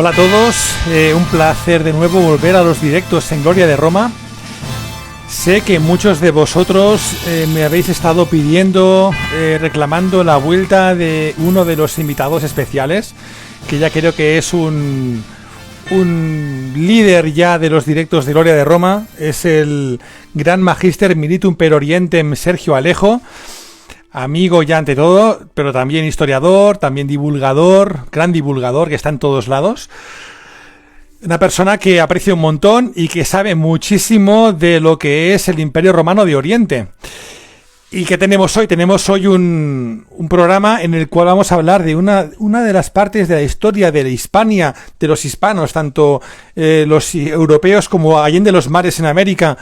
Hola a todos, un placer de nuevo volver a los directos en Gloria de Roma. Sé que muchos de vosotros me habéis estado pidiendo, reclamando la vuelta de uno de los invitados especiales, que ya creo que es un líder ya de los directos de Gloria de Roma. Es el gran Magister Militum per Orientem Sergio Alejo, amigo ya ante todo, pero también historiador, también divulgador, gran divulgador que está en todos lados. Una persona que aprecio un montón y que sabe muchísimo de lo que es el Imperio Romano de Oriente. ¿Y qué tenemos hoy? Tenemos hoy un programa en el cual vamos a hablar de una de las partes de la historia de la Hispania, de los hispanos, tanto los europeos como allende los mares en América.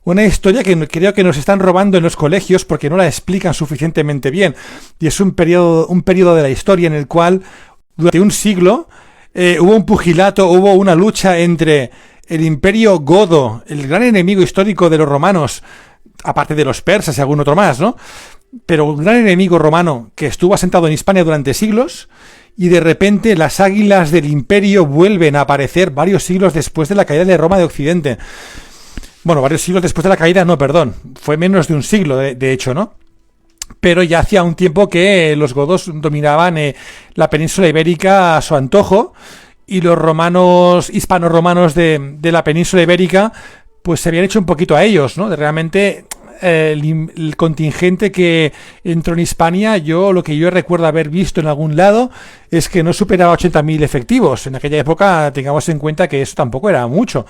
Una historia que creo que nos están robando en los colegios porque no la explican suficientemente bien. Y es un periodo de la historia en el cual durante un siglo hubo un pugilato, hubo una lucha entre el Imperio Godo, el gran enemigo histórico de los romanos, aparte de los persas y algún otro más, ¿no? Pero un gran enemigo romano que estuvo asentado en Hispania durante siglos, y de repente las águilas del imperio vuelven a aparecer varios siglos después de la caída de Roma de Occidente. Bueno, varios siglos después de la caída, no, perdón, fue menos de un siglo, de hecho, ¿no? Pero ya hacía un tiempo que los godos dominaban la península ibérica a su antojo, y los romanos, hispano-romanos de la península ibérica, pues se habían hecho un poquito a ellos, ¿no? Realmente el contingente que entró en Hispania, lo que yo recuerdo haber visto en algún lado es que no superaba 80.000 efectivos. En aquella época, tengamos en cuenta que eso tampoco era mucho.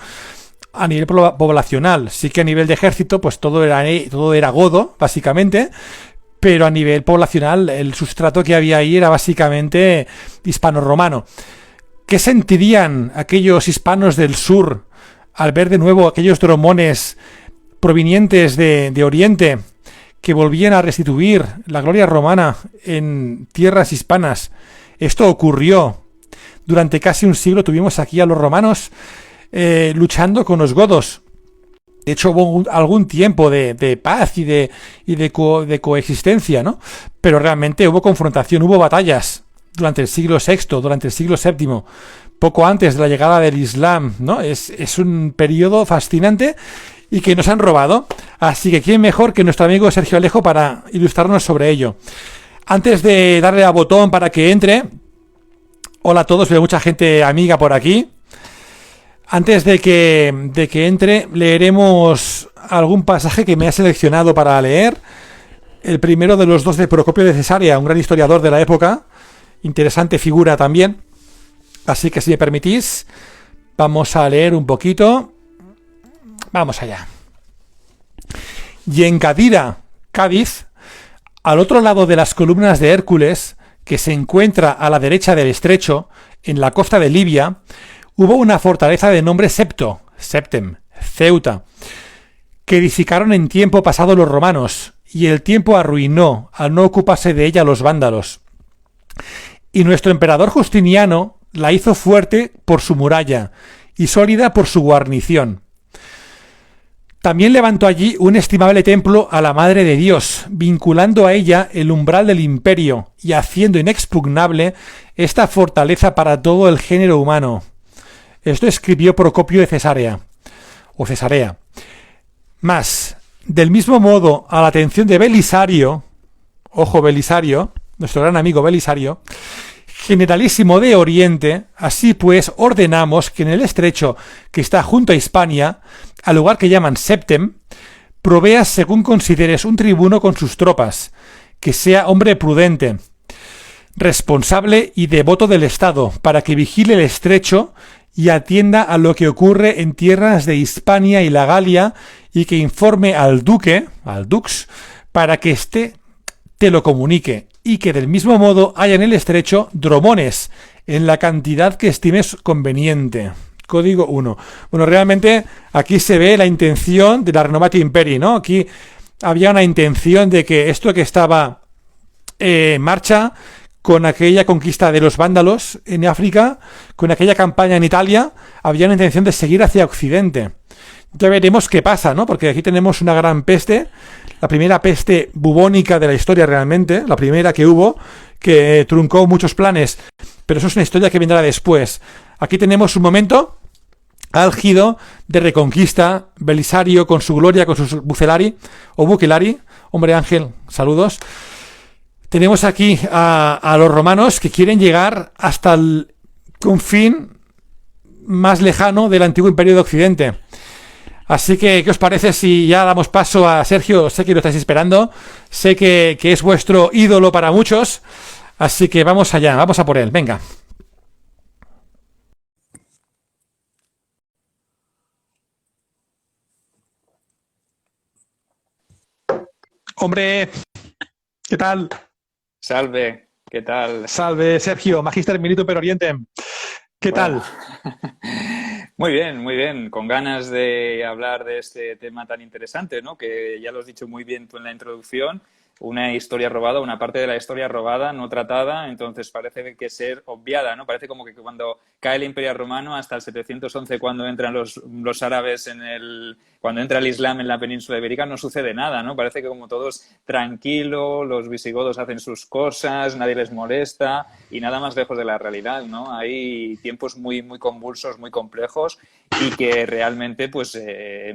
A nivel poblacional, sí que a nivel de ejército, pues todo era godo, básicamente, pero a nivel poblacional el sustrato que había ahí era básicamente hispano-romano. ¿Qué sentirían aquellos hispanos del sur al ver de nuevo aquellos dromones provenientes de Oriente que volvían a restituir la gloria romana en tierras hispanas? Esto ocurrió durante casi un siglo. Tuvimos aquí a los romanos luchando con los godos. De hecho, hubo algún tiempo de paz y de coexistencia, ¿no? Pero realmente hubo confrontación, hubo batallas durante el siglo VI, durante el siglo VII, poco antes de la llegada del Islam, ¿no? Es un periodo fascinante y que nos han robado. Así que quién mejor que nuestro amigo Sergio Alejo para ilustrarnos sobre ello. Antes de darle a botón para que entre, hola a todos, veo mucha gente amiga por aquí. Antes de que entre, leeremos algún pasaje que me ha seleccionado para leer. El primero de los dos de Procopio de Cesarea, un gran historiador de la época, interesante figura también. Así que si me permitís, vamos a leer un poquito. Vamos allá. Y en Cadira, Cádiz, al otro lado de las columnas de Hércules, que se encuentra a la derecha del estrecho, en la costa de Libia, hubo una fortaleza de nombre Septem, Ceuta, que edificaron en tiempo pasado los romanos, y el tiempo arruinó al no ocuparse de ella los vándalos. Y nuestro emperador Justiniano la hizo fuerte por su muralla y sólida por su guarnición. También levantó allí un estimable templo a la Madre de Dios, vinculando a ella el umbral del imperio y haciendo inexpugnable esta fortaleza para todo el género humano. Esto escribió Procopio de Cesarea, o Cesarea. Más, del mismo modo, a la atención de Belisario, ojo Belisario, nuestro gran amigo Belisario, generalísimo de Oriente, así pues ordenamos que en el estrecho que está junto a Hispania, al lugar que llaman Septem, proveas según consideres un tribuno con sus tropas, que sea hombre prudente, responsable y devoto del Estado, para que vigile el estrecho y atienda a lo que ocurre en tierras de Hispania y la Galia, y que informe al dux, para que éste te lo comunique, y que del mismo modo haya en el estrecho dromones, en la cantidad que estimes conveniente. Código 1. Bueno, realmente aquí se ve la intención de la Renovatio Imperii, ¿no? Aquí había una intención de que esto que estaba en marcha con aquella conquista de los vándalos en África, con aquella campaña en Italia, había una intención de seguir hacia Occidente. Ya veremos qué pasa, ¿no? Porque aquí tenemos una gran peste, la primera peste bubónica de la historia realmente, la primera que hubo, que truncó muchos planes, pero eso es una historia que vendrá después. Aquí tenemos un momento álgido de reconquista. Belisario con su gloria, con sus bucelari o bucelari. Hombre Ángel, saludos. Tenemos aquí a los romanos que quieren llegar hasta el confín más lejano del antiguo imperio de Occidente. Así que, ¿qué os parece si ya damos paso a Sergio? Sé que lo estáis esperando, sé que es vuestro ídolo para muchos, así que vamos allá, vamos a por él, venga. Hombre, ¿qué tal? Salve, ¿qué tal? Salve, Sergio, Magister Militum per Orientem. ¿Qué Bueno, tal? muy bien, con ganas de hablar de este tema tan interesante, ¿no? Que ya lo has dicho muy bien tú en la introducción, una historia robada, una parte de la historia robada, no tratada, entonces parece que ser obviada, ¿no? Parece como que cuando cae el Imperio Romano hasta el 711, cuando entran los árabes cuando entra el Islam en la península ibérica, no sucede nada, ¿no? Parece que como todo es tranquilo, los visigodos hacen sus cosas, nadie les molesta y nada más lejos de la realidad, ¿no? Hay tiempos muy, muy convulsos, muy complejos y que realmente pues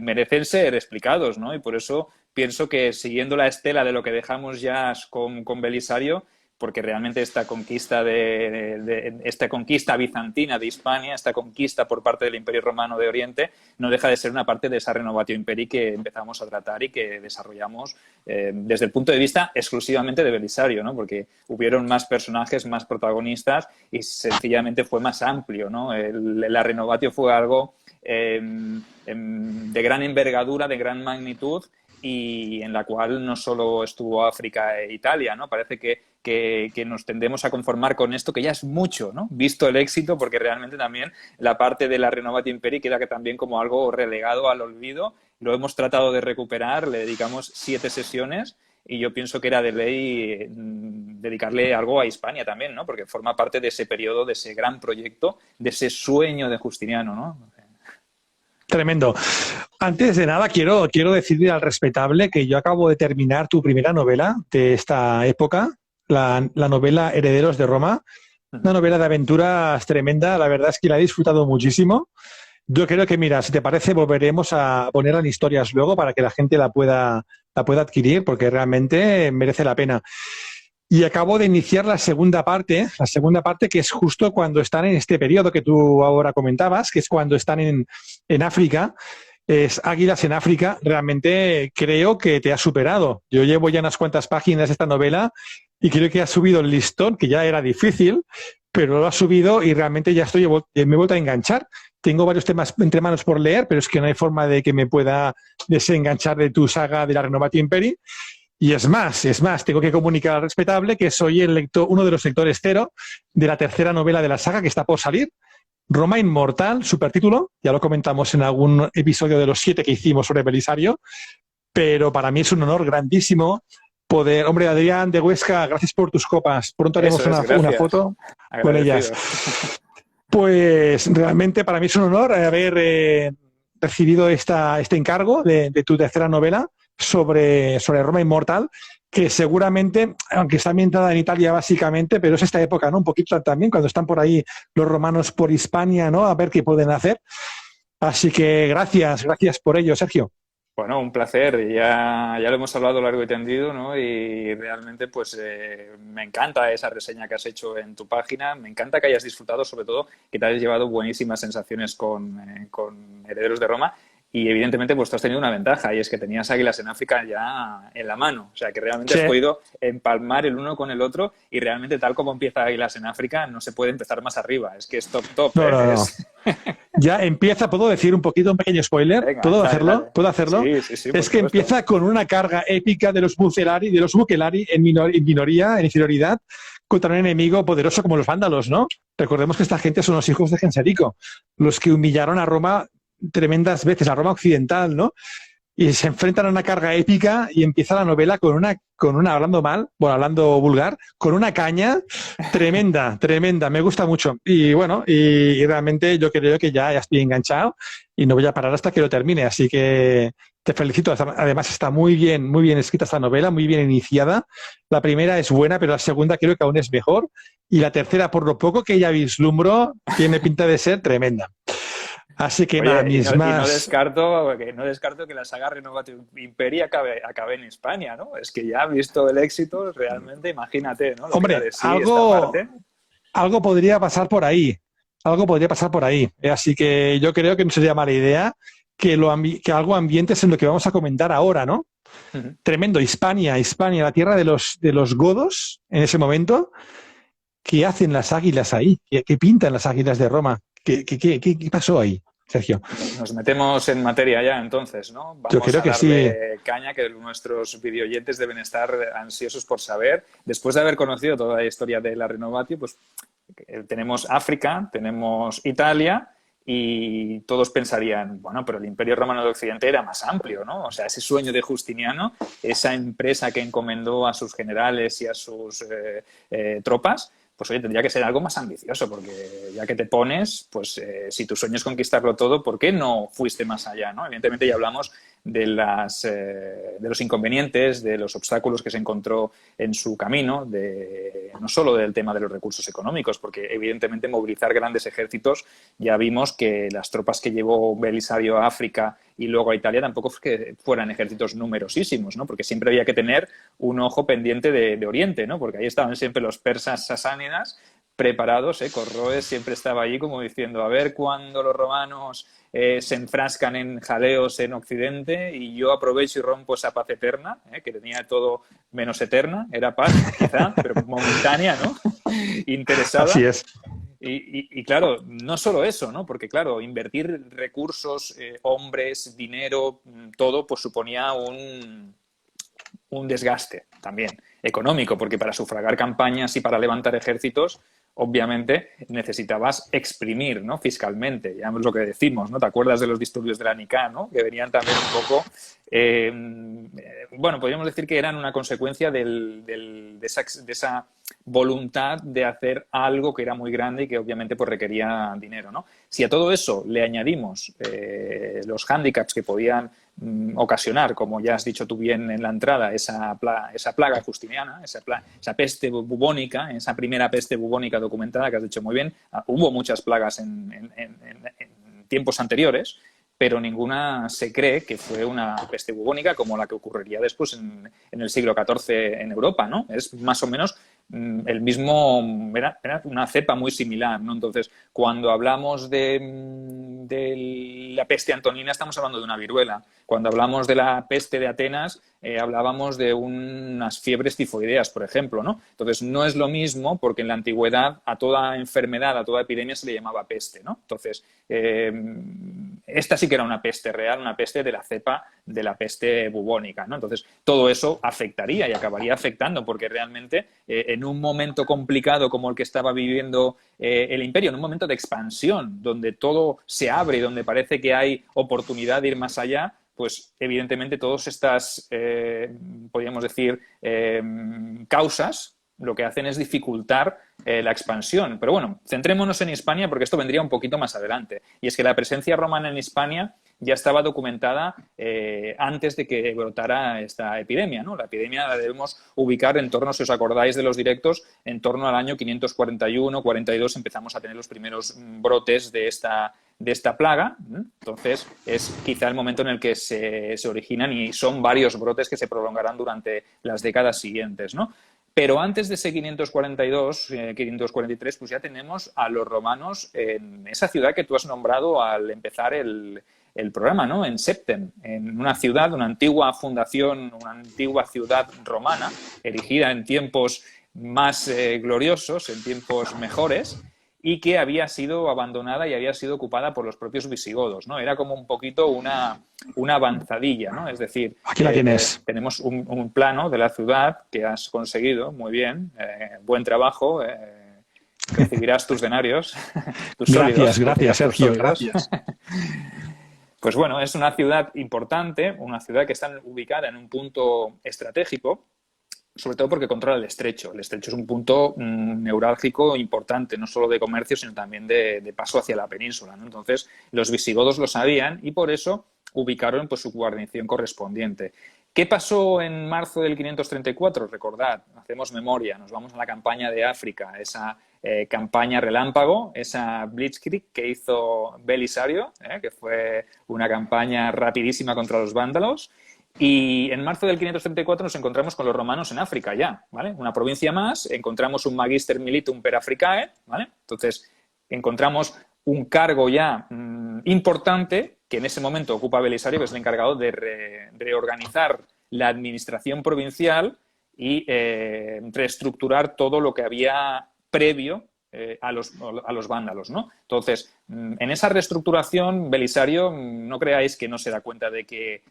merecen ser explicados, ¿no? Y por eso pienso que siguiendo la estela de lo que dejamos ya con Belisario, porque realmente esta conquista esta conquista bizantina de Hispania, esta conquista por parte del Imperio Romano de Oriente, no deja de ser una parte de esa renovatio imperii que empezamos a tratar y que desarrollamos desde el punto de vista exclusivamente de Belisario, ¿no? Porque hubieron más personajes, más protagonistas y sencillamente fue más amplio, ¿no? La renovatio fue algo de gran envergadura, de gran magnitud y en la cual no solo estuvo África e Italia, ¿no? Parece que nos tendemos a conformar con esto, que ya es mucho, ¿no? Visto el éxito, porque realmente también la parte de la Renovatio Imperii queda que también como algo relegado al olvido. Lo hemos tratado de recuperar, le dedicamos 7 sesiones y yo pienso que era de ley dedicarle algo a Hispania también, ¿no? Porque forma parte de ese periodo, de ese gran proyecto, de ese sueño de Justiniano, ¿no? Tremendo. Antes de nada, quiero decirle al respetable que yo acabo de terminar tu primera novela de esta época, la novela Herederos de Roma, una novela de aventuras tremenda, la verdad es que la he disfrutado muchísimo. Yo creo que, mira, si te parece, volveremos a ponerla en historias luego para que la gente la pueda adquirir, porque realmente merece la pena. Y acabo de iniciar la segunda parte que es justo cuando están en este periodo que tú ahora comentabas, que es cuando están en África. Es Águilas en África. Realmente creo que te ha superado. Yo llevo ya unas cuantas páginas de esta novela y creo que has subido el listón, que ya era difícil, pero lo has subido y realmente ya me he vuelto a enganchar. Tengo varios temas entre manos por leer, pero es que no hay forma de que me pueda desenganchar de tu saga de la Renovatio Imperii. Y es más, tengo que comunicar al respetable que soy uno de los lectores cero de la tercera novela de la saga que está por salir, Roma Inmortal, supertítulo, ya lo comentamos en algún episodio de los 7 que hicimos sobre Belisario, pero para mí es un honor grandísimo poder... Hombre, Adrián de Huesca, gracias por tus copas, pronto haremos una foto con ellas. Pues realmente para mí es un honor haber recibido este encargo de tu tercera novela, sobre Roma Inmortal, que seguramente, aunque está ambientada en Italia básicamente, pero es esta época, ¿no? Un poquito también, cuando están por ahí los romanos por Hispania, ¿no? A ver qué pueden hacer. Así que gracias por ello, Sergio. Bueno, un placer. Ya lo hemos hablado largo y tendido, ¿no? Y realmente, pues, me encanta esa reseña que has hecho en tu página. Me encanta que hayas disfrutado, sobre todo, que te hayas llevado buenísimas sensaciones con Herederos de Roma. Y evidentemente pues tú has tenido una ventaja y es que tenías Águilas en África ya en la mano. O sea que realmente has podido empalmar el uno con el otro y realmente tal como empieza Águilas en África no se puede empezar más arriba. Es que es top. No. Ya empieza, ¿puedo decir un pequeño spoiler? Venga, ¿Puedo dale, hacerlo? dale. ¿Puedo hacerlo? Sí, Es que empieza con una carga épica de los Bucelari en minoría, en inferioridad, contra un enemigo poderoso como los vándalos, ¿no? Recordemos que esta gente son los hijos de Genserico, los que humillaron a Roma tremendas veces, a Roma occidental, ¿no? y se enfrentan a una carga épica y empieza la novela con una, hablando mal, bueno, hablando vulgar, con una caña tremenda, tremenda, me gusta mucho. Y bueno, y realmente yo creo que ya estoy enganchado y no voy a parar hasta que lo termine, así que te felicito. Además está muy bien escrita esta novela, muy bien iniciada. La primera es buena, pero la segunda creo que aún es mejor. Y la tercera, por lo poco que ya vislumbro, tiene pinta de ser tremenda. Así que nada, Oye, mis y más... no descarto que la saga Renovatio Imperi acabe en España, ¿no? Es que ya visto el éxito, realmente, imagínate, ¿no? Lo que da Hombre, de sí esta parte. algo podría pasar por ahí. Algo podría pasar por ahí. Así que yo creo que no sería mala idea que algo ambientes en lo que vamos a comentar ahora, ¿no? Ujú. Tremendo. Hispania, la tierra de los godos en ese momento. ¿Qué hacen las águilas ahí? ¿Qué pintan las águilas de Roma? ¿Qué pasó ahí, Sergio? Nos metemos en materia ya, entonces, ¿no? Yo Vamos creo a que sí. darle caña, que nuestros videoyentes deben estar ansiosos por saber. Después de haber conocido toda la historia de la Renovatio, pues tenemos África, tenemos Italia y todos pensarían, bueno, pero el Imperio Romano de Occidente era más amplio, ¿no? O sea, ese sueño de Justiniano, esa empresa que encomendó a sus generales y a sus tropas, pues oye, tendría que ser algo más ambicioso, porque ya que te pones, pues si tu sueño es conquistarlo todo, ¿por qué no fuiste más allá, ¿no? Evidentemente ya hablamos de los inconvenientes, de los obstáculos que se encontró en su camino, no solo del tema de los recursos económicos, porque evidentemente movilizar grandes ejércitos, ya vimos que las tropas que llevó Belisario a África y luego a Italia tampoco es que fueran ejércitos numerosísimos, ¿no? Porque siempre había que tener un ojo pendiente de Oriente, ¿no? Porque ahí estaban siempre los persas sasánidas preparados, ¿eh? Corroes siempre estaba allí como diciendo, a ver cuándo los romanos se enfrascan en jaleos en Occidente y yo aprovecho y rompo esa paz eterna, que tenía todo menos eterna, era paz quizá, pero momentánea, ¿no? Interesada. Así es. Y claro, no solo eso, ¿no? Porque claro, invertir recursos, hombres, dinero, todo, pues suponía un desgaste también económico, porque para sufragar campañas y para levantar ejércitos, obviamente necesitabas exprimir, ¿no? Fiscalmente, ya es lo que decimos, ¿no? ¿Te acuerdas de los disturbios de la Nicá, ¿no? Que venían también un poco, bueno, podríamos decir que eran una consecuencia de esa voluntad de hacer algo que era muy grande y que obviamente pues requería dinero, ¿no? Si a todo eso le añadimos los hándicaps que podían ocasionar, como ya has dicho tú bien en la entrada, esa plaga justiniana, esa peste bubónica, esa primera peste bubónica documentada que has dicho muy bien. Hubo muchas plagas en tiempos anteriores, pero ninguna se cree que fue una peste bubónica como la que ocurriría después en el siglo XIV en Europa, ¿no? Es más o menos el mismo, era una cepa muy similar, ¿no? Entonces, cuando hablamos de la peste antonina, estamos hablando de una viruela. Cuando hablamos de la peste de Atenas, hablábamos de unas fiebres tifoideas, por ejemplo, ¿no? Entonces, no es lo mismo porque en la antigüedad a toda enfermedad, a toda epidemia se le llamaba peste, ¿no? Entonces, esta sí que era una peste real, una peste de la cepa de la peste bubónica, ¿no? Entonces, todo eso afectaría y acabaría afectando porque realmente en un momento complicado como el que estaba viviendo el imperio, en un momento de expansión, donde todo se abre y donde parece que hay oportunidad de ir más allá, pues evidentemente todas estas, podríamos decir, causas, lo que hacen es dificultar la expansión. Pero bueno, centrémonos en Hispania porque esto vendría un poquito más adelante. Y es que la presencia romana en Hispania ya estaba documentada antes de que brotara esta epidemia, ¿no? La epidemia la debemos ubicar en torno, si os acordáis de los directos, en torno al año 541-42 empezamos a tener los primeros brotes de esta plaga. Entonces, es quizá el momento en el que se originan y son varios brotes que se prolongarán durante las décadas siguientes, ¿no? Pero antes de ese 542, 543, pues ya tenemos a los romanos en esa ciudad que tú has nombrado al empezar el programa, ¿no? En Septem, en una ciudad, una antigua fundación, una antigua ciudad romana, erigida en tiempos más gloriosos, en tiempos mejores, y que había sido abandonada y había sido ocupada por los propios visigodos, ¿no? Era como un poquito una avanzadilla, ¿no? Es decir, aquí la tienes. tenemos un plano de la ciudad que has conseguido, muy bien, buen trabajo, recibirás tus denarios, tus sólidos. Gracias, Sergio, gracias. Pues bueno, es una ciudad importante, una ciudad que está ubicada en un punto estratégico, sobre todo porque controla el estrecho. El estrecho es un punto neurálgico importante, no solo de comercio, sino también de paso hacia la península, ¿no? Entonces, los visigodos lo sabían y por eso ubicaron pues, su guarnición correspondiente. ¿Qué pasó en marzo del 534? Recordad, hacemos memoria, nos vamos a la campaña de África, esa campaña relámpago, esa Blitzkrieg que hizo Belisario, que fue una campaña rapidísima contra los vándalos. Y en marzo del 534 nos encontramos con los romanos en África ya, ¿vale? Una provincia más, encontramos un Magister Militum per Africae, ¿vale? Entonces, encontramos un cargo ya importante que en ese momento ocupa Belisario, que es el encargado de reorganizar la administración provincial y reestructurar todo lo que había previo a los vándalos, ¿no? Entonces, en esa reestructuración, Belisario, no creáis que no se da cuenta de que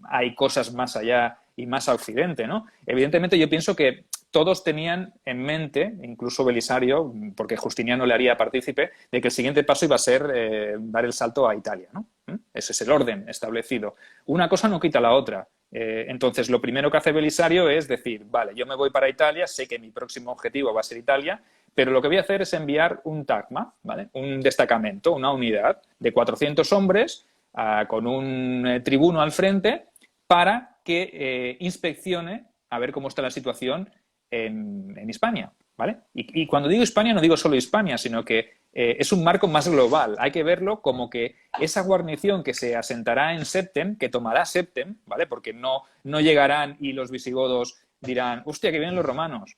hay cosas más allá y más a occidente, ¿no? Evidentemente, yo pienso que todos tenían en mente, incluso Belisario, porque Justiniano le haría partícipe, de que el siguiente paso iba a ser dar el salto a Italia, ¿no? Ese es el orden establecido. Una cosa no quita la otra. Entonces, lo primero que hace Belisario es decir, vale, yo me voy para Italia, sé que mi próximo objetivo va a ser Italia, pero lo que voy a hacer es enviar un tagma, ¿vale? Un destacamento, una unidad de 400 hombres con un tribuno al frente para que inspeccione a ver cómo está la situación en Hispania, ¿vale? Y cuando digo Hispania no digo solo Hispania, sino que es un marco más global. Hay que verlo como que esa guarnición que se asentará en Septem, que tomará Septem, ¿vale? Porque no llegarán y los visigodos dirán, hostia, que vienen los romanos,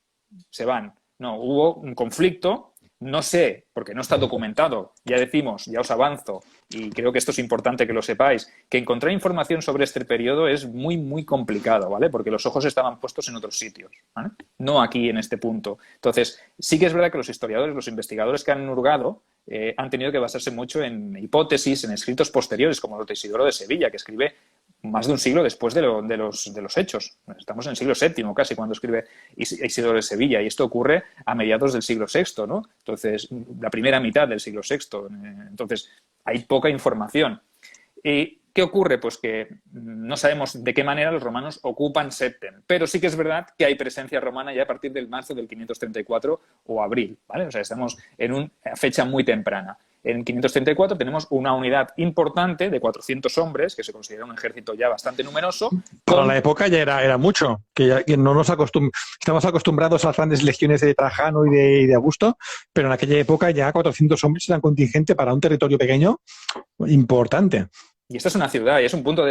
se van. No, hubo un conflicto, no sé, porque no está documentado, ya decimos, ya os avanzo, y creo que esto es importante que lo sepáis, que encontrar información sobre este periodo es muy, muy complicado, ¿vale? Porque los ojos estaban puestos en otros sitios, ¿vale? No aquí, en este punto. Entonces, sí que es verdad que los historiadores, los investigadores que han hurgado, han tenido que basarse mucho en hipótesis, en escritos posteriores, como los de Isidoro de Sevilla, que escribe más de un siglo después de los hechos. Estamos en el siglo VII casi cuando escribe Isidoro de Sevilla y esto ocurre a mediados del siglo VI, ¿no? Entonces, la primera mitad del siglo VI. Entonces, hay poca información. ¿Y qué ocurre? Pues que no sabemos de qué manera los romanos ocupan Septem, pero sí que es verdad que hay presencia romana ya a partir del marzo del 534 o abril, ¿vale? O sea, estamos en una fecha muy temprana. En 534 tenemos una unidad importante de 400 hombres, que se considera un ejército ya bastante numeroso. Para la época ya era mucho, que no nos estamos acostumbrados a las grandes legiones de Trajano y de Augusto, pero en aquella época ya 400 hombres eran contingente para un territorio pequeño importante. Y esta es una ciudad y es un punto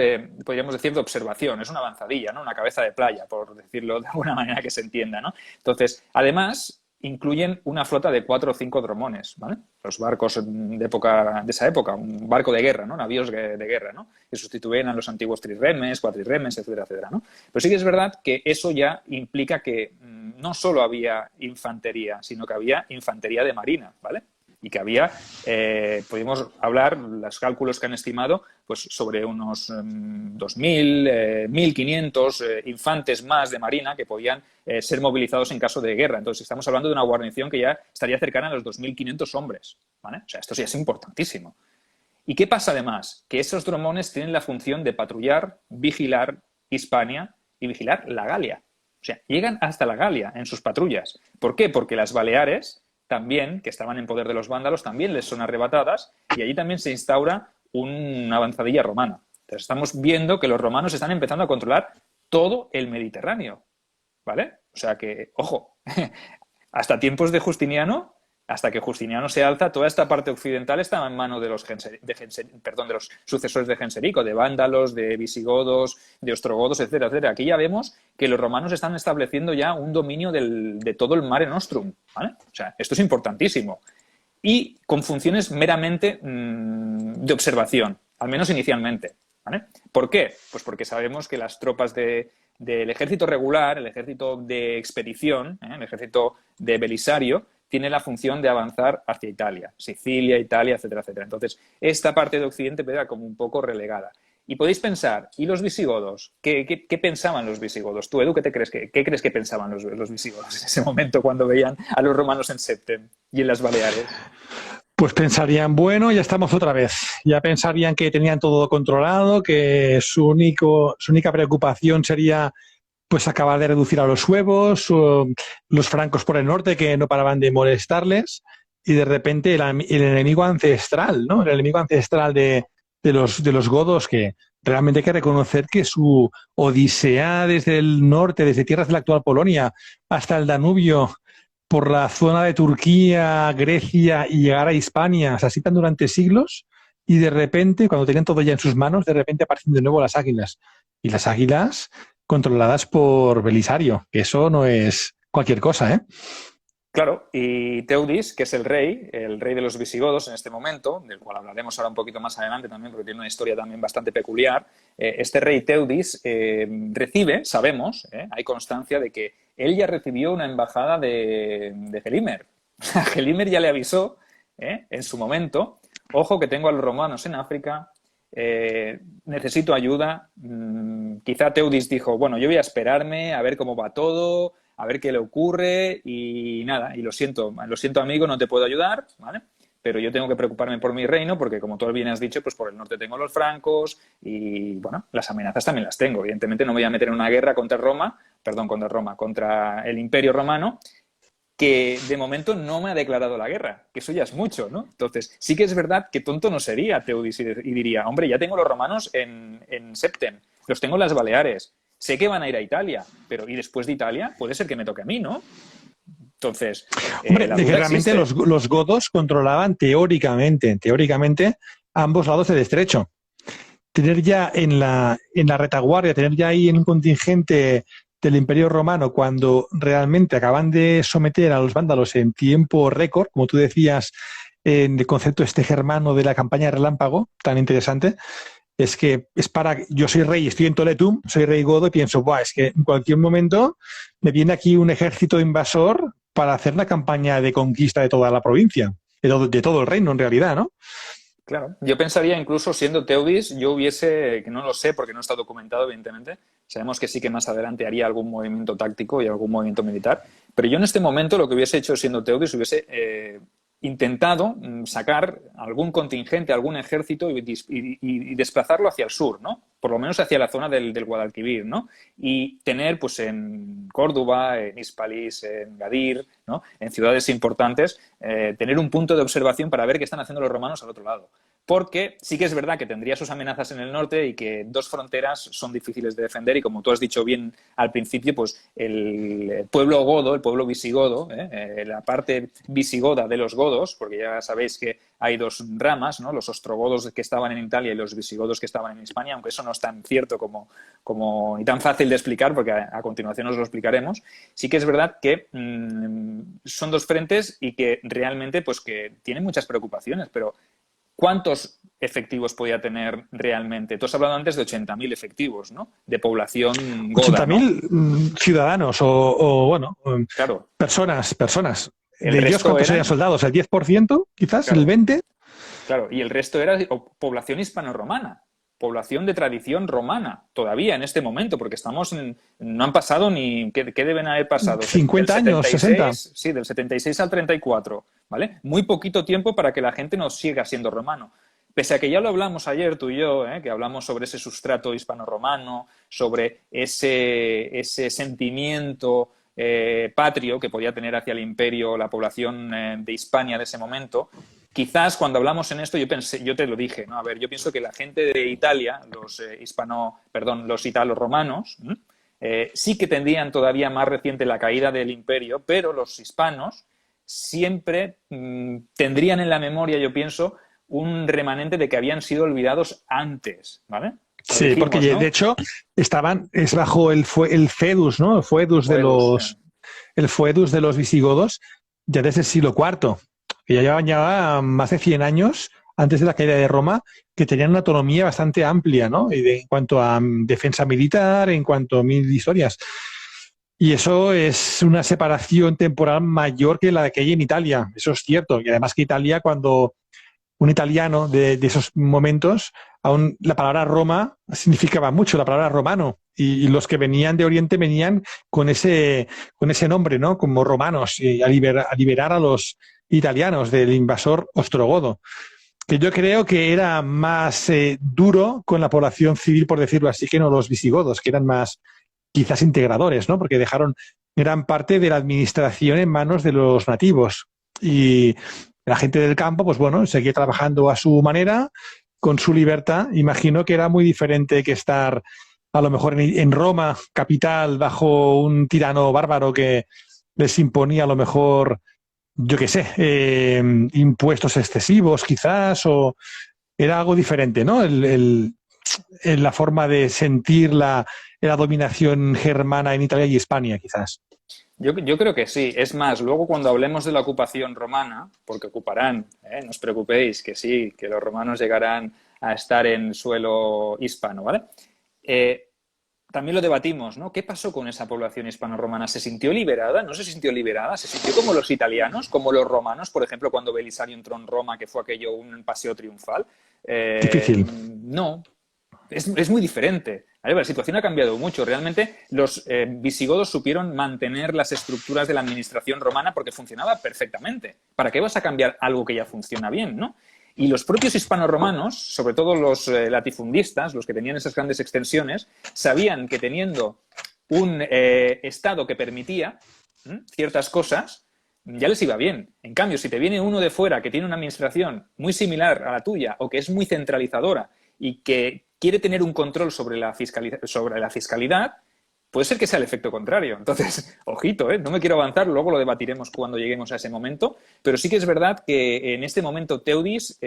podríamos decir, de observación, es una avanzadilla, ¿no? Una cabeza de playa, por decirlo de alguna manera que se entienda, ¿no? Entonces, además, incluyen una flota de 4 o 5 dromones, ¿vale? Los barcos de esa época, un barco de guerra, ¿no? Navíos de guerra, ¿no? Que sustituyen a los antiguos trirremes, cuatrirremes, etcétera, etcétera, ¿no? Pero sí que es verdad que eso ya implica que no solo había infantería, sino que había infantería de marina, ¿vale? Y que había, pudimos hablar, los cálculos que han estimado, pues sobre unos 2.000, 1.500 infantes más de marina que podían ser movilizados en caso de guerra. Entonces, estamos hablando de una guarnición que ya estaría cercana a los 2.500 hombres, ¿vale? O sea, esto sí es importantísimo. ¿Y qué pasa además? Que esos dromones tienen la función de patrullar, vigilar Hispania y vigilar la Galia. O sea, llegan hasta la Galia en sus patrullas. ¿Por qué? Porque las Baleares también, que estaban en poder de los vándalos, también les son arrebatadas y allí también se instaura una avanzadilla romana. Entonces estamos viendo que los romanos están empezando a controlar todo el Mediterráneo, ¿vale? O sea que, ojo, hasta tiempos de Justiniano, hasta que Justiniano se alza, toda esta parte occidental estaba en manos de los sucesores de Genserico, de vándalos, de visigodos, de ostrogodos, etcétera, etcétera. Aquí ya vemos que los romanos están estableciendo ya un dominio de todo el Mare Nostrum, ¿vale? O sea, esto es importantísimo. Y con funciones meramente de observación, al menos inicialmente, ¿vale? ¿Por qué? Pues porque sabemos que las tropas del ejército regular, el ejército de expedición, el ejército de Belisario, tiene la función de avanzar hacia Italia, Sicilia, Italia, etcétera, etcétera. Entonces, esta parte de Occidente queda como un poco relegada. Y podéis pensar, ¿y los visigodos? ¿Qué pensaban los visigodos? Tú, Edu, ¿qué crees que pensaban los visigodos en ese momento cuando veían a los romanos en Septem y en las Baleares? Pues pensarían, bueno, ya estamos otra vez. Ya pensarían que tenían todo controlado, que su única preocupación sería pues acabar de reducir a los suevos, los francos por el norte que no paraban de molestarles, y de repente el enemigo ancestral, ¿no? El enemigo ancestral de los godos, que realmente hay que reconocer que su odisea desde el norte, desde tierras de la actual Polonia hasta el Danubio, por la zona de Turquía, Grecia y llegar a Hispania, se asitan durante siglos y de repente, cuando tenían todo ya en sus manos, de repente aparecen de nuevo las águilas. Y las águilas controladas por Belisario, que eso no es cualquier cosa, ¿eh? Claro, y Teudis, que es el rey de los visigodos en este momento, del cual hablaremos ahora un poquito más adelante también, porque tiene una historia también bastante peculiar. Este rey Teudis recibe, sabemos, hay constancia de que él ya recibió una embajada de Gelimer. Gelimer ya le avisó en su momento, ojo que tengo a los romanos en África, necesito ayuda. Quizá Teudis dijo, bueno, yo voy a esperarme a ver cómo va todo, a ver qué le ocurre y nada, y lo siento amigo, no te puedo ayudar, ¿vale? Pero yo tengo que preocuparme por mi reino porque, como tú bien has dicho, pues por el norte tengo los francos y, bueno, las amenazas también las tengo. Evidentemente no me voy a meter en una guerra contra el Imperio Romano, que de momento no me ha declarado la guerra, que eso ya es mucho, ¿no? Entonces, sí que es verdad que tonto no sería Teudis y diría, hombre, ya tengo los romanos en Septem, los tengo en las Baleares, sé que van a ir a Italia, pero ¿y después de Italia? Puede ser que me toque a mí, ¿no? Entonces, hombre, de que realmente los godos controlaban teóricamente ambos lados del estrecho. Tener ya en la retaguardia, tener ya ahí en un contingente del Imperio Romano cuando realmente acaban de someter a los vándalos en tiempo récord, como tú decías, en el concepto este germano de la campaña de relámpago, tan interesante, es que yo soy rey, estoy en Toletum, soy rey godo y pienso, buah, es que en cualquier momento me viene aquí un ejército invasor para hacer una campaña de conquista de toda la provincia, de todo el reino en realidad, ¿no? Claro, yo pensaría incluso siendo Teudis, yo hubiese, que no lo sé porque no está documentado evidentemente, sabemos que sí que más adelante haría algún movimiento táctico y algún movimiento militar, pero yo en este momento lo que hubiese hecho siendo Teudis hubiese intentado sacar algún contingente, algún ejército y desplazarlo hacia el sur, ¿no? Por lo menos hacia la zona del Guadalquivir, ¿no? Y tener, pues, en Córdoba, en Hispalis, en Gadir, ¿no? En ciudades importantes, tener un punto de observación para ver qué están haciendo los romanos al otro lado. Porque sí que es verdad que tendría sus amenazas en el norte y que dos fronteras son difíciles de defender y, como tú has dicho bien al principio, pues el pueblo godo, el pueblo visigodo, la parte visigoda de los godos, porque ya sabéis que hay dos ramas, ¿no? Los ostrogodos que estaban en Italia y los visigodos que estaban en Hispania, aunque eso no es tan cierto y tan fácil de explicar, porque a continuación os lo explicaremos. Sí que es verdad que son dos frentes y que realmente pues que tienen muchas preocupaciones, pero ¿cuántos efectivos podía tener realmente? Tú has hablado antes de 80.000 efectivos, ¿no? De población goda, 80.000 ¿no? ciudadanos bueno, claro. Personas. ¿De ellos cuántos serían soldados? ¿El 10%? Quizás, claro, ¿el 20%? Claro, y el resto era población hispano-romana, población de tradición romana, todavía en este momento, porque no han pasado ni... ¿Qué deben haber pasado? 50 años, 60. Sí, del 76 al 34, ¿vale? Muy poquito tiempo para que la gente no siga siendo romano. Pese a que ya lo hablamos ayer tú y yo, que hablamos sobre ese sustrato hispano-romano, sobre ese sentimiento patrio que podía tener hacia el imperio la población de Hispania de ese momento. Quizás cuando hablamos en esto yo te lo dije, ¿no? A ver, yo pienso que la gente de Italia, los italos-romanos, sí que tendrían todavía más reciente la caída del imperio, pero los hispanos siempre tendrían en la memoria, yo pienso, un remanente de que habían sido olvidados antes, ¿vale? Sí, dijimos, porque ¿no? De hecho es bajo el foedus, ¿no? El foedus de los visigodos ya desde el siglo IV, que ya llevaban más de 100 años antes de la caída de Roma, que tenían una autonomía bastante amplia, ¿no? En cuanto a defensa militar, en cuanto a mil historias. Y eso es una separación temporal mayor que la que hay en Italia, eso es cierto. Y además que Italia, cuando un italiano de esos momentos, aún la palabra Roma significaba mucho, la palabra romano, y los que venían de Oriente venían con ese nombre, ¿no? Como romanos, y a liberar a los italianos, del invasor ostrogodo, que yo creo que era más duro con la población civil, por decirlo así, que no los visigodos, que eran más quizás integradores, ¿no? Porque dejaron gran parte de la administración en manos de los nativos. Y la gente del campo, pues bueno, seguía trabajando a su manera, con su libertad. Imagino que era muy diferente que estar a lo mejor en Roma, capital, bajo un tirano bárbaro que les imponía a lo mejor, yo qué sé, impuestos excesivos quizás, o era algo diferente, ¿no? La forma de sentir la dominación germana en Italia y España, quizás. Yo creo que sí. Es más, luego cuando hablemos de la ocupación romana, porque ocuparán, no os preocupéis, que sí, que los romanos llegarán a estar en suelo hispano, ¿vale? También lo debatimos, ¿no? ¿Qué pasó con esa población hispano-romana? ¿Se sintió liberada? ¿No se sintió liberada? ¿Se sintió como los italianos, como los romanos, por ejemplo, cuando Belisario entró en Roma, que fue aquello un paseo triunfal? Difícil. No, es muy diferente. La situación ha cambiado mucho. Realmente los visigodos supieron mantener las estructuras de la administración romana porque funcionaba perfectamente. ¿Para qué vas a cambiar algo que ya funciona bien, no? Y los propios hispano-romanos, sobre todo los latifundistas, los que tenían esas grandes extensiones, sabían que teniendo un Estado que permitía ciertas cosas, ya les iba bien. En cambio, si te viene uno de fuera que tiene una administración muy similar a la tuya o que es muy centralizadora y que quiere tener un control sobre la fiscalidad, puede ser que sea el efecto contrario. Entonces, ojito, no me quiero avanzar, luego lo debatiremos cuando lleguemos a ese momento, pero sí que es verdad que en este momento Teudis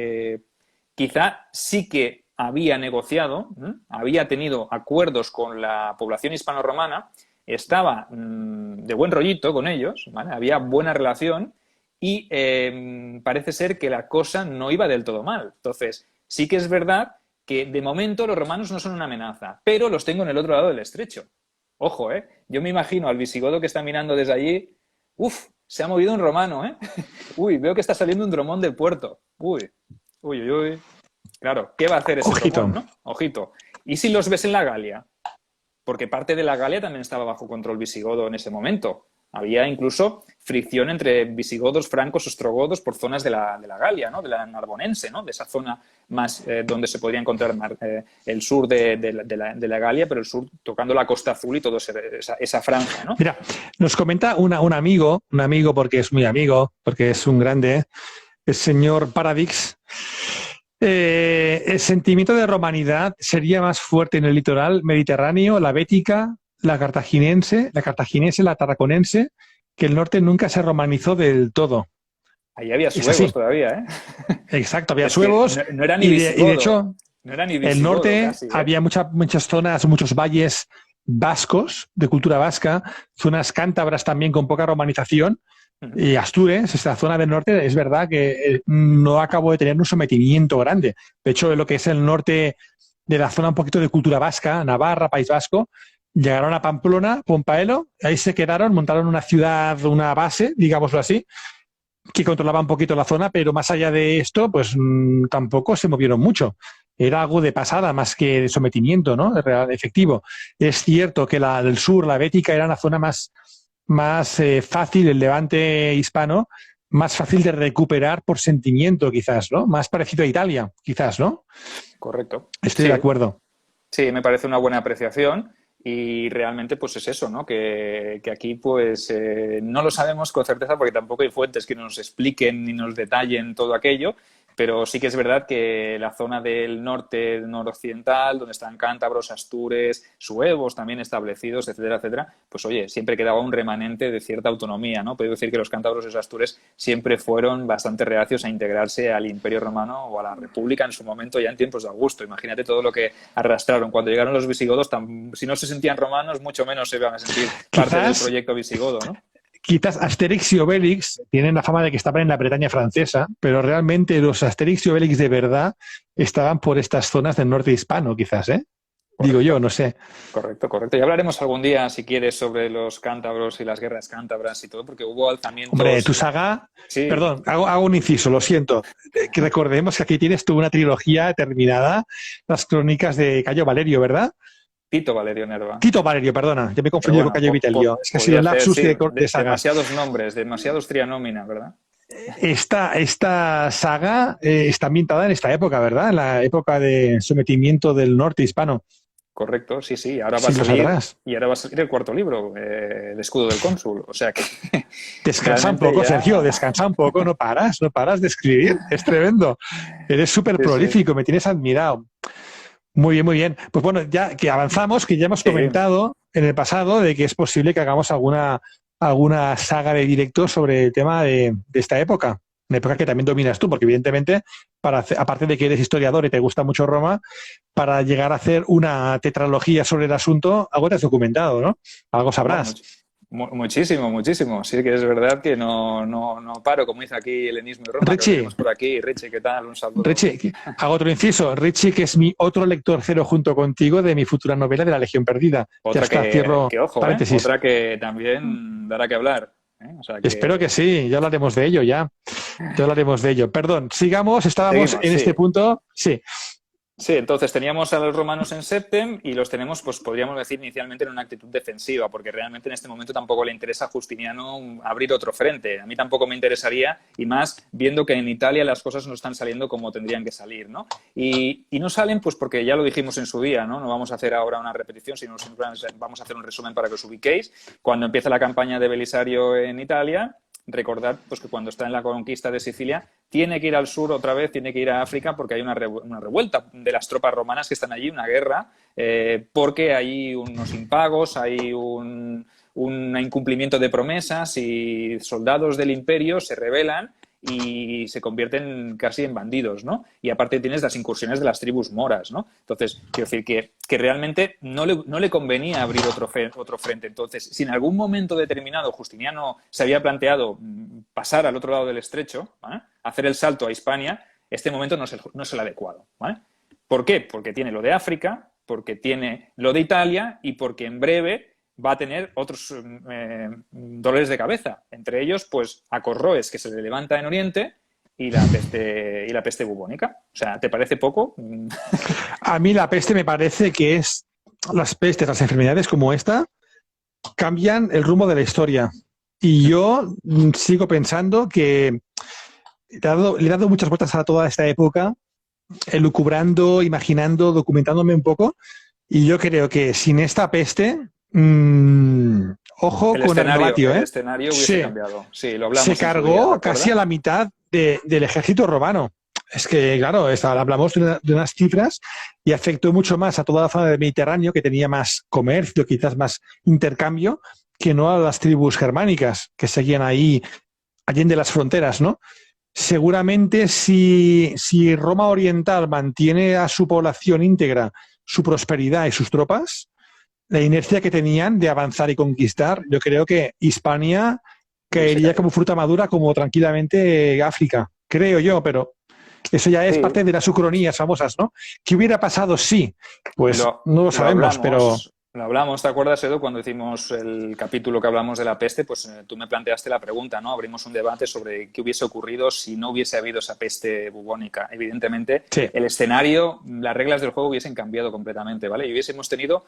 quizá sí que había negociado, había tenido acuerdos con la población hispano-romana, estaba de buen rollito con ellos, ¿vale? Había buena relación y parece ser que la cosa no iba del todo mal. Entonces, sí que es verdad que de momento los romanos no son una amenaza, pero los tengo en el otro lado del estrecho. Ojo, yo me imagino al visigodo que está mirando desde allí. ¡Uf! Se ha movido un romano, Uy, veo que está saliendo un dromón del puerto. Uy. Claro, ¿qué va a hacer ese dromón, no? Ojito. ¿Y si los ves en la Galia? Porque parte de la Galia también estaba bajo control visigodo en ese momento. Había incluso fricción entre visigodos, francos, ostrogodos por zonas de la Galia, ¿no? De la Narbonense, ¿no? De esa zona más donde se podría encontrar el sur de la Galia, pero el sur tocando la Costa Azul y toda esa franja, ¿no? Mira, nos comenta un amigo porque es muy amigo, porque es un grande, el señor Paradix. El sentimiento de romanidad sería más fuerte en el litoral mediterráneo, la bética, la cartaginense, la tarraconense, que el norte nunca se romanizó del todo. Ahí había suevos todavía, Exacto, había suevos. No era ni visigodo. Y de hecho, no era ni visigodo, el norte casi, había muchas zonas, muchos valles vascos, de cultura vasca, zonas cántabras también con poca romanización. Y Asturias, esta zona del norte, es verdad que no acabó de tener un sometimiento grande. De hecho, lo que es el norte de la zona un poquito de cultura vasca, Navarra, País Vasco, llegaron a Pamplona, Pompaelo, ahí se quedaron, montaron una ciudad, una base, digámoslo así, que controlaba un poquito la zona, pero más allá de esto, pues tampoco se movieron mucho. Era algo de pasada más que de sometimiento, ¿no? Efectivo. Es cierto que la del sur, la bética, era una zona más fácil, el levante hispano, más fácil de recuperar por sentimiento, quizás, ¿no? Más parecido a Italia, quizás, ¿no? Correcto. Estoy de acuerdo. Sí, me parece una buena apreciación. Y realmente, pues es eso, ¿no? Que aquí, pues, no lo sabemos con certeza porque tampoco hay fuentes que nos expliquen ni nos detallen todo aquello, pero sí que es verdad que la zona del norte, noroccidental, donde están cántabros, astures, suevos también establecidos, etcétera, etcétera, pues oye, siempre quedaba un remanente de cierta autonomía, ¿no? Puedo decir que los cántabros y los astures siempre fueron bastante reacios a integrarse al Imperio Romano o a la República en su momento, ya en tiempos de Augusto. Imagínate todo lo que arrastraron. Cuando llegaron los visigodos, si no se sentían romanos, mucho menos se iban a sentir parte del proyecto visigodo, ¿no? Quizás Asterix y Obelix tienen la fama de que estaban en la Bretaña francesa, pero realmente los Asterix y Obelix de verdad estaban por estas zonas del norte hispano, quizás, ¿eh? Correcto. Digo yo, no sé. Correcto. Y hablaremos algún día, si quieres, sobre los cántabros y las guerras cántabras y todo, porque hubo alzamientos... Hombre, tu saga... Sí. Perdón, hago un inciso, lo siento. Que recordemos que aquí tienes tú una trilogía terminada, las crónicas de Cayo Valerio, ¿verdad? Tito Valerio Nerva. Tito Valerio, perdona, ya me confundí con Cayo Vitelio. Es que ha sido el lapsus de saga. Demasiados nombres, demasiados trianómina, ¿verdad? esta saga está ambientada en esta época, ¿verdad? En la época de sometimiento del norte hispano, Correcto, sí, sí. Ahora va a siglos salir, atrás. y ahora va a salir el cuarto libro, El escudo del cónsul. O sea que Descansa un realmente poco, Sergio, ya. descansa un poco, no paras de escribir, es tremendo. Eres súper Sí, sí. prolífico, me tienes admirado. Muy bien, muy bien. Pues bueno, ya que avanzamos, que ya hemos Sí, comentado en el pasado de que es posible que hagamos alguna saga de directos sobre el tema de esta época. Una época que también dominas tú, porque evidentemente, aparte de que eres historiador y te gusta mucho Roma, para llegar a hacer una tetralogía sobre el asunto, algo te has documentado, ¿no? Algo bueno, sabrás. muchísimo, muchísimo. Sí que es verdad que no paro, como dice aquí el Enigma de Roma, que lo Richie, tenemos por aquí. Richie, ¿qué tal? Un saludo. Richie, hago otro inciso. Richie, que es mi otro lector cero junto contigo de mi futura novela de La Legión Perdida. Ya Otra está, cierro que ojo, ¿eh? paréntesis. Otra que también dará que hablar. ¿Eh? O sea Espero que que sí, ya hablaremos de ello, ya. Ya hablaremos de ello. Perdón, sigamos, estábamos seguimos, en este sí. punto. Sí, Sí, entonces teníamos a los romanos en Septem y los tenemos, pues podríamos decir, inicialmente en una actitud defensiva, porque realmente en este momento tampoco le interesa a Justiniano abrir otro frente. A mí tampoco me interesaría, y más viendo que en Italia las cosas no están saliendo como tendrían que salir, ¿no? Y no salen, pues porque ya lo dijimos en su día, ¿no? No vamos a hacer ahora una repetición, sino simplemente vamos a hacer un resumen para que os ubiquéis. Cuando empieza la campaña de Belisario en Italia, recordad pues, que cuando está en la conquista de Sicilia tiene que ir al sur otra vez, tiene que ir a África porque hay una revuelta de las tropas romanas que están allí, una guerra, porque hay unos impagos, hay un incumplimiento de promesas y soldados del imperio se rebelan y se convierten casi en bandidos, ¿no? Y aparte tienes las incursiones de las tribus moras, ¿no? Entonces, quiero decir que realmente no le convenía abrir otro frente. Entonces, si en algún momento determinado Justiniano se había planteado pasar al otro lado del estrecho, ¿vale? Hacer el salto a Hispania, este momento no es el adecuado, ¿vale? ¿Por qué? Porque tiene lo de África, porque tiene lo de Italia y porque en breve va a tener otros dolores de cabeza. Entre ellos, pues, Acorroes, que se le levanta en Oriente, y la peste bubónica. O sea, ¿te parece poco? a mí la peste me parece que es las pestes, las enfermedades como esta, cambian el rumbo de la historia. Y yo sigo pensando que le he dado muchas vueltas a toda esta época, elucubrando, imaginando, documentándome un poco, y yo creo que sin esta peste, ojo con el novatio, el ¿eh? escenario hubiese Sí, cambiado. Sí, lo se hablamos en su día, ¿te cargó casi a acuerdas? la mitad del ejército romano. Es que, claro, hablamos de unas cifras y afectó mucho más a toda la zona del Mediterráneo, que tenía más comercio, quizás más intercambio, que no a las tribus germánicas que seguían ahí, allende las fronteras, ¿no? Seguramente si Roma Oriental mantiene a su población íntegra, su prosperidad y sus tropas, la inercia que tenían de avanzar y conquistar, yo creo que Hispania Hubiese caería como caído. fruta madura, como tranquilamente África, creo yo, pero eso ya es Sí, parte de las ucronías famosas, ¿no? ¿Qué hubiera pasado si? Pues Lo, no lo sabemos, pero lo hablamos, ¿te acuerdas, Edu? Cuando hicimos el capítulo que hablamos de la peste, pues tú me planteaste la pregunta, ¿no? Abrimos un debate sobre qué hubiese ocurrido si no hubiese habido esa peste bubónica. Evidentemente, sí. el escenario, las reglas del juego hubiesen cambiado completamente, ¿vale? Y hubiésemos tenido,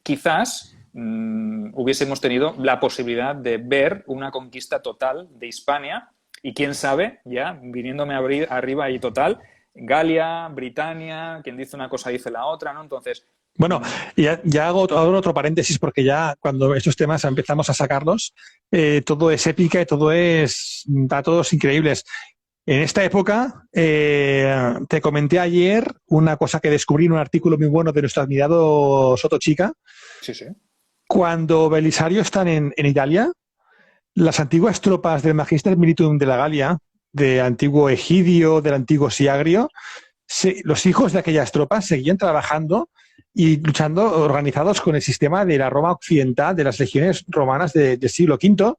quizás, hubiésemos tenido la posibilidad de ver una conquista total de Hispania y quién sabe, ya viniéndome arriba y total, Galia, Britania, quien dice una cosa dice la otra, ¿no? Entonces, Bueno, ya hago otro paréntesis porque ya cuando estos temas empezamos a sacarlos, todo es épica y todo es datos increíbles. En esta época, te comenté ayer una cosa que descubrí en un artículo muy bueno de nuestro admirado Soto Chica. sí, sí. Cuando Belisario están en Italia, las antiguas tropas del Magister Militum de la Galia, de antiguo Egidio, del antiguo Siagrio, los hijos de aquellas tropas seguían trabajando y luchando organizados con el sistema de la Roma occidental, de las legiones romanas del siglo V.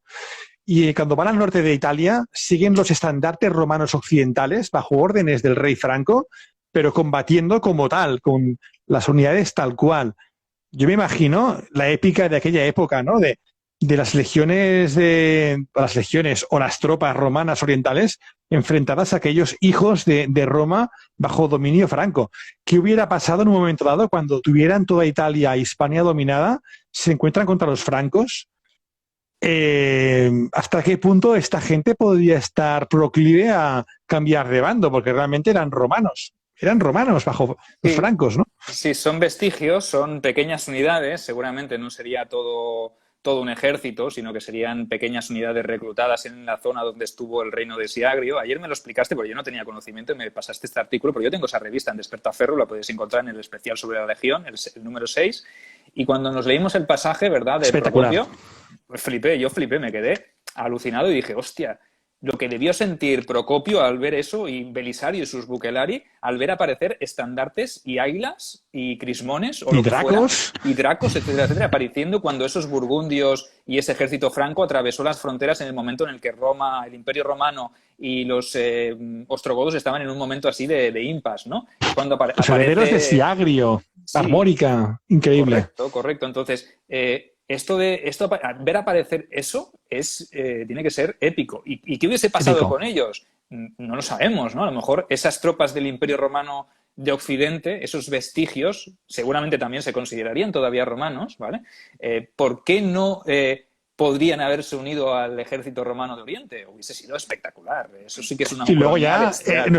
Y cuando van al norte de Italia, siguen los estandartes romanos occidentales bajo órdenes del rey Franco, pero combatiendo como tal, con las unidades tal cual. Yo me imagino la épica de aquella época, ¿no? De las legiones o las tropas romanas orientales enfrentadas a aquellos hijos de Roma bajo dominio franco. ¿Qué hubiera pasado en un momento dado cuando tuvieran toda Italia e Hispania dominada, se encuentran contra los francos? ¿hasta qué punto esta gente podría estar proclive a cambiar de bando? Porque realmente eran romanos bajo los Sí, francos, ¿no? sí, son vestigios, son pequeñas unidades, seguramente no sería todo un ejército, sino que serían pequeñas unidades reclutadas en la zona donde estuvo el reino de Siagrio. Ayer me lo explicaste porque yo no tenía conocimiento y me pasaste este artículo, pero yo tengo esa revista en Despertaferro, la podéis encontrar en el especial sobre la Legión, el número 6, y cuando nos leímos el pasaje, ¿verdad?, de Espectacular. Procopio, pues yo flipé, me quedé alucinado y dije, hostia, lo que debió sentir Procopio al ver eso, y Belisario y sus bucellari, al ver aparecer estandartes y águilas y crismones o Y lo que fuera, dracos. y dracos, etcétera, apareciendo cuando esos burgundios y ese ejército franco atravesó las fronteras en el momento en el que Roma, el Imperio Romano y los ostrogodos estaban en un momento así de impasse, ¿no? Es cuando Los herederos de aparece... Siagrio, Sí, Armórica, increíble. correcto. Entonces, ver aparecer eso tiene que ser épico. ¿Y qué hubiese pasado Épico. con ellos? No lo sabemos, ¿no? A lo mejor esas tropas del Imperio Romano de Occidente, esos vestigios, seguramente también se considerarían todavía romanos, ¿vale? ¿Por qué no podrían haberse unido al ejército romano de Oriente? Hubiese sido espectacular. Eso sí que es una Y luego ucronía ya bestial.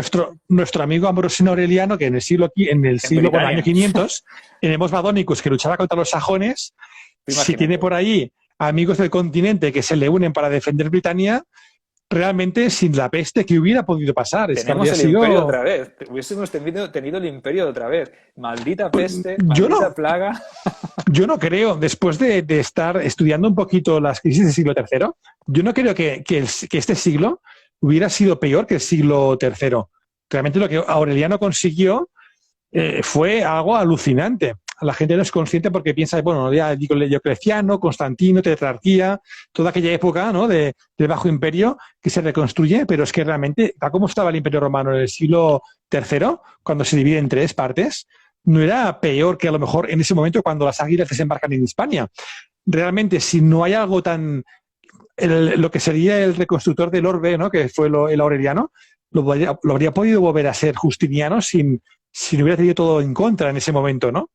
nuestro amigo Ambrosino Aureliano, que en el En siglo, bueno, año Britania, 500, en Emos Madonicus, que luchaba contra los sajones, si tiene imagínate. por ahí amigos del continente que se le unen para defender Britania, realmente sin la peste, ¿qué hubiera podido pasar? Es que Tenemos habría el imperio sido... otra vez. Hubiésemos tenido el imperio otra vez. Maldita peste, Yo maldita no, plaga. yo no creo, después de estar estudiando un poquito las crisis del siglo III, yo no creo que este siglo hubiera sido peor que el siglo III. Realmente lo que Aureliano consiguió fue algo alucinante. La gente no es consciente porque piensa, bueno, ya Diocleciano, Constantino, tetrarquía, toda aquella época, ¿no?, del Bajo Imperio que se reconstruye, pero es que realmente, tal como estaba el Imperio Romano en el siglo III, cuando se divide en tres partes, no era peor que a lo mejor en ese momento cuando las águilas desembarcan en Hispania. Realmente, si no hay algo tan... lo que sería el reconstructor del orbe, ¿no?, que fue el Aureliano, lo habría podido volver a ser Justiniano si no hubiera tenido todo en contra en ese momento, ¿no?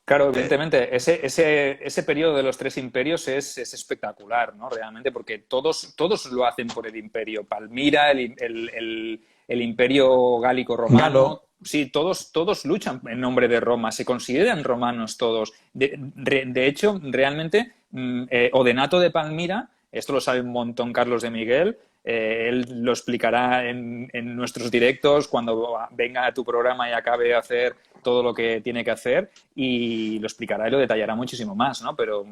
Claro, evidentemente, ese periodo de los tres imperios es espectacular, ¿no? Realmente, porque todos lo hacen por el imperio. Palmira, el imperio gálico Galo, romano, sí, todos luchan en nombre de Roma, se consideran romanos todos. De hecho, realmente, Odenato de Palmira, esto lo sabe un montón Carlos de Miguel, él lo explicará en nuestros directos cuando venga a tu programa y acabe de hacer todo lo que tiene que hacer y lo explicará y lo detallará muchísimo más, ¿no? Pero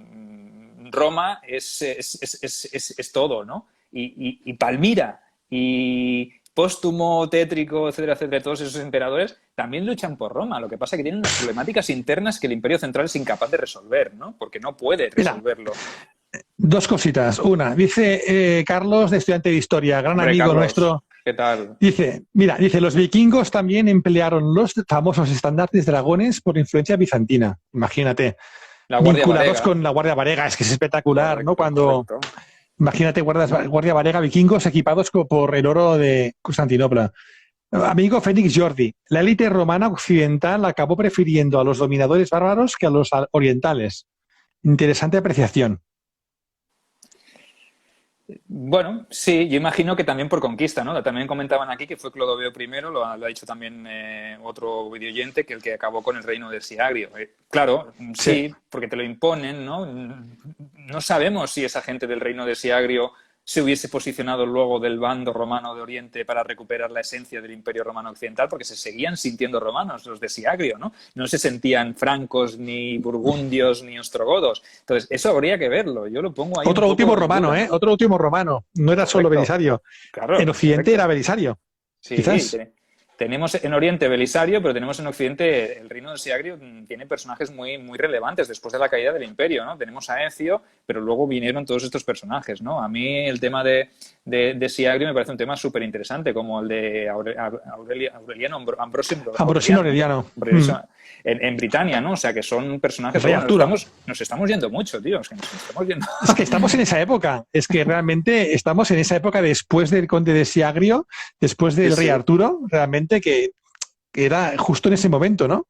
Roma es todo, ¿no? Y Palmira y Póstumo, Tétrico, etcétera, etcétera, todos esos emperadores también luchan por Roma. Lo que pasa es que tienen unas problemáticas internas que el Imperio Central es incapaz de resolver, ¿no? Porque no puede mira, resolverlo. dos cositas. Una, dice Carlos, de estudiante de historia, gran Hombre, amigo Carlos, nuestro. ¿qué tal? Dice, los vikingos también emplearon los famosos estandartes dragones por influencia bizantina. Imagínate, La Guardia vinculados Varega. con la Guardia Varega. Es que es espectacular, ¿no? Correcto, Cuando, correcto. imagínate, Guardia Varega, vikingos equipados por el oro de Constantinopla. Amigo Félix Jordi, la élite romana occidental acabó prefiriendo a los dominadores bárbaros que a los orientales. Interesante apreciación. Bueno, sí, yo imagino que también por conquista, ¿no? También comentaban aquí que fue Clodoveo I, lo ha dicho también otro videoyente, que el que acabó con el reino de Siagrio. Claro, Sí. sí, porque te lo imponen, ¿no? No sabemos si esa gente del reino de Siagrio se hubiese posicionado luego del bando romano de Oriente para recuperar la esencia del Imperio Romano Occidental, porque se seguían sintiendo romanos los de Siagrio, ¿no? No se sentían francos, ni burgundios, ni ostrogodos. Entonces, eso habría que verlo. Yo lo pongo ahí un Otro último poco en romano, duda. ¿eh? Otro último romano. No era solo Correcto. Belisario. En Claro, Occidente correcto. era Belisario. Sí, Quizás. tenemos en Oriente Belisario, pero tenemos en Occidente el reino de Siagrio, tiene personajes muy, muy relevantes después de la caída del imperio, ¿no? Tenemos a Ezio, pero luego vinieron todos estos personajes, ¿no? A mí el tema de Siagrio me parece un tema súper interesante, como el de Aureliano, Ambrosino Aureliano. en Britania, ¿no? O sea, que son El personajes... rey Bueno, Arturo. nos estamos yendo mucho, tío, es que nos estamos yendo... Es que estamos en esa época. Es que realmente estamos en esa época después del conde de Siagrio, después Sí, del rey sí. Arturo, realmente que era justo en ese momento, ¿no?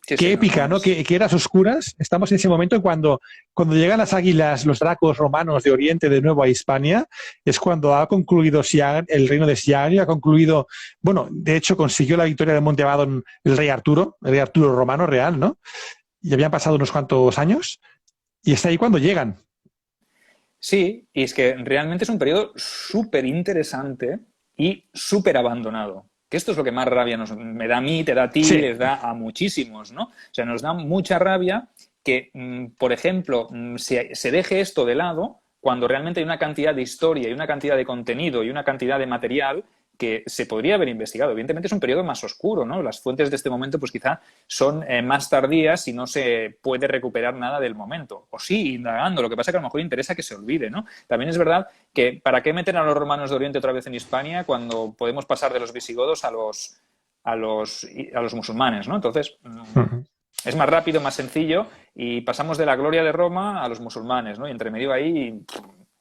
Sí, Qué sí, no, épica, no, ¿no? Qué eras oscuras. Estamos en ese momento cuando llegan las águilas, los dracos romanos de Oriente de nuevo a Hispania, es cuando ha concluido el reino de Siagrio, ha concluido, bueno, de hecho consiguió la victoria de Montebadon el rey Arturo romano real, ¿no? Y habían pasado unos cuantos años, y está ahí cuando llegan. Sí, y es que realmente es un periodo súper interesante y súper abandonado. Que esto es lo que más rabia me da a mí, te da a ti, Sí, les da a muchísimos, ¿no? O sea, nos da mucha rabia que, por ejemplo, se deje esto de lado cuando realmente hay una cantidad de historia y una cantidad de contenido y una cantidad de material que se podría haber investigado. Evidentemente es un periodo más oscuro, ¿no? Las fuentes de este momento pues quizá son más tardías y no se puede recuperar nada del momento. O sí, indagando, lo que pasa es que a lo mejor interesa que se olvide, ¿no? También es verdad que ¿para qué meter a los romanos de Oriente otra vez en Hispania cuando podemos pasar de los visigodos a los musulmanes, ¿no? Entonces, es más rápido, más sencillo y pasamos de la gloria de Roma a los musulmanes, ¿no? Y entre medio ahí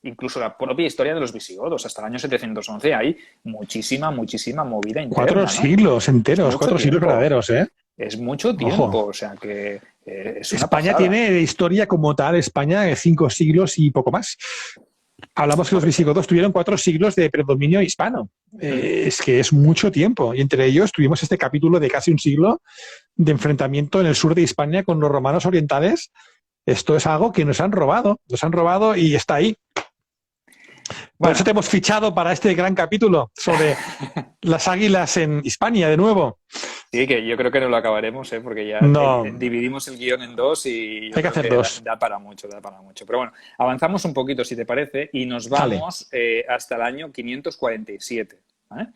incluso la propia historia de los visigodos, hasta el año 711 hay muchísima, muchísima movida cuatro interna, ¿no? siglos Es enteros, mucho 4 siglos tiempo, verdaderos, ¿eh? es mucho Ojo. tiempo, o sea que es una España pasada. tiene de historia como tal, España, 5 siglos y poco más. Hablamos que los Correcto. visigodos tuvieron 4 siglos de predominio hispano. Es que es mucho tiempo. Y entre ellos tuvimos este capítulo de casi un siglo de enfrentamiento en el sur de Hispania con los romanos orientales. Esto es algo que nos han robado y está ahí. Por eso Bueno, te hemos fichado para este gran capítulo sobre las águilas en Hispania de nuevo. sí, que yo creo que no lo acabaremos, ¿eh? Porque ya No, dividimos el guión en dos y yo hay que creo hacer que dos. da para mucho, da para mucho. Pero bueno, avanzamos un poquito, si te parece, y nos Dale. vamos hasta el año 547. ¿Vale?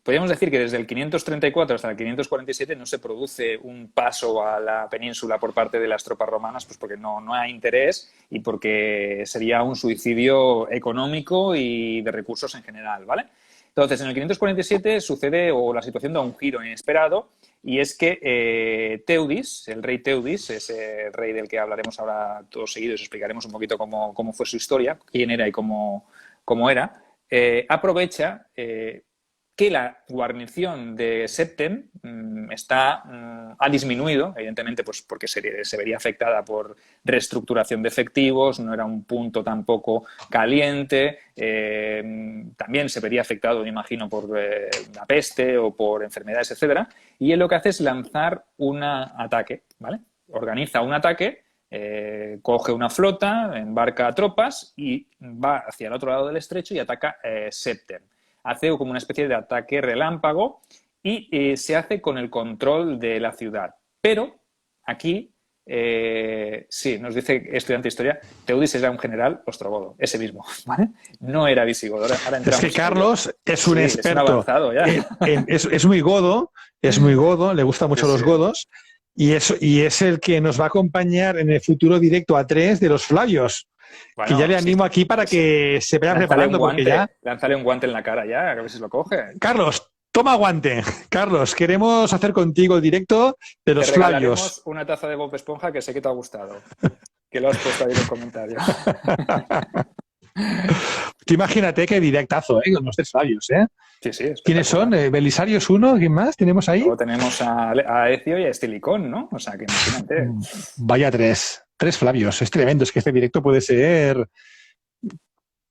Podríamos decir que desde el 534 hasta el 547 no se produce un paso a la península por parte de las tropas romanas, pues porque no hay interés y porque sería un suicidio económico y de recursos en general, ¿vale? Entonces, en el 547 sucede, o la situación da un giro inesperado, y es que Teudis, el rey Teudis, ese rey del que hablaremos ahora todos seguidos, explicaremos un poquito cómo fue su historia, quién era y cómo era, aprovecha que la guarnición de Septem ha disminuido, evidentemente pues porque se vería afectada por reestructuración de efectivos, no era un punto tampoco caliente, también se vería afectado, me imagino, por la peste o por enfermedades, etcétera, y él lo que hace es lanzar un ataque, ¿vale? Organiza un ataque, coge una flota, embarca tropas y va hacia el otro lado del estrecho y ataca Septem. Hace como una especie de ataque relámpago y se hace con el control de la ciudad. Pero aquí, sí, nos dice estudiante de historia, Teudis era un general ostrogodo, ese mismo, ¿vale? No era visigodo, ahora Es que entramos en ello. Carlos es un Sí, es un experto, avanzado ya. es muy godo, le gustan Sí, mucho los sí. godos, y es el que nos va a acompañar en el futuro directo a 3 de los Flavios, que ya Bueno, le sí, animo aquí para que se vaya preparando, porque ya... lánzale un guante en la cara ya, a ver si lo coge. Carlos, toma guante. Carlos, queremos hacer contigo el directo de Te los Flavios. regalaremos una taza de Bob Esponja que sé que te ha gustado, que lo has puesto ahí en el comentario. Tú imagínate qué directazo, con los 3 Flavios, ¿eh? Sí, sí, ¿Quiénes son? espectacular. Belisarius es uno, ¿quién más tenemos ahí? Luego tenemos a Ezio y a Estilicón, ¿no? O sea, que imagínate. Vaya 3 Flavios, es tremendo, es que este directo puede ser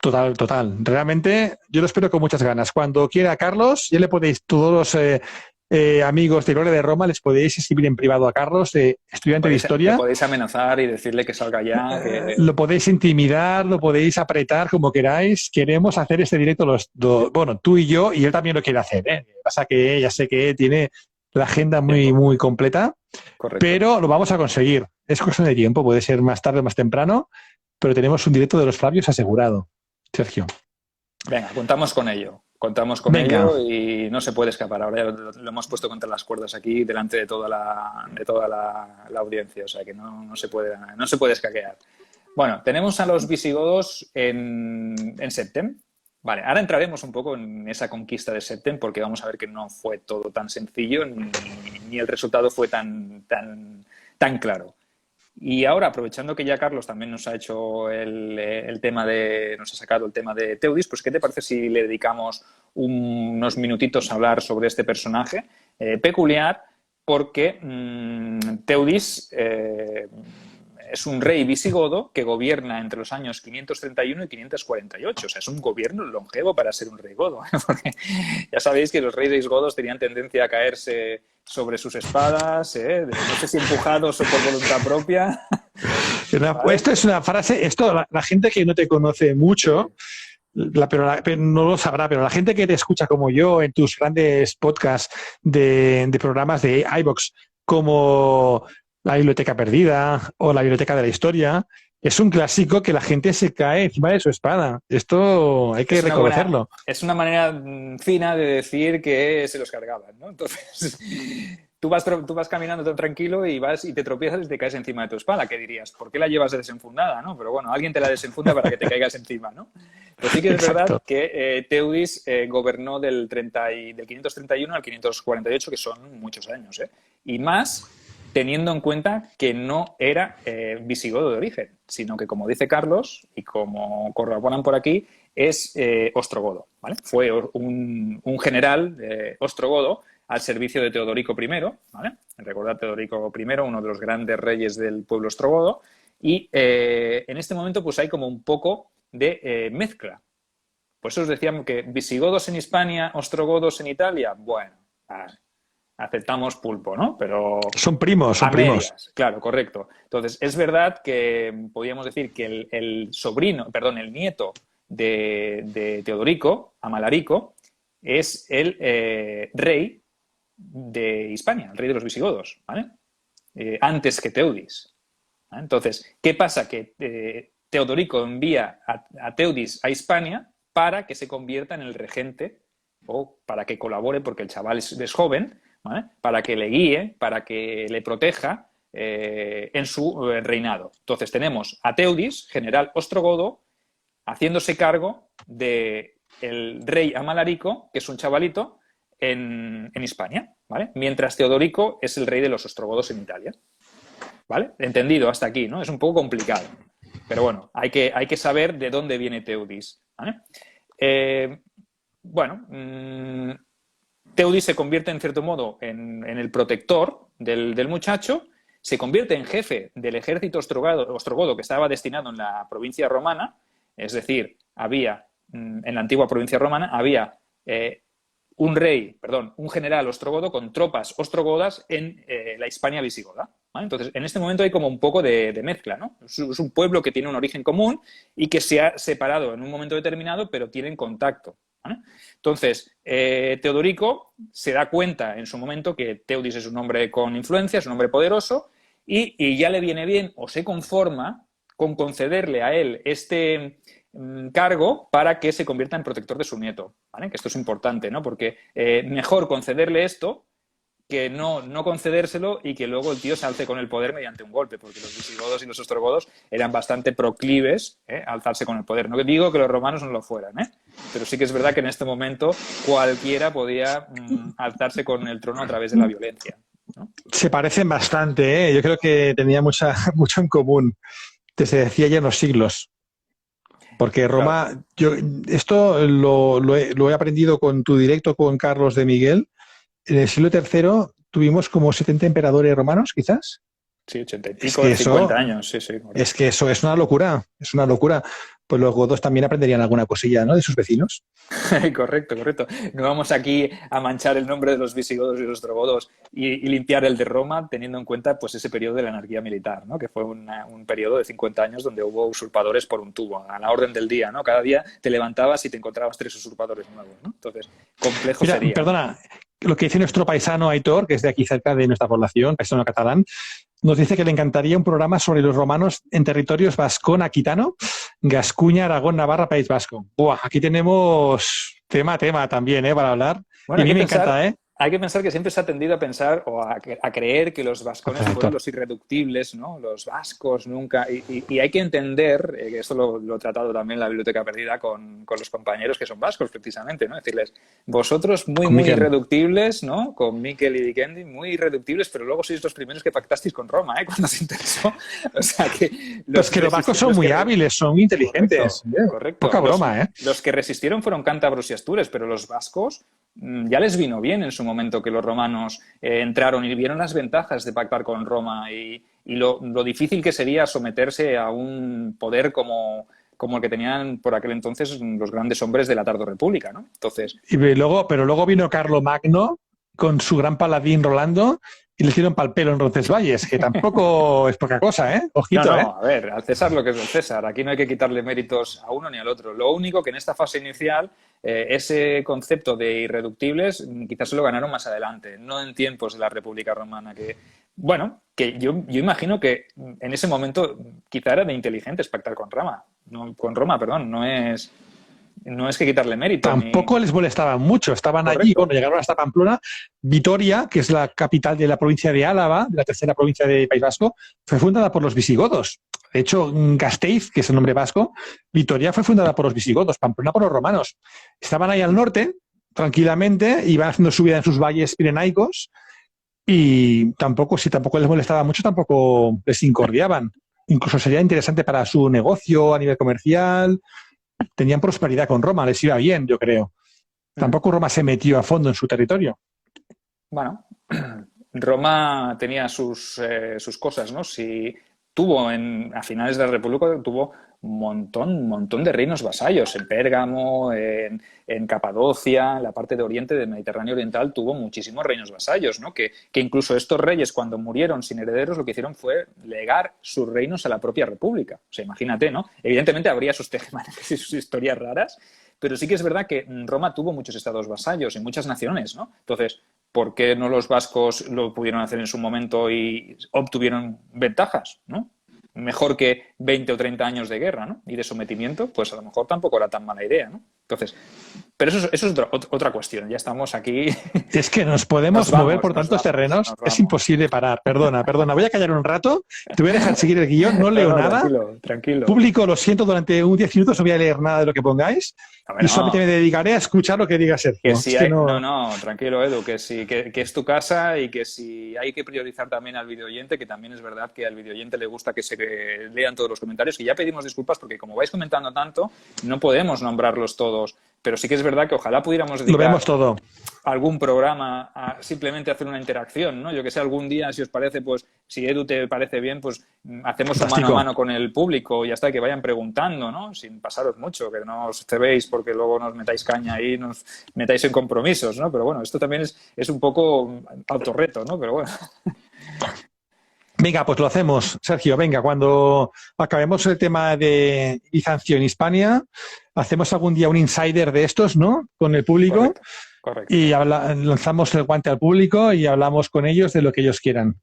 total, total. Realmente yo lo espero con muchas ganas. Cuando quiera Carlos, ya le podéis, todos los amigos de Gloria de Roma, les podéis escribir en privado a Carlos, estudiante de Le historia. podéis amenazar y decirle que salga ya. Lo podéis intimidar, lo podéis apretar como queráis. Queremos hacer este directo bueno, tú y yo, y él también lo quiere hacer, ¿eh? Lo que pasa que ya sé que tiene la agenda muy, Tiempo. muy completa, Correcto. pero lo vamos a conseguir. Es cuestión de tiempo, puede ser más tarde o más temprano, pero tenemos un directo de los Flavios asegurado. Sergio. Venga, contamos con ello. Contamos con Venga. ello y no se puede escapar. Ahora ya lo hemos puesto contra las cuerdas aquí delante de toda la audiencia. O sea que no se puede escaquear. Bueno, tenemos a los visigodos en Septem. Vale, ahora entraremos un poco en esa conquista de Septem porque vamos a ver que no fue todo tan sencillo ni el resultado fue tan claro. Y ahora, aprovechando que ya Carlos también nos ha hecho nos ha sacado el tema de Teudis, pues ¿qué te parece si le dedicamos unos minutitos a hablar sobre este personaje peculiar porque Teudis es un rey visigodo que gobierna entre los años 531 y 548. O sea, es un gobierno longevo para ser un rey godo. Porque ya sabéis que los reyes godos tenían tendencia a caerse sobre sus espadas, no sé si empujados o por voluntad propia. ¿Vale? Esto es una frase, la gente que no te conoce mucho, pero no lo sabrá, pero la gente que te escucha como yo en tus grandes podcasts de programas de iVoox, como La Biblioteca Perdida o La Biblioteca de la Historia, es un clásico que la gente se cae encima de su espada. Esto hay que reconocerlo. Es una manera fina de decir que se los cargaban, ¿no? Entonces, tú vas caminando todo tranquilo y te tropiezas y te caes encima de tu espada. ¿Qué dirías? ¿Por qué la llevas desenfundada, no? Pero bueno, alguien te la desenfunda para que te caigas encima, ¿no? Pues sí que es verdad que Teudis gobernó del 531 al 548, que son muchos años, y más teniendo en cuenta que no era visigodo de origen, sino que, como dice Carlos, y como corroboran por aquí, es ostrogodo, ¿vale? Fue un general ostrogodo al servicio de Teodorico I, ¿vale? Recordad, Teodorico I, uno de los grandes reyes del pueblo ostrogodo, y en este momento pues hay como un poco de mezcla. Por eso os decíamos que visigodos en Hispania, ostrogodos en Italia, bueno, aceptamos pulpo, ¿no? Pero son primos. Medias, claro, correcto. Entonces, es verdad que podríamos decir que el nieto de Teodorico, Amalarico, es el rey de Hispania, el rey de los visigodos, ¿vale? Antes que Teudis, ¿vale? Entonces, ¿qué pasa? Que Teodorico envía a Teudis a Hispania para que se convierta en el regente o para que colabore, porque el chaval es joven, ¿vale? Para que le guíe, para que le proteja en su reinado. Entonces tenemos a Teudis, general ostrogodo, haciéndose cargo del rey Amalarico, que es un chavalito, en Hispania, ¿vale? Mientras Teodorico es el rey de los ostrogodos en Italia. ¿Vale? Entendido hasta aquí, ¿no? Es un poco complicado. Pero bueno, hay que saber de dónde viene Teudis, ¿vale? Teudis se convierte, en cierto modo, en el protector del muchacho, se convierte en jefe del ejército ostrogodo que estaba destinado en la provincia romana, es decir, en la antigua provincia romana, había un general ostrogodo con tropas ostrogodas en la Hispania visigoda, ¿vale? Entonces, en este momento hay como un poco de mezcla, ¿no? Es un pueblo que tiene un origen común y que se ha separado en un momento determinado, pero tienen contacto, ¿vale? Entonces, Teodorico se da cuenta en su momento que Teudis es un hombre con influencia, es un hombre poderoso, y ya le viene bien o se conforma con concederle a él este cargo para que se convierta en protector de su nieto, ¿vale? Que esto es importante, ¿no? Porque mejor concederle esto que no concedérselo y que luego el tío se alce con el poder mediante un golpe, porque los visigodos y los ostrogodos eran bastante proclives a alzarse con el poder. No digo que los romanos no lo fueran, pero sí que es verdad que en este momento cualquiera podía alzarse con el trono a través de la violencia, ¿no? Se parecen bastante, Yo creo que tenía mucho en común, desde decía ya en los siglos. Porque Roma, claro. Yo esto lo he aprendido con tu directo con Carlos de Miguel. En el siglo III tuvimos como 70 emperadores romanos, quizás. Sí, 80 y pico, 50 años, sí. Es que eso es una locura, Pues los godos también aprenderían alguna cosilla, ¿no?, de sus vecinos. Correcto. No vamos aquí a manchar el nombre de los visigodos y los ostrogodos y limpiar el de Roma, teniendo en cuenta pues ese periodo de la anarquía militar, ¿no? Que fue un periodo de 50 años donde hubo usurpadores por un tubo, a la orden del día, ¿no? Cada día te levantabas y te encontrabas 3 usurpadores nuevos, ¿no? Entonces, complejo sería. Perdona, lo que dice nuestro paisano Aitor, que es de aquí cerca de nuestra población, paisano catalán, nos dice que le encantaría un programa sobre los romanos en territorios vascón-aquitano, Gascuña, Aragón, Navarra, País Vasco. Buah, aquí tenemos tema también, para hablar. Bueno, y a mí me encanta, Hay que pensar que siempre se ha tendido a pensar o a creer que los vascones fueron los irreductibles, ¿no? Los vascos nunca... Y hay que entender, que esto lo he tratado también en la Biblioteca Perdida con los compañeros que son vascos, precisamente, ¿no? Decirles, vosotros muy irreductibles, ¿no? Con Miquel y Vikendi, muy irreductibles, pero luego sois los primeros que pactasteis con Roma, cuando os interesó. O sea que... Los vascos son muy hábiles, son inteligentes. Correcto. Poca broma, Los que resistieron fueron cántabros y astures, pero los vascos ya les vino bien en su momento que los romanos entraron y vieron las ventajas de pactar con Roma y lo difícil que sería someterse a un poder como el que tenían por aquel entonces los grandes hombres de la Tardorrepública, ¿no? Entonces, Pero luego vino Carlomagno con su gran paladín Rolando y le hicieron pal pelo en Roncesvalles, que tampoco es poca cosa, ¿eh? Ojito, no, ¿eh? a ver, al César lo que es del César. Aquí no hay que quitarle méritos a uno ni al otro. Lo único que en esta fase inicial, ese concepto de irreductibles quizás se lo ganaron más adelante, no en tiempos de la República Romana, que, bueno, que yo imagino que en ese momento quizá era de inteligentes pactar con Roma, perdón, no es que quitarle mérito. Tampoco les molestaban mucho. Estaban Correcto. allí, bueno, llegaron hasta Pamplona. Vitoria, que es la capital de la provincia de Álava, de la tercera provincia de País Vasco, fue fundada por los visigodos. De hecho, Gasteiz, que es el nombre vasco, Vitoria fue fundada por los visigodos, Pamplona por los romanos. Estaban ahí al norte, tranquilamente, iban haciendo su vida en sus valles pirenaicos y si tampoco les molestaba mucho, tampoco les incordiaban. Incluso sería interesante para su negocio a nivel comercial. Tenían prosperidad con Roma, les iba bien, yo creo. Tampoco Roma se metió a fondo en su territorio. Bueno, Roma tenía sus cosas, ¿no? Si tuvo a finales de la República tuvo un montón de reinos vasallos. En Pérgamo, en Capadocia, en la parte de Oriente del Mediterráneo Oriental tuvo muchísimos reinos vasallos, ¿no? Que incluso estos reyes, cuando murieron sin herederos, lo que hicieron fue legar sus reinos a la propia República. O sea, imagínate, ¿no? Evidentemente habría sus tejemanejes y sus historias raras, pero sí que es verdad que Roma tuvo muchos estados vasallos y muchas naciones, ¿no? Entonces, ¿por qué no los vascos lo pudieron hacer en su momento y obtuvieron ventajas, ¿no? Mejor que 20 o 30 años de guerra, ¿no? Y de sometimiento, pues a lo mejor tampoco era tan mala idea, ¿no? Entonces, pero eso es otra cuestión. Ya estamos aquí. Es que nos podemos mover por tantos terrenos. Es imposible parar. Perdona. Voy a callar un rato. Te voy a dejar seguir el guión. No leo nada. Tranquilo. Público, lo siento, durante 10 minutos no voy a leer nada de lo que pongáis. Y solamente me dedicaré a escuchar lo que diga Sergio. Que si tranquilo, Edu, que es tu casa y que si hay que priorizar también al videoyente, que también es verdad que al videoyente le gusta que se lean todos los comentarios, y ya pedimos disculpas porque como vais comentando tanto, no podemos nombrarlos todos, pero sí que es verdad que ojalá pudiéramos dedicar lo vemos todo. Algún programa a simplemente hacer una interacción, ¿no? Yo que sé, algún día, si os parece, pues si Edu te parece bien, pues hacemos un mano a mano con el público y ya está, que vayan preguntando, ¿no? Sin pasaros mucho, que no os cebéis porque luego nos metáis caña ahí, nos metáis en compromisos, ¿no? Pero bueno, esto también es un poco autorreto, ¿no? Pero bueno. Venga, pues lo hacemos, Sergio. Venga, cuando acabemos el tema de Bizancio en Hispania, hacemos algún día un insider de estos, ¿no? Con el público. Correcto. Y lanzamos el guante al público y hablamos con ellos de lo que ellos quieran.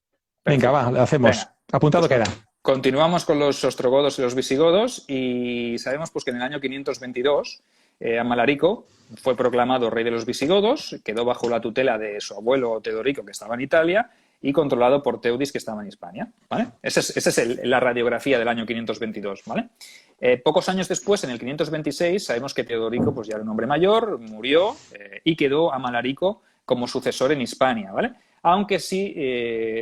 Venga, va, lo hacemos. Venga. Apuntado pues queda. Continuamos con los ostrogodos y los visigodos y sabemos pues que en el año 522 Amalarico fue proclamado rey de los visigodos, quedó bajo la tutela de su abuelo Teodorico, que estaba en Italia, y controlado por Teudis, que estaba en Hispania, ¿vale? Esa es la radiografía del año 522, ¿vale? Pocos años después, en el 526, sabemos que Teodorico pues, ya era un hombre mayor, murió y quedó Amalarico como sucesor en Hispania, ¿vale? Aunque sí,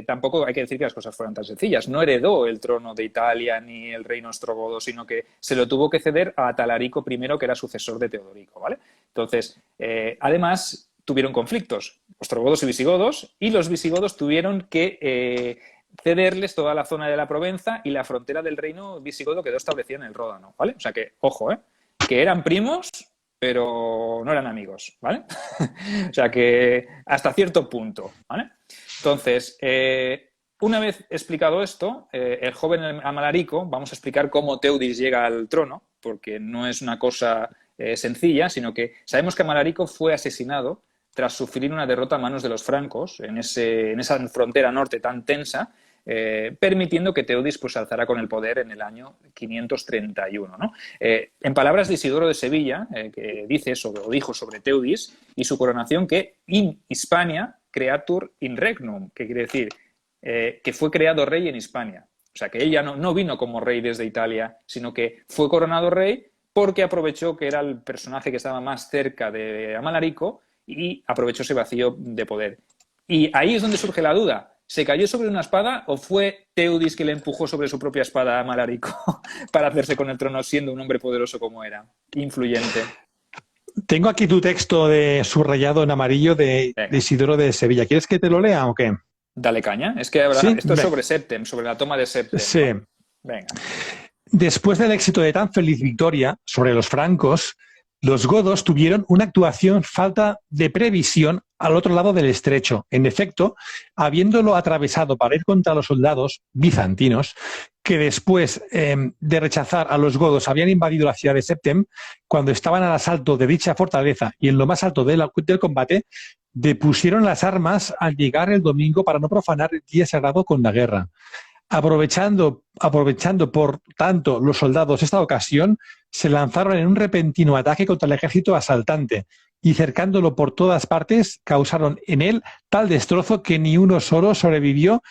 tampoco hay que decir que las cosas fueran tan sencillas. No heredó el trono de Italia ni el reino ostrogodo, sino que se lo tuvo que ceder a Atalarico I, que era sucesor de Teodorico, ¿vale? Entonces, además, tuvieron conflictos, ostrogodos y los visigodos tuvieron que cederles toda la zona de la Provenza y la frontera del reino visigodo quedó establecida en el Ródano, ¿vale? O sea que, ojo, que eran primos, pero no eran amigos, ¿vale? O sea que hasta cierto punto, ¿vale? Entonces, una vez explicado esto, el joven Amalarico, vamos a explicar cómo Teudis llega al trono, porque no es una cosa sencilla, sino que sabemos que Amalarico fue asesinado tras sufrir una derrota a manos de los francos en esa frontera norte tan tensa, permitiendo que Teudis pues, alzara con el poder en el año 531, ¿no? En palabras de Isidoro de Sevilla, que dijo sobre Teudis y su coronación, que in Hispania creatur in regnum, que quiere decir que fue creado rey en Hispania. O sea, que él ya no vino como rey desde Italia, sino que fue coronado rey porque aprovechó que era el personaje que estaba más cerca de Amalarico y aprovechó ese vacío de poder. Y ahí es donde surge la duda. ¿Se cayó sobre una espada o fue Teudis que le empujó sobre su propia espada a Amalarico para hacerse con el trono siendo un hombre poderoso como era? Influyente. Tengo aquí tu texto de subrayado en amarillo de Venga, Isidoro de Sevilla. ¿Quieres que te lo lea o qué? dale caña. Es que Sí, esto es sobre Septem, sobre la toma de Septem, sí. ¿no? Venga. Después del éxito de tan feliz victoria sobre los francos, los godos tuvieron una actuación falta de previsión al otro lado del estrecho. En efecto, habiéndolo atravesado para ir contra los soldados bizantinos, que después de rechazar a los godos habían invadido la ciudad de Septem, cuando estaban al asalto de dicha fortaleza y en lo más alto del combate, depusieron las armas al llegar el domingo para no profanar el día sagrado con la guerra. Aprovechando, por tanto, los soldados esta ocasión, se lanzaron en un repentino ataque contra el ejército asaltante y cercándolo por todas partes, causaron en él tal destrozo que ni uno solo sobrevivió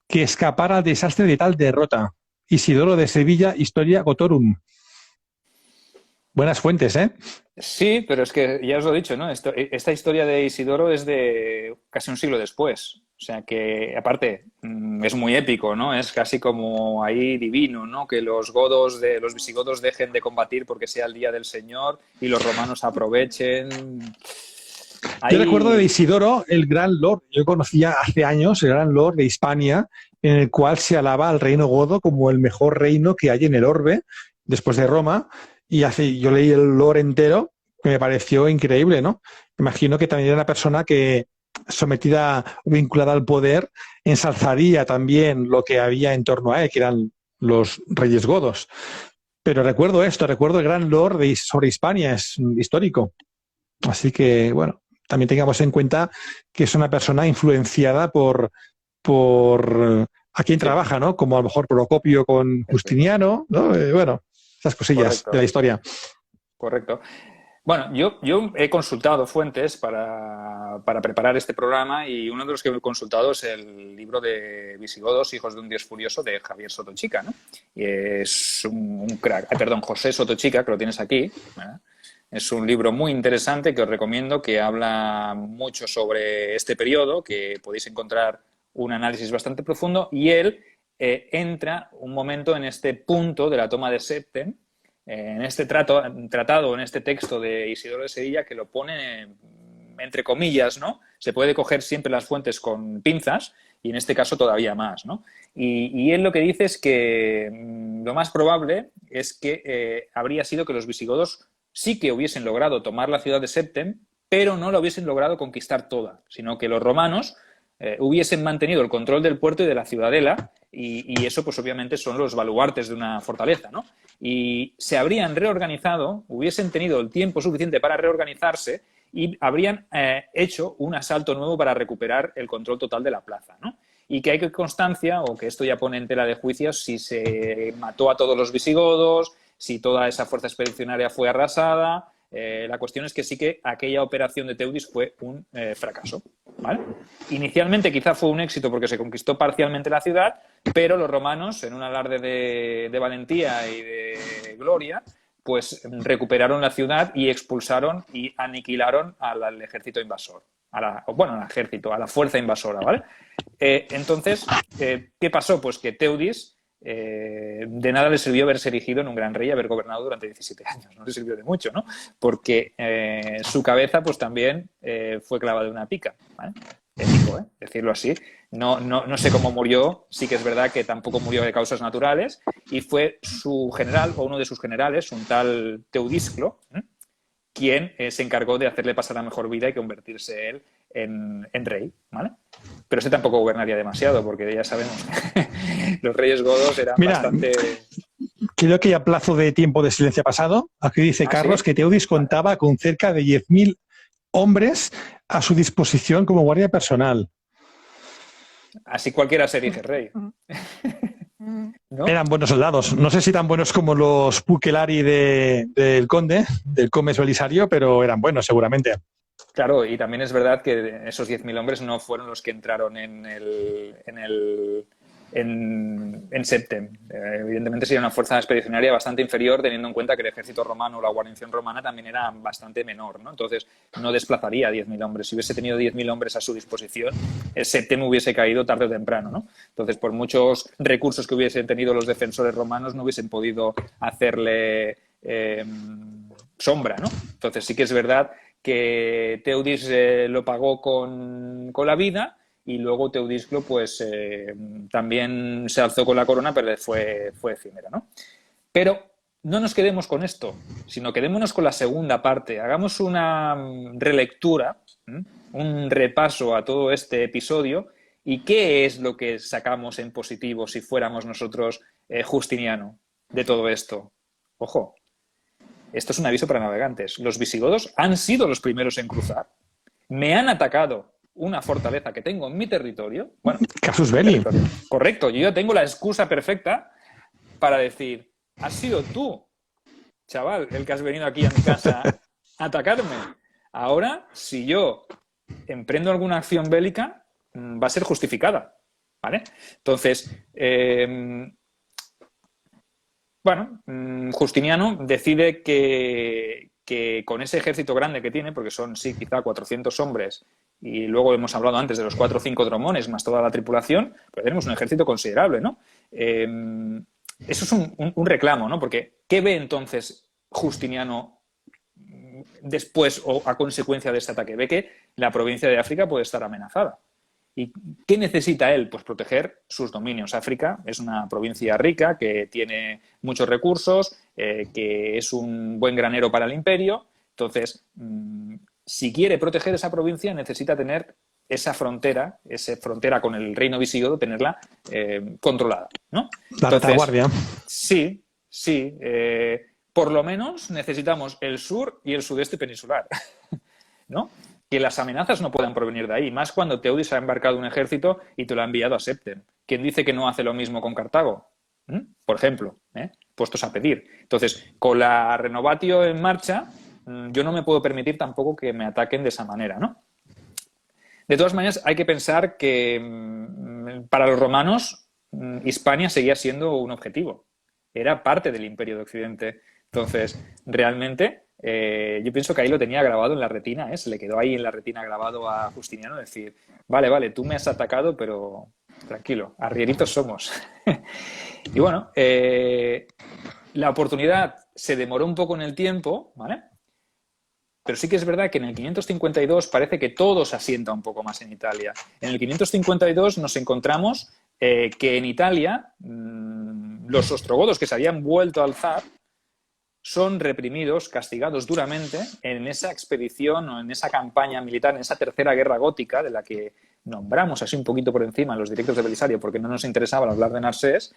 que escapara al desastre de tal derrota. Isidoro de Sevilla, Historia Gotorum. Buenas fuentes, ¿eh? Sí, pero es que ya os lo he dicho, ¿no? Esta historia de Isidoro es de casi un siglo después. O sea que, aparte, es muy épico, ¿no? Es casi como ahí divino, ¿no? Que los los visigodos dejen de combatir porque sea el día del Señor y los romanos aprovechen. Yo recuerdo de Ahí, Isidoro, el gran lord, yo conocía hace años el gran lord de Hispania, en el cual se alaba al reino godo como el mejor reino que hay en el orbe, después de Roma, y yo leí el lore entero, que me pareció increíble, ¿no? Imagino que también era una persona que, sometida o vinculada al poder, ensalzaría también lo que había en torno a él, que eran los reyes godos. Pero recuerdo esto, recuerdo el gran lore sobre Hispania, es histórico. Así que, bueno, también tengamos en cuenta que es una persona influenciada por a quien sí, trabaja, ¿no? Como a lo mejor Procopio con eso es. Justiniano, ¿no? Bueno, esas cosillas de la Correcto, historia. correcto. Bueno, yo he consultado fuentes para preparar este programa y uno de los que he consultado es el libro de Visigodos, Hijos de un Dios Furioso, de Javier Sotochica, ¿no? Y es un crack. Perdón, José Sotochica, que lo tienes aquí, ¿verdad? Es un libro muy interesante que os recomiendo, que habla mucho sobre este periodo, que podéis encontrar un análisis bastante profundo, y él entra un momento en este punto de la toma de Septem, en este tratado, en este texto de Isidoro de Sevilla, que lo pone entre comillas, ¿no? Se puede coger siempre las fuentes con pinzas y en este caso todavía más, ¿no? Y él lo que dice es que lo más probable es que habría sido que los visigodos sí que hubiesen logrado tomar la ciudad de Septem, pero no la hubiesen logrado conquistar toda, sino que los romanos hubiesen mantenido el control del puerto y de la ciudadela, y eso pues obviamente son los baluartes de una fortaleza, ¿no? Y se habrían reorganizado, hubiesen tenido el tiempo suficiente para reorganizarse y habrían hecho un asalto nuevo para recuperar el control total de la plaza, ¿no? Y que hay que constancia, o que esto ya pone en tela de juicio, si se mató a todos los visigodos, si toda esa fuerza expedicionaria fue arrasada. La cuestión es que sí que aquella operación de Teudis fue un fracaso, ¿vale? Inicialmente quizá fue un éxito porque se conquistó parcialmente la ciudad, pero los romanos, en un alarde de valentía y de gloria, pues recuperaron la ciudad y expulsaron y aniquilaron al ejército invasor. Al ejército, a la fuerza invasora, ¿vale? Entonces, ¿qué pasó? Pues que Teudis de nada le sirvió haberse erigido en un gran rey y haber gobernado durante 17 años. No le sirvió de mucho, ¿no? Porque su cabeza, pues también fue clavada de una pica, ¿vale? Épico, ¿eh? Decirlo así. No sé cómo murió, sí que es verdad que tampoco murió de causas naturales, y fue su general, o uno de sus generales, un tal Teudisclo, quien se encargó de hacerle pasar la mejor vida y convertirse él en rey, ¿vale? Pero ese tampoco gobernaría demasiado, porque ya sabemos que los reyes godos eran Mira, bastante... creo que ya plazo de tiempo de silencio ha pasado. Aquí dice ¿Ah, sí? Carlos que Teudis Vale. contaba con cerca de 10.000 hombres a su disposición como guardia personal. Así cualquiera se erige rey, ¿no? Eran buenos soldados. No sé si tan buenos como los Pucelari del Conde, del Comes Belisario, pero eran buenos seguramente. Claro, y también es verdad que esos 10.000 hombres no fueron los que entraron en Septem. Evidentemente sería una fuerza expedicionaria bastante inferior, teniendo en cuenta que el ejército romano o la guarnición romana también era bastante menor, ¿no? Entonces no desplazaría a 10.000 hombres. Si hubiese tenido 10.000 hombres a su disposición, Septem hubiese caído tarde o temprano, ¿no? Entonces, por muchos recursos que hubiesen tenido los defensores romanos, no hubiesen podido hacerle sombra, ¿no? Entonces sí que es verdad que Teudis lo pagó con la vida y luego Teudisclo pues también se alzó con la corona, pero fue efímera, ¿no? Pero no nos quedemos con esto, sino quedémonos con la segunda parte. Hagamos una relectura, un repaso a todo este episodio y qué es lo que sacamos en positivo si fuéramos nosotros Justiniano de todo esto. Ojo, esto es un aviso para navegantes. Los visigodos han sido los primeros en cruzar. Me han atacado una fortaleza que tengo en mi territorio. Bueno, Casus belli. Correcto, yo ya tengo la excusa perfecta para decir, has sido tú, chaval, el que has venido aquí a mi casa a atacarme. Ahora, si yo emprendo alguna acción bélica, va a ser justificada, ¿vale? Entonces, Justiniano decide que con ese ejército grande que tiene, porque son, sí, quizá 400 hombres, y luego hemos hablado antes de los 4 o 5 dromones, más toda la tripulación, pues tenemos un ejército considerable, ¿no? Eso es un reclamo, ¿no? Porque, ¿qué ve entonces Justiniano después o a consecuencia de este ataque? Ve que la provincia de África puede estar amenazada. ¿Y qué necesita él? Pues proteger sus dominios. África es una provincia rica que tiene muchos recursos, que es un buen granero para el imperio. Entonces, si quiere proteger esa provincia, necesita tener esa frontera con el reino visigodo, tenerla controlada, ¿no? La retaguardia. Sí. Por lo menos necesitamos el sur y el sudeste peninsular, ¿no? Que las amenazas no puedan provenir de ahí, más cuando Teudis ha embarcado un ejército y te lo ha enviado a Septem. ¿Quién dice que no hace lo mismo con Cartago? Por ejemplo, puestos a pedir. Entonces, con la renovatio en marcha, yo no me puedo permitir tampoco que me ataquen de esa manera, ¿no? De todas maneras, hay que pensar que para los romanos Hispania seguía siendo un objetivo. Era parte del Imperio de Occidente. Entonces, realmente, yo pienso que ahí lo tenía grabado en la retina, se le quedó ahí en la retina grabado a Justiniano, decir, vale, tú me has atacado, pero tranquilo, arrieritos somos. Y bueno, la oportunidad se demoró un poco en el tiempo, ¿vale? Pero sí que es verdad que en el 552 parece que todo se asienta un poco más en Italia. En el 552 nos encontramos que en Italia los ostrogodos que se habían vuelto a alzar son reprimidos, castigados duramente en esa expedición o en esa campaña militar, en esa tercera guerra gótica de la que nombramos así un poquito por encima en los directos de Belisario porque no nos interesaba hablar de Narsés,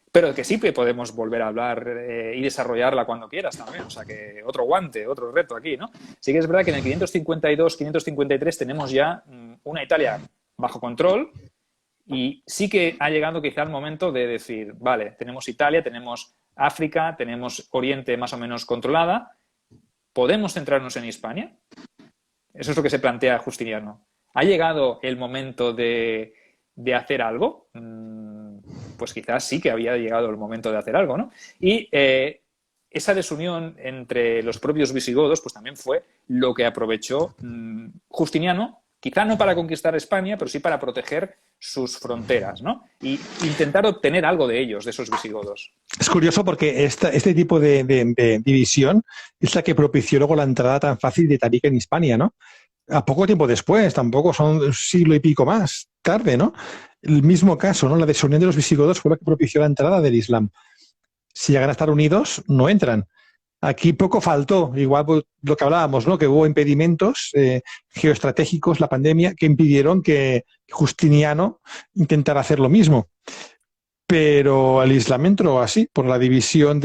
pero que sí que podemos volver a hablar y desarrollarla cuando quieras también. O sea que otro guante, otro reto aquí, ¿no? Sí que es verdad que en el 552, 553 tenemos ya una Italia bajo control y sí que ha llegado quizá el momento de decir, vale, tenemos Italia, tenemos África, tenemos Oriente más o menos controlada, ¿podemos centrarnos en Hispania? Eso es lo que se plantea Justiniano. ¿Ha llegado el momento de hacer algo? Pues quizás sí que había llegado el momento de hacer algo, ¿no? Y esa desunión entre los propios visigodos pues también fue lo que aprovechó Justiniano, quizá no para conquistar España, pero sí para proteger sus fronteras, ¿no? Y intentar obtener algo de ellos, de esos visigodos. Es curioso porque este tipo de división es la que propició luego la entrada tan fácil de Tarik en Hispania, ¿no? A poco tiempo después, tampoco son un siglo y pico más tarde, ¿no? El mismo caso, ¿no? La desunión de los visigodos fue la que propició la entrada del Islam. Si llegan a estar unidos, no entran. Aquí poco faltó, igual lo que hablábamos, ¿no? Que hubo impedimentos geoestratégicos, la pandemia, que impidieron que Justiniano intentara hacer lo mismo. Pero al Islam entró así, por la división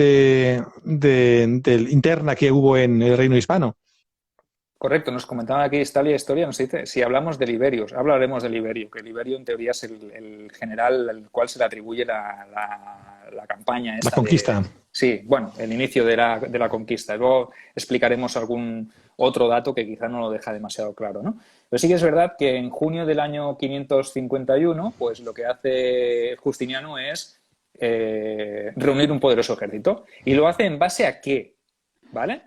interna que hubo en el reino hispano. Correcto, nos comentaban aquí Historia, nos dice, si hablamos de Liberius, hablaremos de Liberio, que Liberio en teoría es el general al cual se le atribuye la campaña. La conquista. Sí, bueno, el inicio de la conquista. Luego explicaremos algún otro dato que quizá no lo deja demasiado claro, ¿no? Pero sí que es verdad que en junio del año 551, pues lo que hace Justiniano es reunir un poderoso ejército. ¿Y lo hace en base a qué? ¿Vale?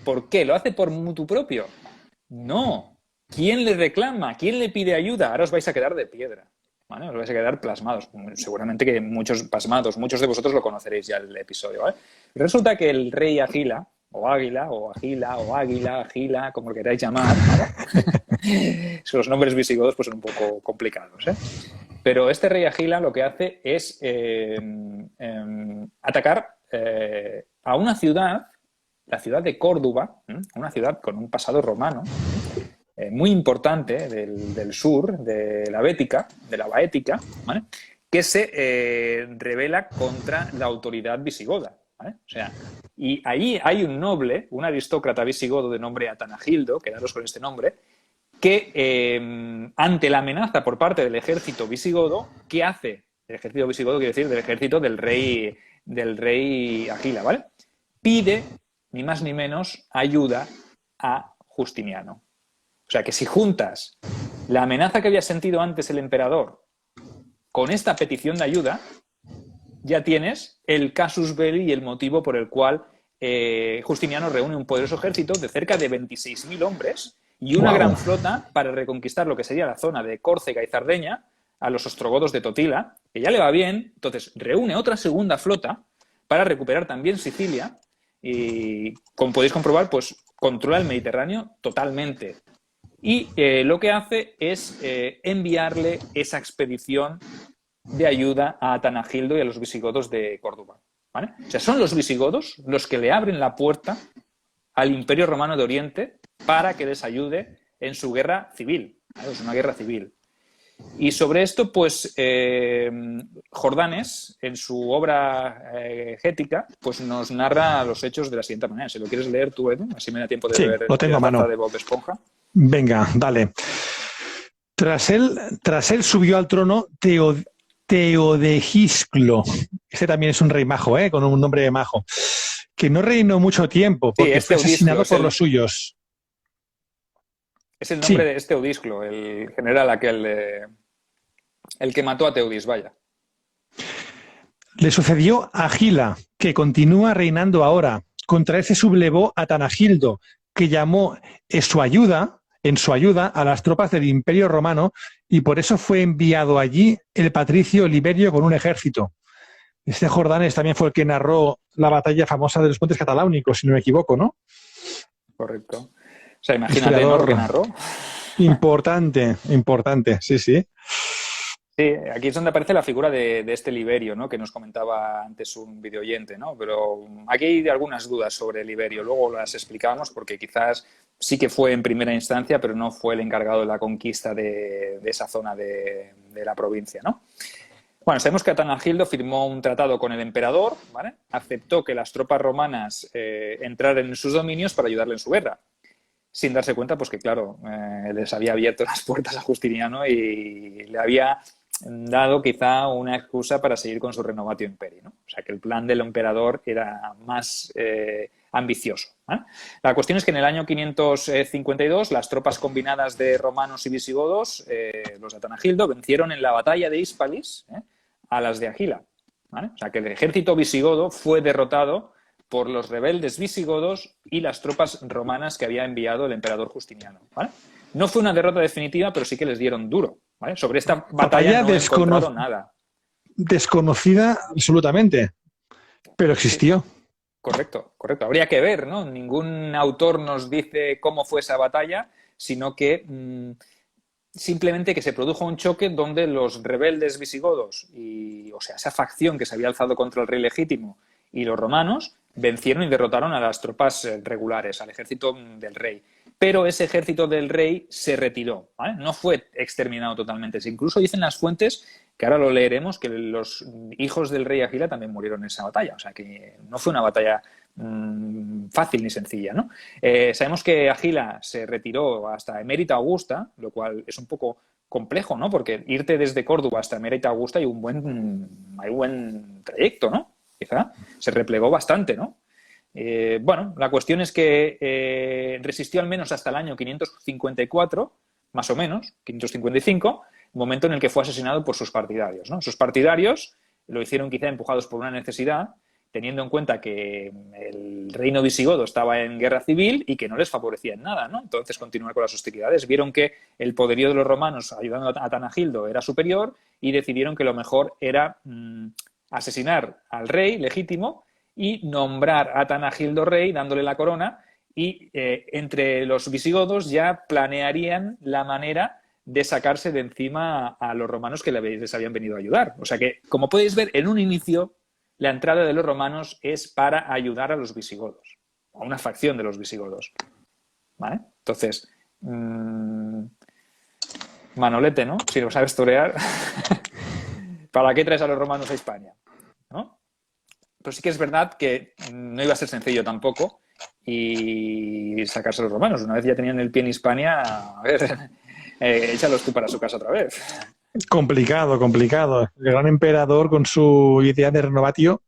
¿Por qué? ¿Lo hace por mutuo propio? No. ¿Quién le reclama? ¿Quién le pide ayuda? Ahora os vais a quedar de piedra, ¿vale? Os vais a quedar plasmados. Seguramente que muchos pasmados, muchos de vosotros lo conoceréis ya el episodio, ¿vale? Resulta que el rey Agila, o Águila, o Agila, o Águila, Agila, como lo queráis llamar, ¿vale? Los nombres visigodos pues son un poco complicados, ¿eh? Pero este rey Agila lo que hace es atacar a una ciudad, la ciudad de Córdoba, una ciudad con un pasado romano muy importante del sur, de la Bética, de la Baética, ¿vale? Que se rebela contra la autoridad visigoda, ¿vale? O sea, y allí hay un noble, un aristócrata visigodo de nombre Atanagildo, quedaros con este nombre, que ante la amenaza por parte del ejército visigodo, ¿qué hace? El ejército visigodo quiere decir del ejército del rey Agila, ¿vale? Pide, ni más ni menos, ayuda a Justiniano. O sea que si juntas la amenaza que había sentido antes el emperador con esta petición de ayuda, ya tienes el casus belli y el motivo por el cual Justiniano reúne un poderoso ejército de cerca de 26.000 hombres y una gran flota para reconquistar lo que sería la zona de Córcega y Cerdeña, a los ostrogodos de Totila, que ya le va bien. Entonces reúne otra segunda flota para recuperar también Sicilia y, como podéis comprobar, pues controla el Mediterráneo totalmente. Y lo que hace es enviarle esa expedición de ayuda a Atanagildo y a los visigodos de Córdoba, ¿vale? O sea, son los visigodos los que le abren la puerta al Imperio Romano de Oriente para que les ayude en su guerra civil, ¿vale? Es una guerra civil. Y sobre esto, pues, Jordanes, en su obra Gética, pues nos narra los hechos de la siguiente manera. Si lo quieres leer tú, Edu, así me da tiempo de ver lo tengo a la mano. taza de Bob Esponja. Venga, dale. Tras él subió al trono Teodegisclo. Ese también es un rey majo, con un nombre majo, que no reinó mucho tiempo porque fue asesinado por los suyos. Es el nombre de Teodisclo, el general aquel, el que mató a Teudis, vaya. Le sucedió a Agila, que continúa reinando ahora. Contra él se sublevó Atanagildo, que llamó en su ayuda a las tropas del Imperio Romano, y por eso fue enviado allí el patricio Liberio con un ejército. Este Jordanes también fue el que narró la batalla famosa de los puentes cataláunicos, si no me equivoco, ¿no? Correcto. O sea, imagínate, ¿no?, lo que narró. Importante, sí. Sí, aquí es donde aparece la figura de este Liberio, ¿no?, que nos comentaba antes un videoyente, ¿no? Pero aquí hay algunas dudas sobre Liberio. Luego las explicamos porque quizás sí que fue en primera instancia, pero no fue el encargado de la conquista de esa zona de la provincia, ¿no? Bueno, sabemos que Atanagildo firmó un tratado con el emperador, ¿vale? Aceptó que las tropas romanas entraran en sus dominios para ayudarle en su guerra, sin darse cuenta, pues que claro, les había abierto las puertas a Justiniano y le había dado quizá una excusa para seguir con su renovatio imperio, ¿no? O sea, que el plan del emperador era más ambicioso, ¿vale? La cuestión es que en el año 552 las tropas combinadas de romanos y visigodos, los de Atanagildo, vencieron en la batalla de Hispalis a las de Agila, ¿vale? O sea, que el ejército visigodo fue derrotado por los rebeldes visigodos y las tropas romanas que había enviado el emperador Justiniano, ¿vale? No fue una derrota definitiva, pero sí que les dieron duro, ¿vale? Sobre esta batalla no he encontrado nada. Desconocida absolutamente, pero existió. Sí. Correcto. Habría que ver, ¿no? Ningún autor nos dice cómo fue esa batalla, sino que simplemente que se produjo un choque donde los rebeldes visigodos o sea, esa facción que se había alzado contra el rey legítimo y los romanos vencieron y derrotaron a las tropas regulares, al ejército del rey. Pero ese ejército del rey se retiró, ¿vale? No fue exterminado totalmente. Incluso dicen las fuentes, que ahora lo leeremos, que los hijos del rey Agila también murieron en esa batalla. O sea, que no fue una batalla fácil ni sencilla, ¿no? Sabemos que Agila se retiró hasta Emérita Augusta, lo cual es un poco complejo, ¿no? Porque irte desde Córdoba hasta Emérita Augusta hay un buen trayecto, ¿no? Quizá se replegó bastante, ¿no? Bueno, la cuestión es que resistió al menos hasta el año 554, más o menos, 555, momento en el que fue asesinado por sus partidarios, ¿no? Sus partidarios lo hicieron quizá empujados por una necesidad, teniendo en cuenta que el reino visigodo estaba en guerra civil y que no les favorecía en nada, ¿no? Entonces continuaron con las hostilidades. Vieron que el poderío de los romanos ayudando a Atanagildo era superior y decidieron que lo mejor era asesinar al rey legítimo y nombrar a Tanagildo rey, dándole la corona, y entre los visigodos ya planearían la manera de sacarse de encima a los romanos que les habían venido a ayudar. O sea que, como podéis ver, en un inicio, la entrada de los romanos es para ayudar a los visigodos, a una facción de los visigodos. ¿Vale? Entonces, Manolete, ¿no? Si lo sabes torear, ¿para qué traes a los romanos a Hispania? ¿No? Pero sí que es verdad que no iba a ser sencillo tampoco y sacarse a los romanos. Una vez ya tenían el pie en Hispania, a ver, échalos tú para su casa otra vez. Complicado, complicado. El gran emperador con su idea de renovatio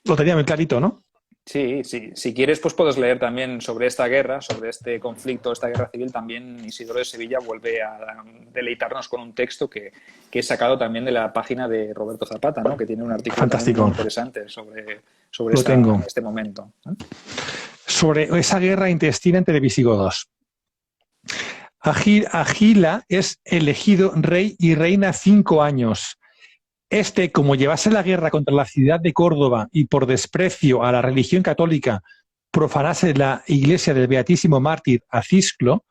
lo tenía muy clarito, ¿no? Sí, sí. Si quieres, pues puedes leer también sobre esta guerra, sobre este conflicto, esta guerra civil. También Isidoro de Sevilla vuelve a deleitarnos con un texto que he sacado también de la página de Roberto Zapata, ¿no? Que tiene un artículo fantástico, muy interesante sobre este momento, ¿no? Sobre esa guerra intestina entre visigodos. Agila es elegido rey y reina 5 años. Como llevase la guerra contra la ciudad de Córdoba y por desprecio a la religión católica profanase la iglesia del beatísimo mártir Acisclo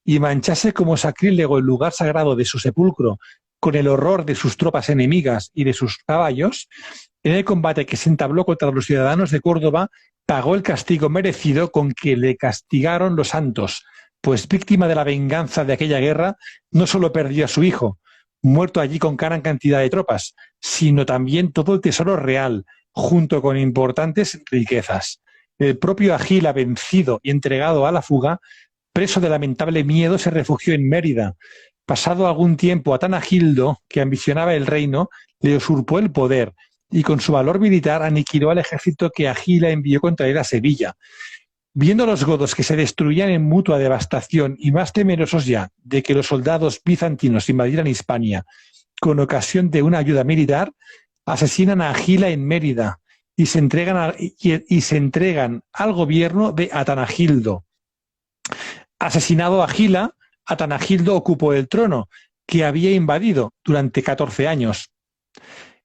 y manchase como sacrílego el lugar sagrado de su sepulcro con el horror de sus tropas enemigas y de sus caballos, en el combate que se entabló contra los ciudadanos de Córdoba pagó el castigo merecido con que le castigaron los santos, pues víctima de la venganza de aquella guerra no solo perdió a su hijo, muerto allí con gran cantidad de tropas, sino también todo el tesoro real, junto con importantes riquezas. El propio Agila, vencido y entregado a la fuga, preso de lamentable miedo, se refugió en Mérida. Pasado algún tiempo, a Tanagildo, que ambicionaba el reino, le usurpó el poder y con su valor militar aniquiló al ejército que Agila envió contra él a Sevilla. Viendo los godos que se destruían en mutua devastación y más temerosos ya de que los soldados bizantinos invadieran Hispania con ocasión de una ayuda militar, asesinan a Agila en Mérida y se entregan al gobierno de Atanagildo. Asesinado Agila, Atanagildo ocupó el trono que había invadido durante 14 años.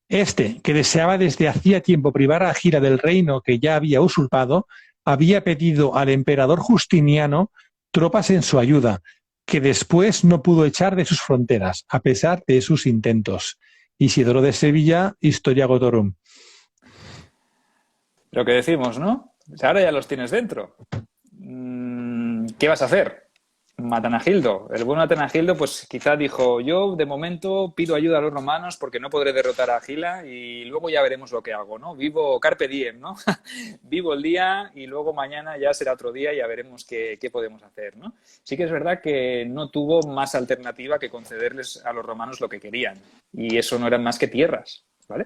Que deseaba desde hacía tiempo privar a Agila del reino que ya había usurpado, había pedido al emperador Justiniano tropas en su ayuda, que después no pudo echar de sus fronteras, a pesar de sus intentos. Isidoro de Sevilla, Historia Gotorum. Lo que decimos, ¿no? Ahora ya los tienes dentro. ¿Qué vas a hacer? Matanagildo. El bueno Matanagildo, pues quizá dijo, yo de momento pido ayuda a los romanos porque no podré derrotar a Agila y luego ya veremos lo que hago, ¿no? Vivo carpe diem, ¿no? Vivo el día y luego mañana ya será otro día y ya veremos qué podemos hacer, ¿no? Sí que es verdad que no tuvo más alternativa que concederles a los romanos lo que querían y eso no eran más que tierras, ¿vale?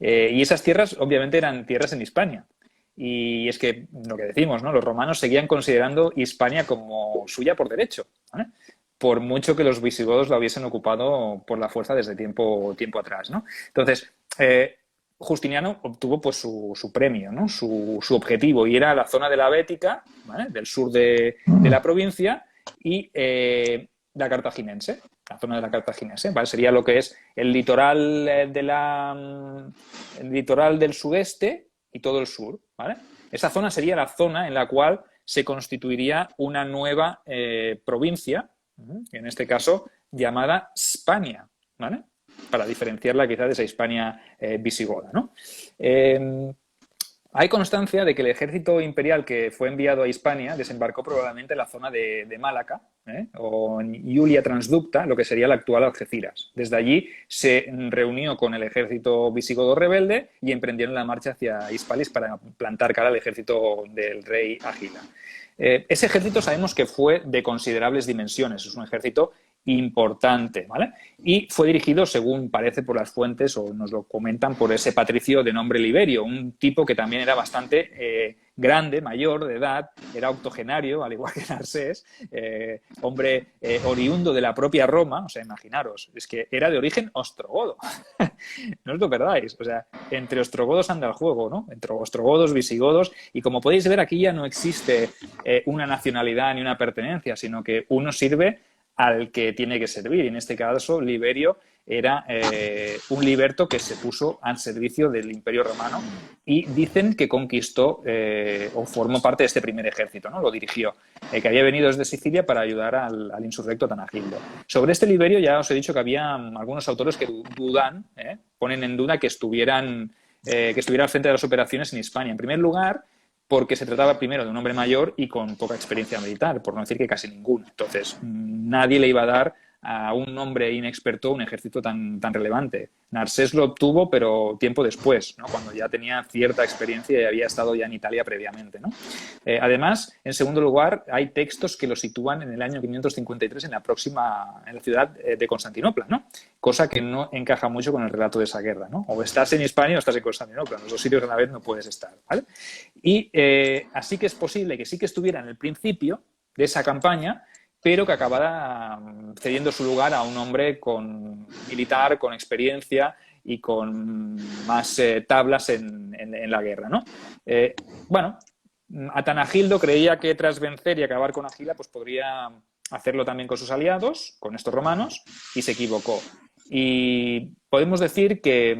Y esas tierras obviamente eran tierras en Hispania. Y es que lo que decimos, ¿no? Los romanos seguían considerando Hispania como suya por derecho, ¿vale? Por mucho que los visigodos la hubiesen ocupado por la fuerza desde tiempo atrás, ¿no? Entonces, Justiniano obtuvo pues su premio, ¿no? Su objetivo, y era la zona de la Bética, ¿vale? Del sur de la provincia, y la cartaginense, la zona de la cartaginense, ¿vale? Sería lo que es el litoral el litoral del sudeste y todo el sur, ¿vale? Esa zona sería la zona en la cual se constituiría una nueva provincia, en este caso llamada Hispania, ¿vale? Para diferenciarla quizás de esa Hispania visigoda, ¿no? Hay constancia de que el ejército imperial que fue enviado a Hispania desembarcó probablemente en la zona de Málaca, o en Iulia Transducta, lo que sería la actual Algeciras. Desde allí se reunió con el ejército visigodo rebelde y emprendieron la marcha hacia Hispalis para plantar cara al ejército del rey Agila. Ese ejército sabemos que fue de considerables dimensiones, es un ejército importante, ¿vale? Y fue dirigido, según parece por las fuentes, o nos lo comentan, por ese patricio de nombre Liberio, un tipo que también era bastante grande, mayor de edad, era octogenario, al igual que Narsés, hombre oriundo de la propia Roma, o sea, imaginaros, es que era de origen ostrogodo, no os lo perdáis, o sea, entre ostrogodos anda el juego, ¿no? Entre ostrogodos, visigodos, y como podéis ver aquí ya no existe una nacionalidad ni una pertenencia, sino que uno sirve al que tiene que servir. Y en este caso, Liberio era un liberto que se puso al servicio del Imperio Romano y dicen que conquistó o formó parte de este primer ejército, ¿no? Lo dirigió, que había venido desde Sicilia para ayudar al insurrecto Tanagildo. Sobre este Liberio ya os he dicho que había algunos autores que dudan, ponen en duda que estuviera al frente de las operaciones en Hispania. En primer lugar, porque se trataba primero de un hombre mayor y con poca experiencia militar, por no decir que casi ninguna. Entonces, nadie le iba a dar a un hombre inexperto un ejército tan relevante. Narsés lo obtuvo, pero tiempo después, ¿no? Cuando ya tenía cierta experiencia y había estado ya en Italia previamente, ¿no? Además, en segundo lugar, hay textos que lo sitúan en el año 553 en la ciudad de Constantinopla, ¿no? Cosa que no encaja mucho con el relato de esa guerra, ¿no? O estás en Hispania o estás en Constantinopla. En los dos sitios a la vez no puedes estar, ¿vale? Y así que es posible que sí que estuviera en el principio de esa campaña, pero que acabara cediendo su lugar a un hombre militar, con experiencia y con más tablas en la guerra, ¿no? Bueno, Atanagildo creía que tras vencer y acabar con Agila, pues podría hacerlo también con sus aliados, con estos romanos, y se equivocó. Y podemos decir que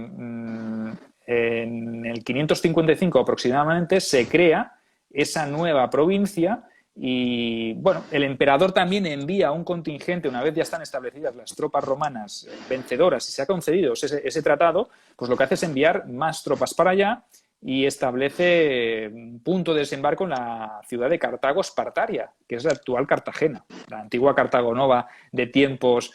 en el 555 aproximadamente se crea esa nueva provincia. Y bueno, el emperador también envía un contingente, una vez ya están establecidas las tropas romanas vencedoras y se ha concedido ese tratado, pues lo que hace es enviar más tropas para allá y establece un punto de desembarco en la ciudad de Cartago Espartaria, que es la actual Cartagena, la antigua Cartago Nova de tiempos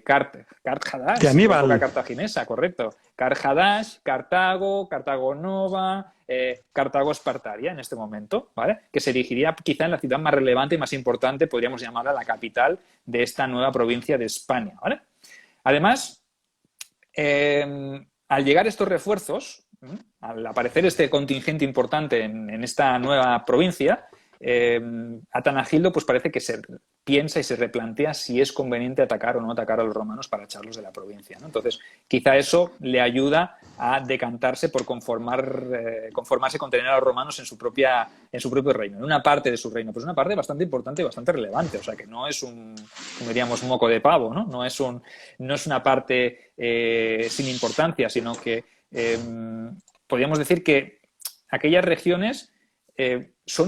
Carthadash, de Aníbal. la cartaginesa, correcto. Carthadash, Cartago, Cartago Nova, Cartago Espartaria en este momento, ¿vale? Que se erigiría quizá en la ciudad más relevante y más importante, podríamos llamarla la capital de esta nueva provincia de España, ¿vale? Además, al llegar estos refuerzos, al aparecer este contingente importante en esta nueva provincia, Atanagildo pues parece que se piensa y se replantea si es conveniente atacar o no atacar a los romanos para echarlos de la provincia, ¿no? Entonces, quizá eso le ayuda a decantarse por conformarse con tener a los romanos en su propio reino, en una parte de su reino, pues una parte bastante importante y bastante relevante, o sea que no es como diríamos, moco de pavo, ¿no? No es una parte sin importancia, sino que podríamos decir que aquellas regiones son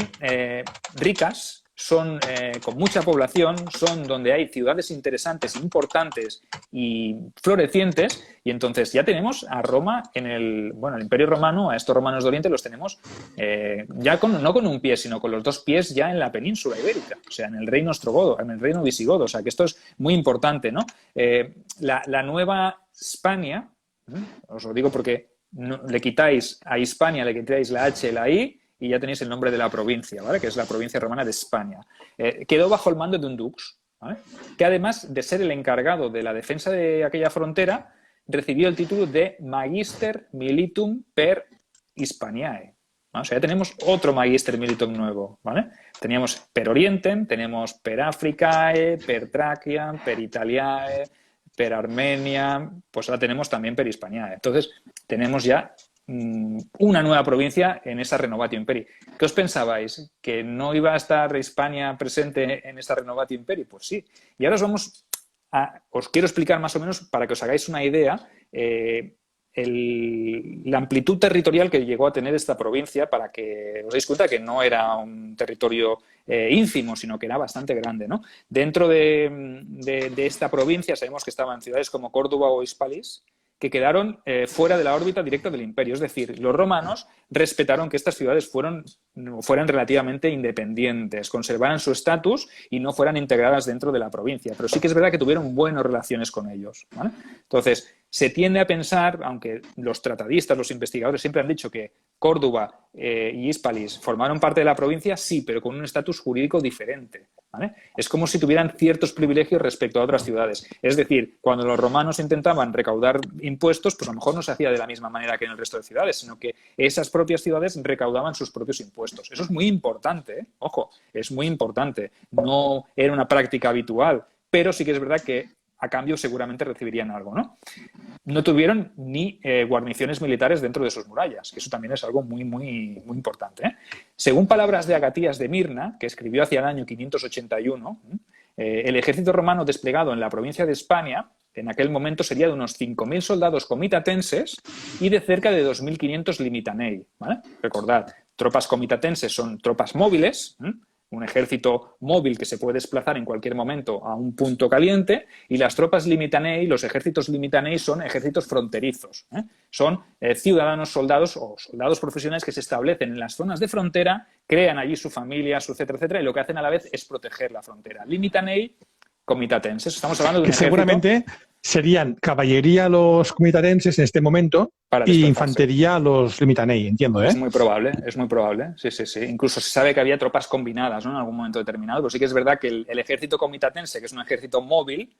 ricas, son con mucha población, son donde hay ciudades interesantes, importantes y florecientes, y entonces ya tenemos a Roma el Imperio Romano, a estos romanos de Oriente los tenemos ya no con un pie, sino con los dos pies ya en la península ibérica, o sea, en el reino ostrogodo, en el reino visigodo, o sea, que esto es muy importante, ¿no? La nueva Hispania, os lo digo porque le quitáis a Hispania, le quitáis la H y la I, y ya tenéis el nombre de la provincia, ¿vale? Que es la provincia romana de España. Quedó bajo el mando de un dux, ¿vale? Que además de ser el encargado de la defensa de aquella frontera, recibió el título de Magister Militum per Hispaniae, ¿no? O sea, ya tenemos otro Magister Militum nuevo, ¿vale? Teníamos per Orientem, tenemos per Africae, per Traciam, per Italiae, per Armenia, pues ahora tenemos también per Hispaniae. Entonces, tenemos ya una nueva provincia en esa Renovatio Imperii. ¿Qué os pensabais? ¿Que no iba a estar Hispania presente en esta Renovatio Imperii? Pues sí. Y ahora os quiero explicar más o menos, para que os hagáis una idea, la amplitud territorial que llegó a tener esta provincia, para que os deis cuenta que no era un territorio ínfimo, sino que era bastante grande, ¿no? Dentro de esta provincia sabemos que estaban ciudades como Córdoba o Hispalis, que quedaron fuera de la órbita directa del imperio. Es decir, los romanos respetaron que estas ciudades fueran relativamente independientes, conservaran su estatus y no fueran integradas dentro de la provincia. Pero sí que es verdad que tuvieron buenas relaciones con ellos, ¿vale? Entonces, se tiende a pensar, aunque los tratadistas, los investigadores siempre han dicho que Córdoba y Hispalis formaron parte de la provincia, sí, pero con un estatus jurídico diferente, ¿vale? Es como si tuvieran ciertos privilegios respecto a otras ciudades. Es decir, cuando los romanos intentaban recaudar impuestos, pues a lo mejor no se hacía de la misma manera que en el resto de ciudades, sino que esas propias ciudades recaudaban sus propios impuestos. Eso es muy importante, ¿eh? Ojo, es muy importante. No era una práctica habitual, pero sí que es verdad que a cambio seguramente recibirían algo, ¿no? No tuvieron ni guarniciones militares dentro de sus murallas, que eso también es algo muy, muy, muy importante, ¿eh? Según palabras de Agatías de Mirna, que escribió hacia el año 581, El ejército romano desplegado en la provincia de Hispania en aquel momento sería de unos 5.000 soldados comitatenses y de cerca de 2.500 limitanei, ¿vale? Recordad, tropas comitatenses son tropas móviles, un ejército móvil que se puede desplazar en cualquier momento a un punto caliente, y las tropas limitanei, los ejércitos limitanei, son ejércitos fronterizos. Son ciudadanos soldados o soldados profesionales que se establecen en las zonas de frontera, crean allí su familia, su etcétera, etcétera, y lo que hacen a la vez es proteger la frontera. Limitanei, comitatenses. Estamos hablando de un que seguramente serían caballería los comitatenses en este momento y infantería los limitanei, entiendo, ¿eh? Es muy probable, sí, sí, sí. Incluso se sabe que había tropas combinadas, ¿no?, en algún momento determinado, pero sí que es verdad que el ejército comitatense, que es un ejército móvil,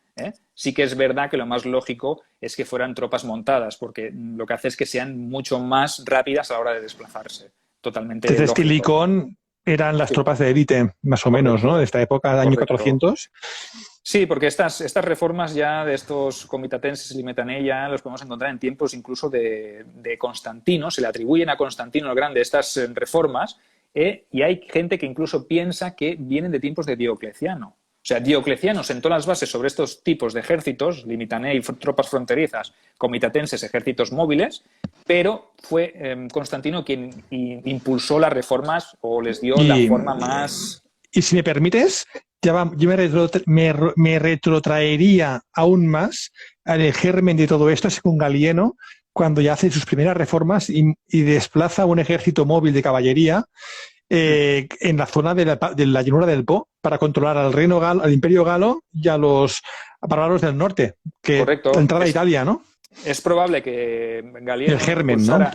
sí que es verdad que lo más lógico es que fueran tropas montadas, porque lo que hace es que sean mucho más rápidas a la hora de desplazarse. Totalmente Desde lógico. Estilicón eran las tropas de élite, más o menos, ¿no? De esta época, del año 400. Sí, porque estas reformas ya de estos comitatenses y limitanei ya los podemos encontrar en tiempos incluso de Constantino. Se le atribuyen a Constantino el Grande estas reformas, y hay gente que incluso piensa que vienen de tiempos de Diocleciano. O sea, Diocleciano sentó las bases sobre estos tipos de ejércitos, limitanei, tropas fronterizas, comitatenses, ejércitos móviles, pero fue Constantino quien impulsó las reformas o les dio la forma más... Y si me permites, yo me retrotraería aún más al germen de todo esto, es con Galieno, cuando ya hace sus primeras reformas y desplaza un ejército móvil de caballería en la zona de la llanura del Po para controlar al Imperio Galo y a los bárbaros del norte, que correcto, la entrada a Italia, ¿no? Es probable que Galieno el germen, ¿no?,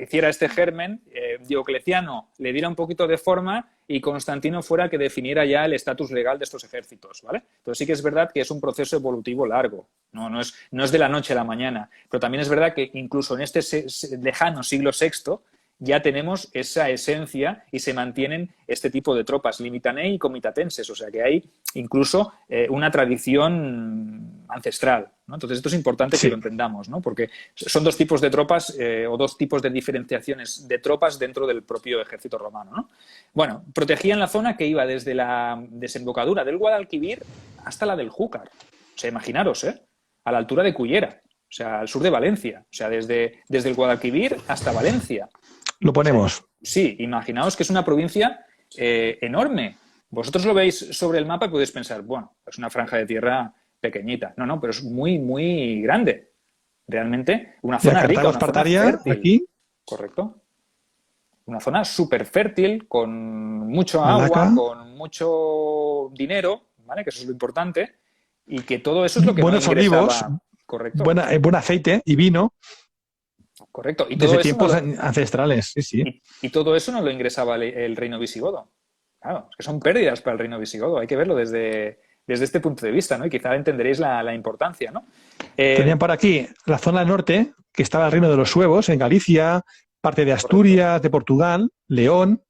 hiciera este germen, Diocleciano le diera un poquito de forma y Constantino fuera el que definiera ya el estatus legal de estos ejércitos, ¿vale? Entonces sí que es verdad que es un proceso evolutivo largo, no es de la noche a la mañana, pero también es verdad que incluso en este lejano siglo VI ya tenemos esa esencia y se mantienen este tipo de tropas, limitanei y comitatenses, o sea que hay incluso una tradición ancestral, ¿no? Entonces esto es importante que lo entendamos, ¿no? Porque son dos tipos de tropas o dos tipos de diferenciaciones de tropas dentro del propio ejército romano, ¿no? Bueno, protegían la zona que iba desde la desembocadura del Guadalquivir hasta la del Júcar. O sea, imaginaros, a la altura de Cullera, o sea, al sur de Valencia, o sea, desde el Guadalquivir hasta Valencia. Lo ponemos. Sí, imaginaos que es una provincia enorme. Vosotros lo veis sobre el mapa y podéis pensar, bueno, es una franja de tierra pequeñita. No, pero es muy, muy grande. Realmente, una zona rica, una zona fértil. Aquí. Correcto. Una zona súper fértil, con mucho agua, con mucho dinero, ¿vale? Que eso es lo importante. Y que todo eso es lo que buenos no ingresaba. Olivos, correcto. Buen aceite y vino. Correcto. Y desde todo tiempos eso ancestrales, sí. Y todo eso no lo ingresaba el reino visigodo. Claro, es que son pérdidas para el reino visigodo. Hay que verlo desde este punto de vista, ¿no? Y quizá entenderéis la importancia, ¿no? Tenían por aquí la zona norte, que estaba el reino de los suevos, en Galicia, parte de Asturias, correcto, de Portugal, León.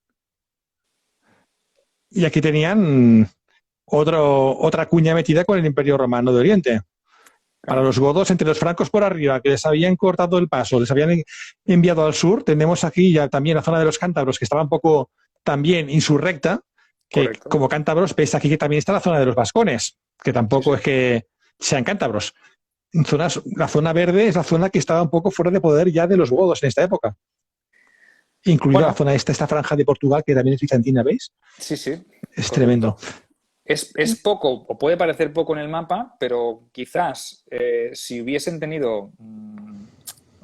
Y aquí tenían otra cuña metida con el Imperio Romano de Oriente. Para los godos, entre los francos por arriba, que les habían cortado el paso, les habían enviado al sur, tenemos aquí ya también la zona de los cántabros, que estaba un poco también insurrecta, que correcto, como cántabros, veis aquí que también está la zona de los vascones, que tampoco es que sean cántabros. La zona verde es la zona que estaba un poco fuera de poder ya de los godos en esta época. Incluida la zona esta franja de Portugal, que también es bizantina, ¿veis? Sí. Es correcto. Tremendo. Es poco, o puede parecer poco en el mapa, pero quizás si hubiesen tenido,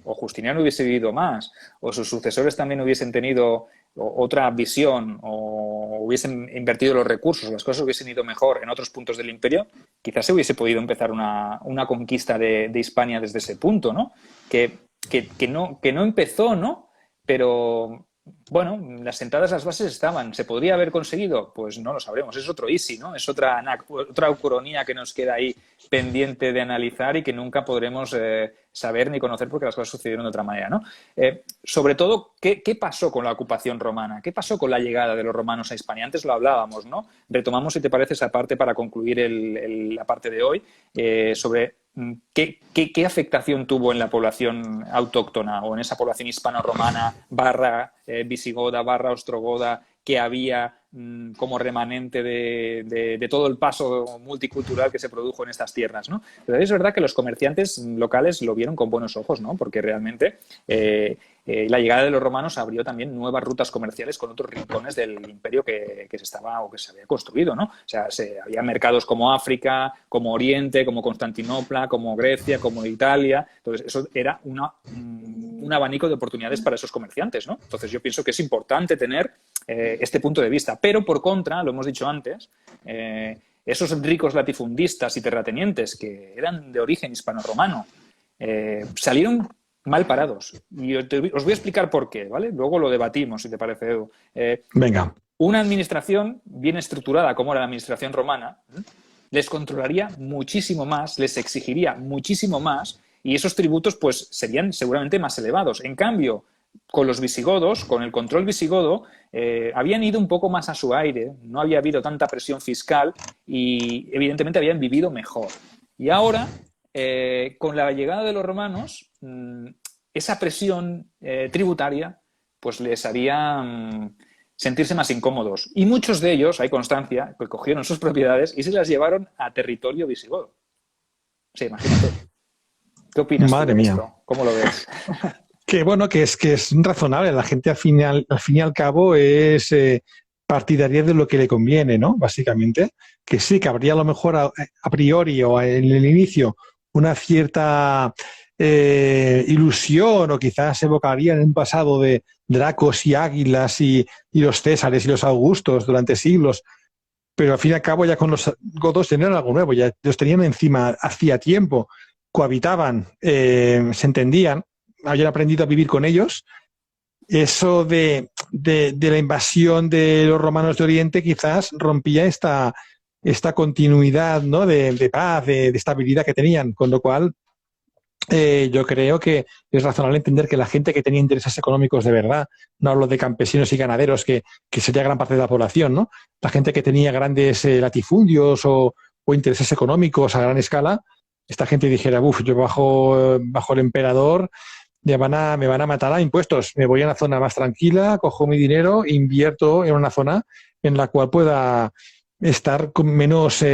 o Justiniano hubiese vivido más, o sus sucesores también hubiesen tenido otra visión, o hubiesen invertido los recursos, las cosas hubiesen ido mejor en otros puntos del imperio, quizás se hubiese podido empezar una conquista de Hispania desde ese punto, ¿no? Que no empezó, ¿no? Pero... bueno, las sentadas las bases estaban. ¿Se podría haber conseguido? Pues no lo sabremos. Es otro easy, ¿no? Es otra ucronía que nos queda ahí pendiente de analizar y que nunca podremos saber ni conocer porque las cosas sucedieron de otra manera, ¿no? Sobre todo, ¿qué pasó con la ocupación romana? ¿Qué pasó con la llegada de los romanos a Hispania? Antes lo hablábamos, ¿no? Retomamos, si te parece, esa parte para concluir la parte de hoy sobre... ¿Qué afectación tuvo en la población autóctona o en esa población hispano-romana / visigoda / ostrogoda? que había como remanente de todo el paso multicultural que se produjo en estas tierras, ¿no? Pero es verdad que los comerciantes locales lo vieron con buenos ojos, ¿no? Porque realmente la llegada de los romanos abrió también nuevas rutas comerciales con otros rincones del imperio que se estaba o que se había construido, ¿no? O sea, había mercados como África, como Oriente, como Constantinopla, como Grecia, como Italia. Entonces, eso era un abanico de oportunidades para esos comerciantes, ¿no? Entonces, yo pienso que es importante tener este punto de vista. Pero, por contra, lo hemos dicho antes, esos ricos latifundistas y terratenientes que eran de origen hispano-romano salieron mal parados. Y os voy a explicar por qué, ¿vale? Luego lo debatimos, si te parece, Edu. Venga. Una administración bien estructurada, como era la administración romana, les controlaría muchísimo más, les exigiría muchísimo más, y esos tributos pues serían seguramente más elevados. En cambio, con los visigodos, con el control visigodo, habían ido un poco más a su aire, no había habido tanta presión fiscal y evidentemente habían vivido mejor. Y ahora, con la llegada de los romanos, esa presión tributaria pues les haría sentirse más incómodos. Y muchos de ellos, hay constancia, que cogieron sus propiedades y se las llevaron a territorio visigodo. O sea, imagínate. ¿Qué opinas tú de esto? ¿Cómo lo ves? Que bueno, que es razonable. La gente al fin y al cabo es partidaria de lo que le conviene, ¿no? Básicamente. Que sí, que habría a lo mejor a priori o en el inicio una cierta ilusión, o quizás evocaría en un pasado de dracos y águilas y los césares y los augustos durante siglos. Pero al fin y al cabo ya con los godos tenían algo nuevo, ya los tenían encima hacía tiempo, cohabitaban, se entendían, habían aprendido a vivir con ellos. Eso de la invasión de los romanos de Oriente quizás rompía esta continuidad, ¿no? de paz, de estabilidad que tenían, con lo cual yo creo que es razonable entender que la gente que tenía intereses económicos de verdad, no hablo de campesinos y ganaderos, que sería gran parte de la población, ¿no? La gente que tenía grandes latifundios o intereses económicos a gran escala, esta gente dijera, yo bajo el emperador me van a matar a impuestos, me voy a una zona más tranquila, cojo mi dinero, invierto en una zona en la cual pueda estar menos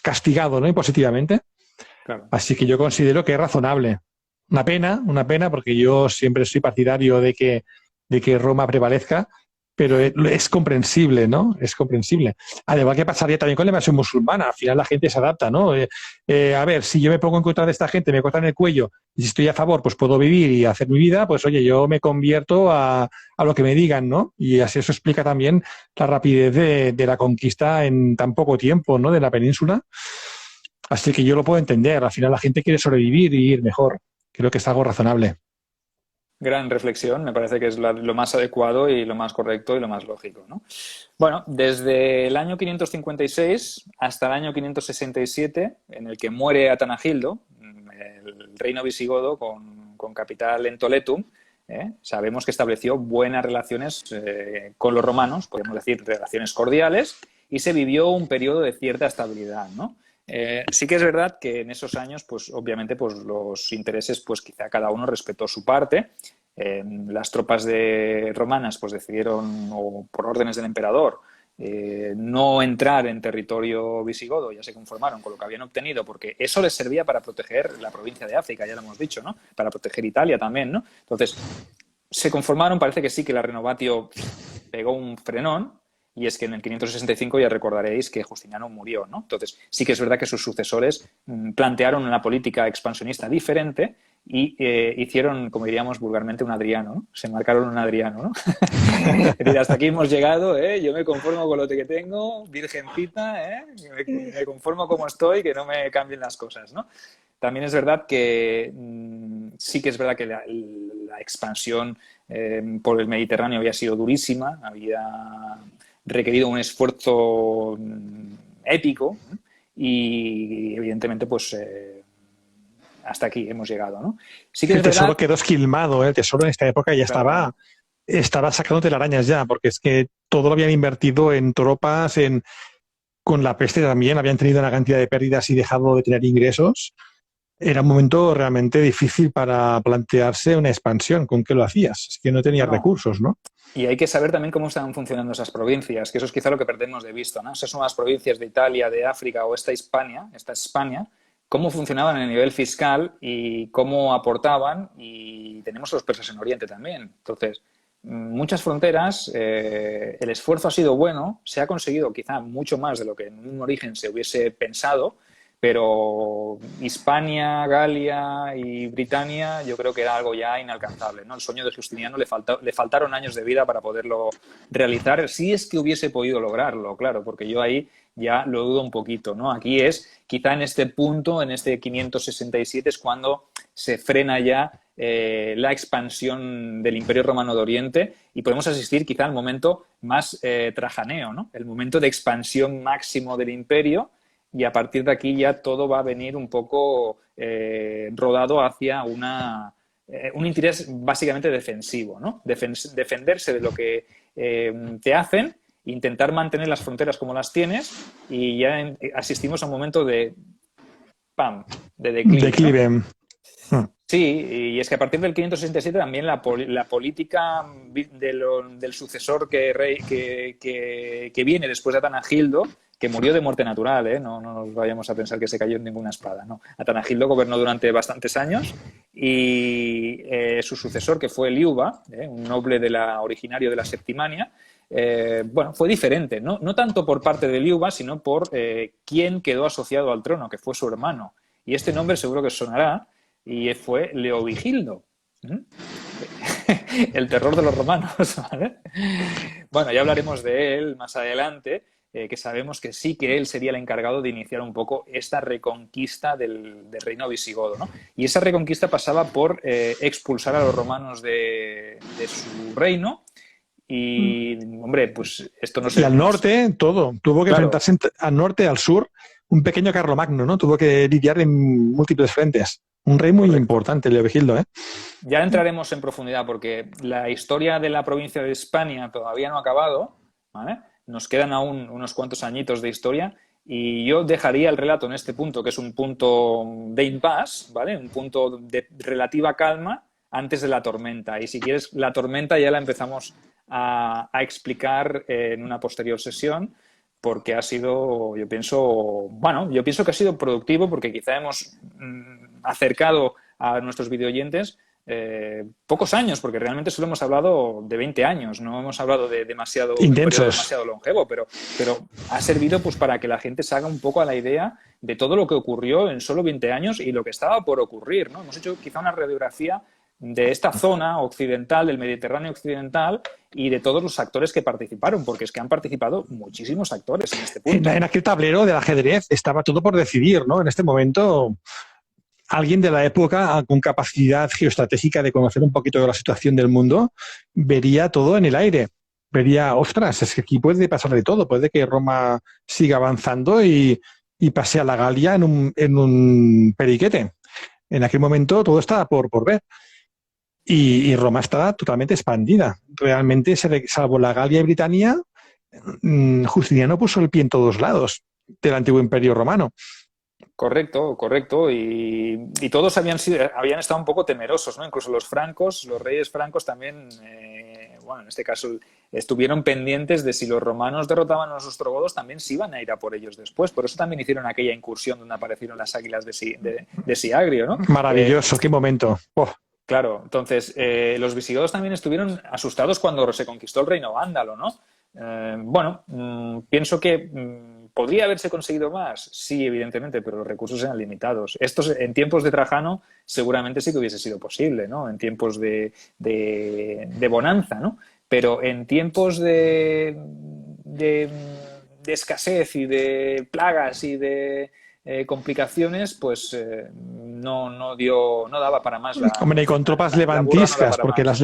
castigado, ¿no? Impositivamente. Claro. Así que yo considero que es razonable. Una pena, porque yo siempre soy partidario de que Roma prevalezca, pero es comprensible, ¿no? Es comprensible. Al igual que pasaría también con la invasión musulmana, al final la gente se adapta, ¿no? A ver, si yo me pongo en contra de esta gente, me cortan el cuello, y si estoy a favor, pues puedo vivir y hacer mi vida, pues oye, yo me convierto a lo que me digan, ¿no? Y así eso explica también la rapidez de la conquista en tan poco tiempo, ¿no? De la península. Así que yo lo puedo entender. Al final la gente quiere sobrevivir y ir mejor. Creo que es algo razonable. Gran reflexión, me parece que es lo más adecuado y lo más correcto y lo más lógico, ¿no? Bueno, desde el año 556 hasta el año 567, en el que muere Atanagildo, el reino visigodo con capital en Toletum, sabemos que estableció buenas relaciones con los romanos, podemos decir relaciones cordiales, y se vivió un periodo de cierta estabilidad, ¿no? Sí que es verdad que en esos años, pues obviamente, pues los intereses, pues quizá cada uno respetó su parte. Las tropas romanas, pues decidieron, o por órdenes del emperador, no entrar en territorio visigodo, ya se conformaron con lo que habían obtenido, porque eso les servía para proteger la provincia de África, ya lo hemos dicho, ¿no? Para proteger Italia también, ¿no? Entonces, se conformaron, parece que sí, que la Renovatio pegó un frenón. Y es que en el 565 ya recordaréis que Justiniano murió, ¿no? Entonces, sí que es verdad que sus sucesores plantearon una política expansionista diferente y hicieron, como diríamos vulgarmente, un Adriano, ¿no? Se marcaron un Adriano, ¿no? Es decir, hasta aquí hemos llegado, yo me conformo con lo que tengo, virgencita, me conformo como estoy, que no me cambien las cosas, ¿no? También es verdad que sí que es verdad que la expansión por el Mediterráneo había sido durísima, había requerido un esfuerzo épico y evidentemente pues hasta aquí hemos llegado, ¿no? Sí que el es verdad... tesoro quedó esquilmado, el tesoro en esta época ya claro, estaba sacando telarañas ya, porque es que todo lo habían invertido en tropas, con la peste también, habían tenido una cantidad de pérdidas y dejado de tener ingresos. era un momento realmente difícil para plantearse una expansión. ¿Con qué lo hacías? Es que no tenía No. recursos, ¿no? Y hay que saber también cómo están funcionando esas provincias, que eso es quizá lo que perdemos de vista, ¿no? Esas son las provincias de Italia, de África o esta España, cómo funcionaban a nivel fiscal y cómo aportaban, y tenemos a los persas en Oriente también. Entonces, muchas fronteras, el esfuerzo ha sido bueno, se ha conseguido quizá mucho más de lo que en un origen se hubiese pensado, pero Hispania, Galia y Britania yo creo que era algo ya inalcanzable, ¿no? El sueño de Justiniano le faltaron años de vida para poderlo realizar, si es que hubiese podido lograrlo, claro, porque yo ahí ya lo dudo un poquito, ¿no? Aquí es, quizá en este punto, en este 567, es cuando se frena ya la expansión del Imperio Romano de Oriente y podemos asistir quizá al momento más trajaneo, ¿no? El momento de expansión máximo del imperio. Y a partir de aquí ya todo va a venir un poco rodado hacia un interés básicamente defensivo, ¿no? Defenderse de lo que te hacen, intentar mantener las fronteras como las tienes y ya asistimos a un momento de declive, ¿no? Sí, y es que a partir del 567 también la política del sucesor que viene después de Atanagildo, que murió de muerte natural, ¿eh? No nos vayamos a pensar que se cayó en ninguna espada, ¿no? Atanagildo gobernó durante bastantes años y su sucesor, que fue Liuba, un noble originario de la Septimania, bueno, fue diferente, ¿no? No tanto por parte de Liuba, sino por quién quedó asociado al trono, que fue su hermano. Y este nombre seguro que os sonará, y fue Leovigildo. El terror de los romanos, ¿vale? Bueno, ya hablaremos de él más adelante, que sabemos que sí que él sería el encargado de iniciar un poco esta reconquista del reino visigodo, ¿no? Y esa reconquista pasaba por expulsar a los romanos de su reino. Y, hombre, pues esto no se... Y al norte, todo. Tuvo que Claro. enfrentarse al norte, al sur, un pequeño Carlomagno, ¿no? Tuvo que lidiar en múltiples frentes. Un rey muy importante, Leovigildo, ¿eh? Ya entraremos en profundidad porque la historia de la provincia de Hispania todavía no ha acabado, ¿vale? Nos quedan aún unos cuantos añitos de historia y yo dejaría el relato en este punto, que es un punto de impasse, ¿vale? Un punto de relativa calma antes de la tormenta. Y si quieres, la tormenta ya la empezamos a explicar en una posterior sesión, porque ha sido, yo pienso que ha sido productivo porque quizá hemos acercado a nuestros videoyentes pocos años, porque realmente solo hemos hablado de 20 años, no hemos hablado de demasiado longevo, pero ha servido pues para que la gente se haga un poco a la idea de todo lo que ocurrió en solo 20 años y lo que estaba por ocurrir, ¿no? Hemos hecho quizá una radiografía de esta zona occidental, del Mediterráneo occidental, y de todos los actores que participaron, porque es que han participado muchísimos actores en este punto. En aquel tablero del ajedrez estaba todo por decidir, ¿no? En este momento, alguien de la época con capacidad geoestratégica de conocer un poquito de la situación del mundo vería todo en el aire. Vería, ostras, es que aquí puede pasar de todo. Puede que Roma siga avanzando y pase a la Galia en un periquete. En aquel momento todo estaba por ver. Y Roma estaba totalmente expandida. Realmente, salvo la Galia y Britania, Justiniano puso el pie en todos lados del antiguo imperio romano. Correcto. Y todos habían estado un poco temerosos, ¿no? Incluso los reyes francos también, en este caso, estuvieron pendientes de si los romanos derrotaban a los ostrogodos, también se iban a ir a por ellos después. Por eso también hicieron aquella incursión donde aparecieron las águilas de Siagrio, ¿no? Maravilloso, qué momento. Oh. Claro, entonces los visigodos también estuvieron asustados cuando se conquistó el reino vándalo, ¿no? Pienso que ¿podría haberse conseguido más? Sí, evidentemente, pero los recursos eran limitados. Estos, en tiempos de Trajano, seguramente sí que hubiese sido posible, ¿no? En tiempos de bonanza, ¿no? Pero en tiempos de escasez y de plagas y de complicaciones, pues no daba para más. Hombre, y con tropas levantiscas, porque las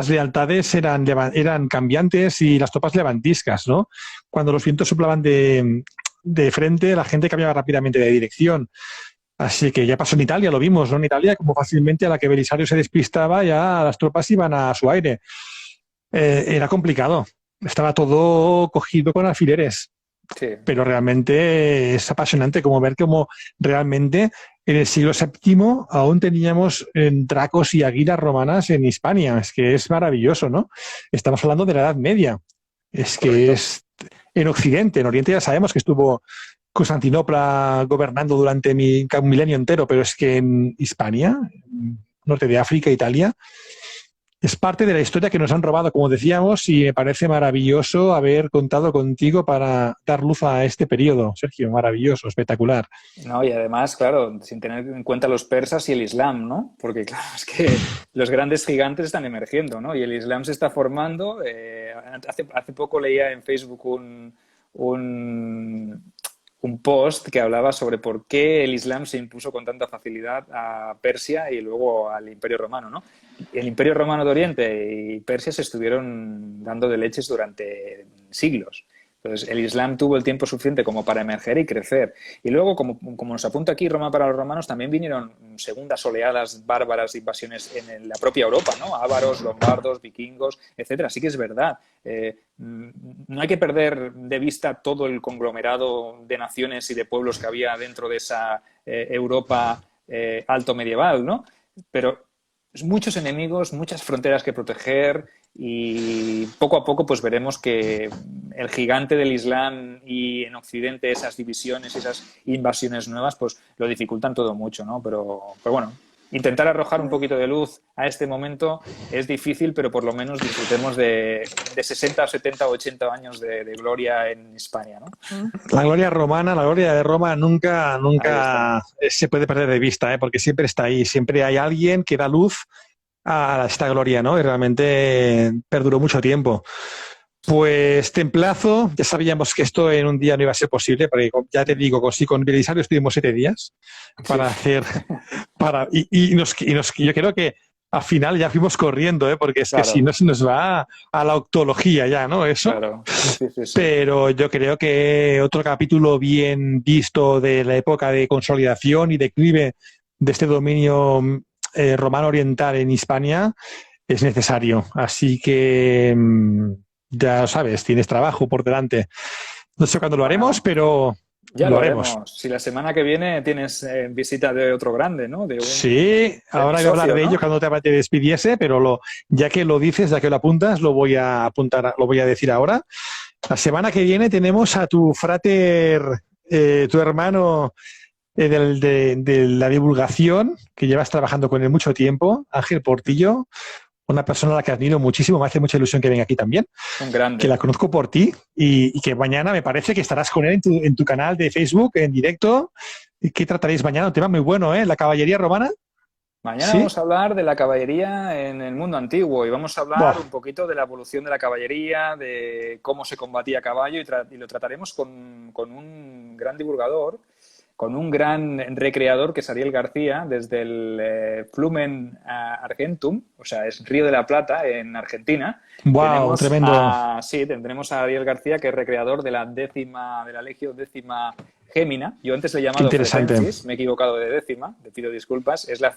lealtades eran cambiantes y las tropas levantiscas, ¿no? Cuando los vientos soplaban de frente, la gente cambiaba rápidamente de dirección. Así que ya pasó en Italia, lo vimos, ¿no? En Italia, como fácilmente a la que Belisario se despistaba, ya las tropas iban a su aire. Era complicado. Estaba todo cogido con alfileres. Sí. Pero realmente es apasionante como ver cómo realmente en el siglo VII aún teníamos dracos y águilas romanas en Hispania. Es que es maravilloso, ¿no? Estamos hablando de la Edad Media. Es que Correcto. es en Occidente. En Oriente ya sabemos que estuvo Constantinopla gobernando durante un milenio entero, pero es que en Hispania, norte de África, Italia, es parte de la historia que nos han robado, como decíamos, y me parece maravilloso haber contado contigo para dar luz a este periodo. Sergio, maravilloso, espectacular. No, y además, claro, sin tener en cuenta los persas y el Islam, ¿no? Porque, claro, es que los grandes gigantes están emergiendo, ¿no? Y el Islam se está formando. Hace poco leía en Facebook un post que hablaba sobre por qué el Islam se impuso con tanta facilidad a Persia y luego al Imperio Romano, ¿no? El Imperio Romano de Oriente y Persia se estuvieron dando de leches durante siglos. Entonces, el Islam tuvo el tiempo suficiente como para emerger y crecer. Y luego, como nos apunta aquí Roma para los romanos, también vinieron segundas oleadas bárbaras de invasiones en la propia Europa, ¿no? Ávaros, lombardos, vikingos, etcétera. Así que es verdad. No hay que perder de vista todo el conglomerado de naciones y de pueblos que había dentro de esa Europa alto medieval, ¿no? Pero muchos enemigos, muchas fronteras que proteger y poco a poco pues veremos que el gigante del Islam y en Occidente esas divisiones, esas invasiones nuevas pues lo dificultan todo mucho, ¿no? Pero bueno, intentar arrojar un poquito de luz a este momento es difícil, pero por lo menos disfrutemos de 60, 70 o 80 años de gloria en Hispania, ¿no? La gloria romana, la gloria de Roma nunca se puede perder de vista, porque siempre está ahí, siempre hay alguien que da luz a esta gloria, ¿no? Y realmente perduró mucho tiempo. Pues te emplazo, ya sabíamos que esto en un día no iba a ser posible, porque ya te digo, con Belisario estuvimos 7 días para hacer, yo creo que al final ya fuimos corriendo, porque es Claro. que si no se nos va a la octología ya, ¿no? Eso. Claro. Sí. Pero yo creo que otro capítulo bien visto de la época de consolidación y declive de este dominio romano oriental en Hispania es necesario. Así que ya sabes, tienes trabajo por delante. No sé cuándo lo haremos, pero ya lo haremos. Si la semana que viene tienes visita de otro grande, ¿no? Sí, ahora voy a hablar de ello cuando te despidiese, pero ya que lo dices, ya que lo apuntas, lo voy a apuntar, lo voy a decir ahora. La semana que viene tenemos a tu frater, tu hermano de la divulgación, que llevas trabajando con él mucho tiempo, Ángel Portillo, una persona a la que admiro muchísimo, me hace mucha ilusión que venga aquí también. Un grande. Que la conozco por ti y que mañana me parece que estarás con él en tu canal de Facebook en directo. ¿Y qué trataréis mañana? Un tema muy bueno, ¿eh? La caballería romana. Mañana vamos a hablar de la caballería en el mundo antiguo y vamos a hablar un poquito de la evolución de la caballería, de cómo se combatía a caballo y lo trataremos con un gran divulgador, con un gran recreador que es Ariel García, desde el Flumen Argentum, o sea, es Río de la Plata, en Argentina. ¡Wow! Tremendo. Sí, tendremos a Ariel García, que es recreador de la Legio Décima Gémina. Yo antes le he llamado Fretensis, me he equivocado de décima, te pido disculpas, es la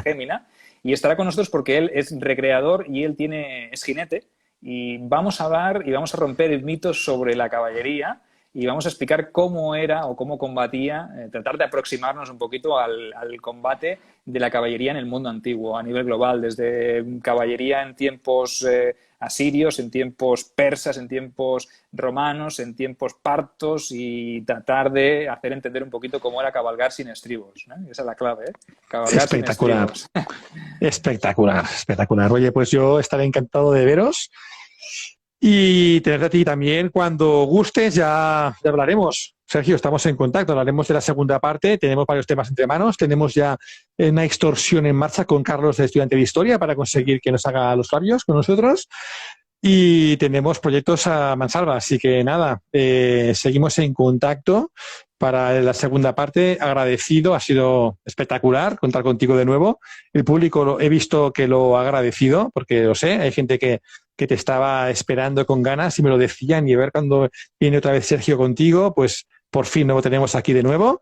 Gémina. Y estará con nosotros porque él es recreador y él es jinete. Y vamos a hablar y vamos a romper el mito sobre la caballería y vamos a explicar cómo era o cómo combatía, tratar de aproximarnos un poquito al combate de la caballería en el mundo antiguo, a nivel global, desde caballería en tiempos asirios, en tiempos persas, en tiempos romanos, en tiempos partos y tratar de hacer entender un poquito cómo era cabalgar sin estribos, ¿no? Esa es la clave, ¿eh? Cabalgar espectacular. Sin estribos. Espectacular, espectacular. Oye, pues yo estaré encantado de veros. Y tenerte a ti también cuando gustes, ya hablaremos. Sergio, estamos en contacto, hablaremos de la segunda parte, tenemos varios temas entre manos, tenemos ya una extorsión en marcha con Carlos, de Estudiante de Historia, para conseguir que nos haga los labios con nosotros y tenemos proyectos a mansalva, así que nada, seguimos en contacto para la segunda parte. Agradecido, ha sido espectacular contar contigo de nuevo. El público he visto que lo ha agradecido, porque lo sé, hay gente que te estaba esperando con ganas y me lo decían, y a ver cuando viene otra vez Sergio contigo, pues por fin lo tenemos aquí de nuevo,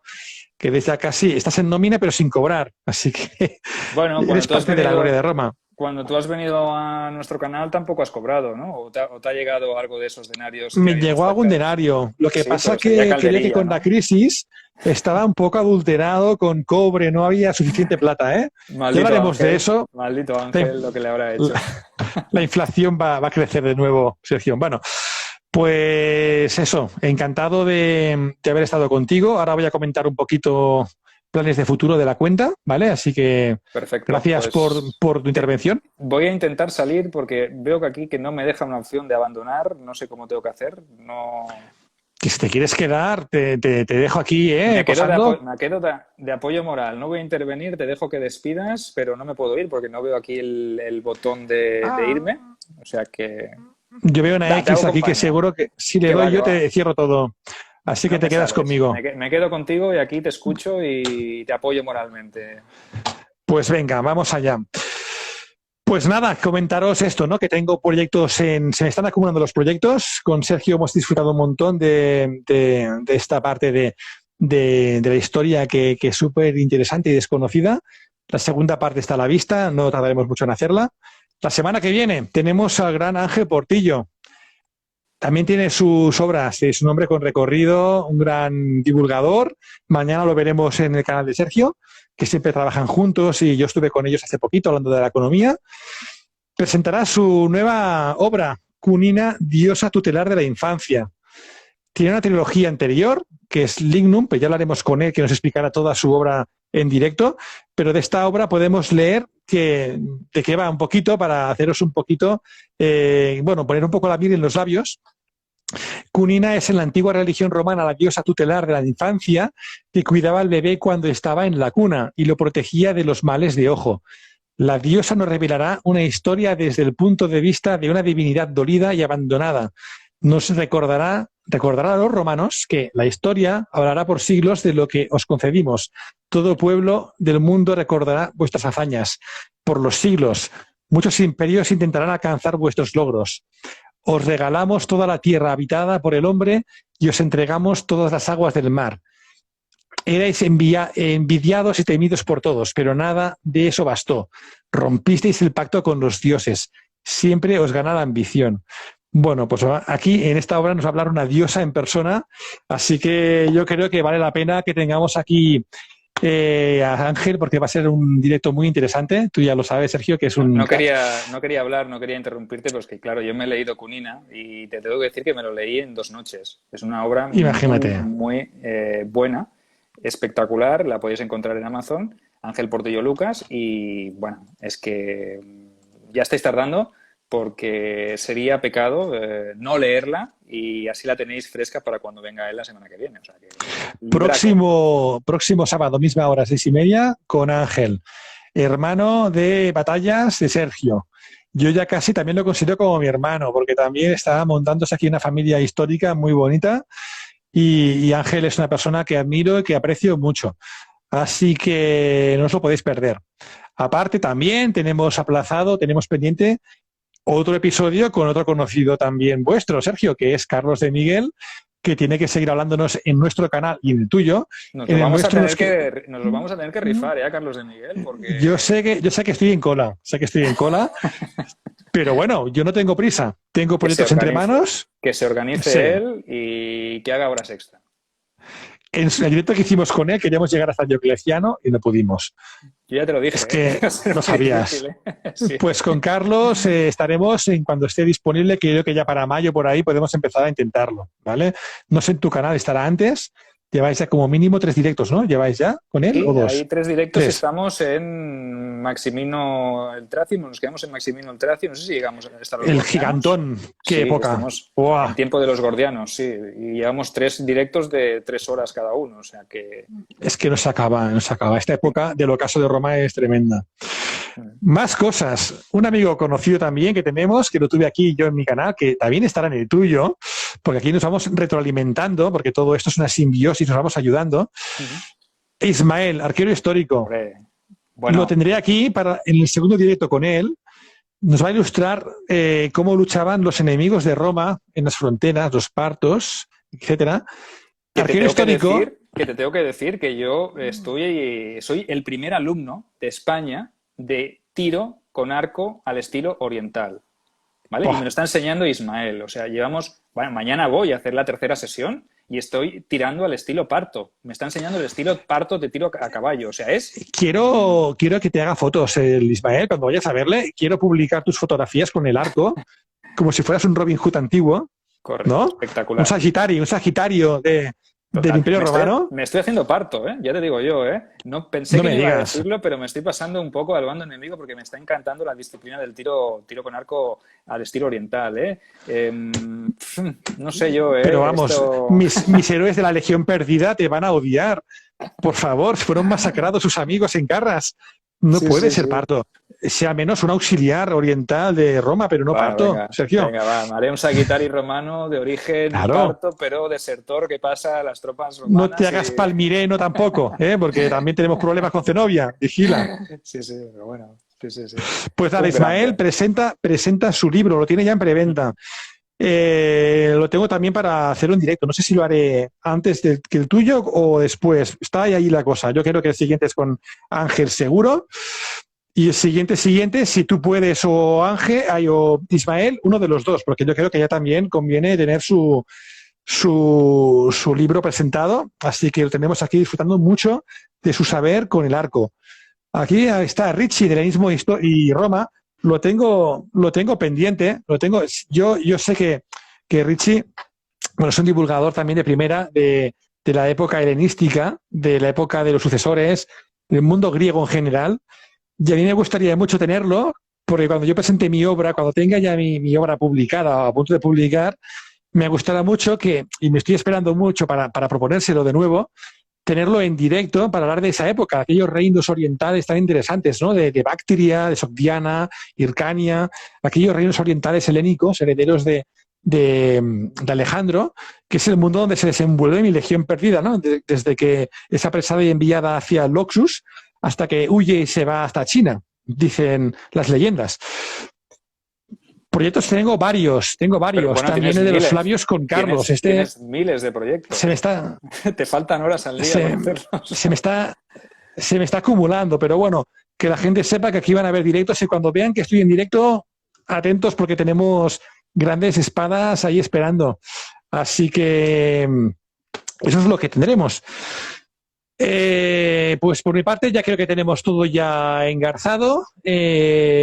que desde casi estás en nómina pero sin cobrar, así que bueno, eres parte de la gloria de Roma. cuando tú has venido a nuestro canal tampoco has cobrado, ¿no? O te ha llegado algo de esos denarios que Me habíamos llegó algún pactado? denario. Lo que Sí, pasa pero sería que quería que calderilla, con la ¿no? crisis estaba un poco adulterado con cobre, no había suficiente plata, ¿eh? Ya hablaremos de eso. Maldito La, Ángel, lo que le habrá hecho. la- la inflación va a crecer de nuevo, Sergio. Bueno, pues eso, encantado de haber estado contigo. Ahora voy a comentar un poquito planes de futuro de la cuenta, ¿vale? Así que Perfecto, gracias pues por tu intervención. voy a intentar salir porque veo que aquí que no me deja una opción de abandonar, no sé cómo tengo que hacer, no... Que si te quieres quedar, te dejo aquí, posando. Me quedo de apoyo moral. No voy a intervenir, te dejo que despidas, pero no me puedo ir porque no veo aquí el botón de irme. O sea que Yo veo una te X hago aquí que compañía. seguro que si le Que va, doy que yo va. te cierro todo. Así que No te me quedas sales. conmigo. Me quedo contigo y aquí te escucho y te apoyo moralmente. Pues venga, vamos allá. Pues nada, comentaros esto, ¿no? Que tengo proyectos se me están acumulando los proyectos. Con Sergio hemos disfrutado un montón de esta parte de la historia que es súper interesante y desconocida. La segunda parte está a la vista, no tardaremos mucho en hacerla. La semana que viene tenemos al gran Ángel Portillo. También tiene sus obras, es un hombre con recorrido, un gran divulgador. Mañana lo veremos en el canal de Sergio, que siempre trabajan juntos y yo estuve con ellos hace poquito hablando de la economía. Presentará su nueva obra, Cunina, diosa tutelar de la infancia. Tiene una trilogía anterior, que es Lignum, pues ya hablaremos con él, que nos explicará toda su obra en directo, pero de esta obra podemos leer de qué va un poquito para haceros un poquito, poner un poco la miel en los labios. Cunina es en la antigua religión romana la diosa tutelar de la infancia que cuidaba al bebé cuando estaba en la cuna y lo protegía de los males de ojo. La diosa nos revelará una historia desde el punto de vista de una divinidad dolida y abandonada. Nos recordará a los romanos que la historia hablará por siglos de lo que os concedimos. Todo pueblo del mundo recordará vuestras hazañas. Por los siglos, muchos imperios intentarán alcanzar vuestros logros. Os regalamos toda la tierra habitada por el hombre y os entregamos todas las aguas del mar. Erais envidiados y temidos por todos, pero nada de eso bastó. Rompisteis el pacto con los dioses. Siempre os gana la ambición. Bueno, pues aquí en esta obra nos va a hablar una diosa en persona, así que yo creo que vale la pena que tengamos aquí a Ángel, porque va a ser un directo muy interesante. Tú ya lo sabes, Sergio, que es un... No quería hablar, no quería interrumpirte, pero es que, claro, yo me he leído Cunina y te tengo que decir que me lo leí en 2 noches. Es una obra Imagínate. muy buena, espectacular, la podéis encontrar en Amazon, Ángel Portillo Lucas, y bueno, es que ya estáis tardando porque sería pecado no leerla y así la tenéis fresca para cuando venga él la semana que viene. O sea que, próximo sábado, misma hora, 6:30, con Ángel, hermano de batallas de Sergio. Yo ya casi también lo considero como mi hermano, porque también está montándose aquí una familia histórica muy bonita y Ángel es una persona que admiro y que aprecio mucho. Así que no os lo podéis perder. Aparte, también tenemos pendiente otro episodio con otro conocido también vuestro, Sergio, que es Carlos de Miguel, que tiene que seguir hablándonos en nuestro canal y en el tuyo. Nos lo vamos a tener que rifar, Carlos de Miguel, porque... Yo sé que estoy en cola, pero bueno, yo no tengo prisa. Tengo proyectos entre manos. Que se organice él y que haga horas extra. En el directo que hicimos con él queríamos llegar hasta Diocleciano y no pudimos. Yo ya te lo dije. Es que lo sabías. Difícil, sí. Pues con Carlos estaremos cuando esté disponible, que creo que ya para mayo por ahí podemos empezar a intentarlo, ¿vale? No sé, en tu canal estará antes. Lleváis ya como mínimo 3 directos, ¿no? ¿Lleváis ya con él o 2? Hay 3 directos. Estamos en Maximino el Tracio, nos quedamos en Maximino el Tracio, no sé si llegamos a estar el gigantón, qué época. Estamos en tiempo de los gordianos, sí, y llevamos 3 directos de 3 horas cada uno, o sea que... Es que no se acaba. Esta época del ocaso de Roma es tremenda. Más cosas. Un amigo conocido también que tenemos, que lo tuve aquí yo en mi canal, que también estará en el tuyo, porque aquí nos vamos retroalimentando, porque todo esto es una simbiosis, nos vamos ayudando. Ismael, arquero histórico. Bueno. Lo tendré aquí en el segundo directo con él. Nos va a ilustrar cómo luchaban los enemigos de Roma en las fronteras, los partos, etcétera. Arquero histórico. Que te tengo que decir que yo soy el primer alumno de España de tiro con arco al estilo oriental, ¿vale? Y me lo está enseñando Ismael. O sea, mañana voy a hacer la tercera sesión y estoy tirando al estilo parto. Me está enseñando el estilo parto de tiro a caballo. O sea, Quiero que te haga fotos el Ismael, cuando vayas a verle. Quiero publicar tus fotografías con el arco, como si fueras un Robin Hood antiguo. Correcto, ¿no? espectacular. Un sagitario del Imperio Romano. Me estoy haciendo parto, ya te digo yo. No pensé que iba a decirlo, pero me estoy pasando un poco al bando enemigo porque me está encantando la disciplina del tiro con arco al estilo oriental. No sé yo. Pero vamos, mis héroes de la Legión Perdida te van a odiar. Por favor, fueron masacrados sus amigos en Carras. No puede ser parto. Sea menos un auxiliar oriental de Roma, pero no parto, venga, Sergio. Venga, va. Haré un sagitari romano de origen parto, pero desertor que pasa a las tropas romanas. No te hagas palmireno tampoco, porque también tenemos problemas con Zenobia. Vigila. Sí, pero bueno. Sí. Pues nada, Ismael presenta su libro, lo tiene ya en preventa. Lo tengo también para hacer un directo. No sé si lo haré antes que el tuyo o después. Está ahí la cosa. Yo creo que el siguiente es con Ángel seguro. Y el siguiente, si tú puedes, o Ángel, o Ismael, uno de los dos, porque yo creo que ya también conviene tener su libro presentado. Así que lo tenemos aquí disfrutando mucho de su saber con el arco. Aquí está Richie, del Helenismo y Roma. Lo tengo pendiente. Yo sé que Richie, bueno, es un divulgador también de primera de la época helenística, de la época de los sucesores, del mundo griego en general. Y a mí me gustaría mucho tenerlo, porque cuando yo presente mi obra, cuando tenga ya mi obra publicada, a punto de publicar, me gustará mucho y me estoy esperando mucho para proponérselo de nuevo, tenerlo en directo para hablar de esa época, aquellos reinos orientales tan interesantes, ¿no? De Bactria, de Sogdiana, Hircania, aquellos reinos orientales helénicos, herederos de Alejandro, que es el mundo donde se desenvuelve mi Legión Perdida, ¿no? Desde que es apresada y enviada hacia Loxus, hasta que huye y se va hasta China, dicen las leyendas. Proyectos tengo varios, bueno, también de los Flavios con Carlos. Tienes miles de proyectos. Te faltan horas al día para hacerlos. Se me está acumulando, pero bueno, que la gente sepa que aquí van a haber directos y cuando vean que estoy en directo, atentos porque tenemos grandes espadas ahí esperando. Así que eso es lo que tendremos. Pues por mi parte ya creo que tenemos todo ya engarzado.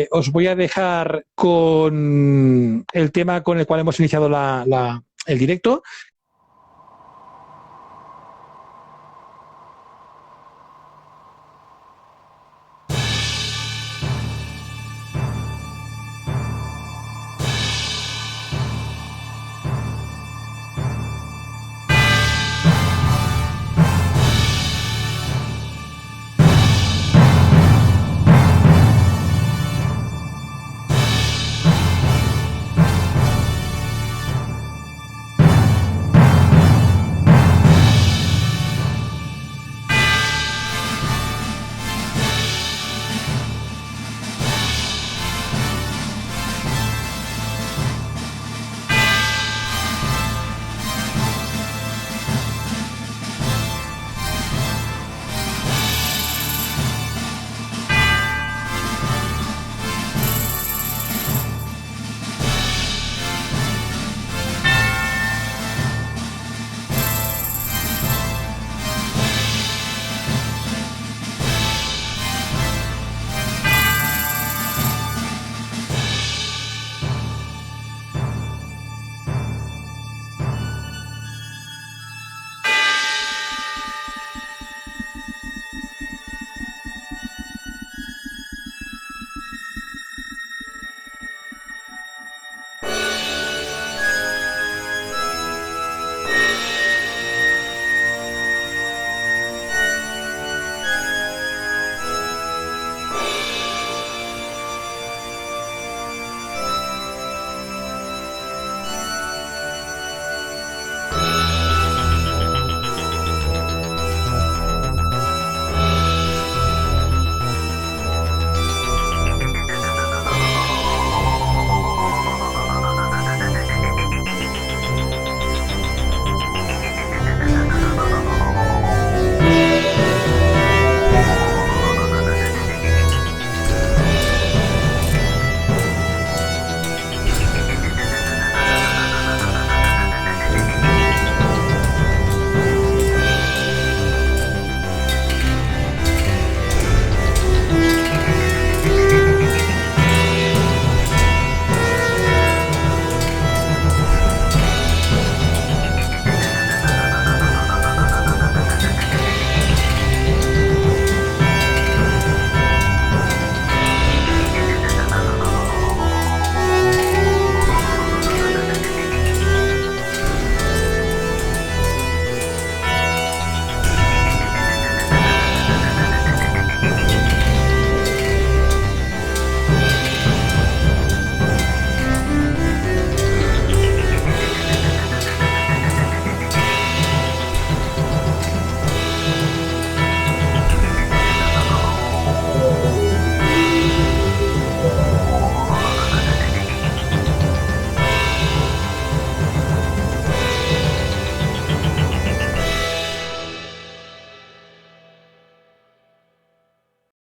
Os voy a dejar con el tema con el cual hemos iniciado el directo,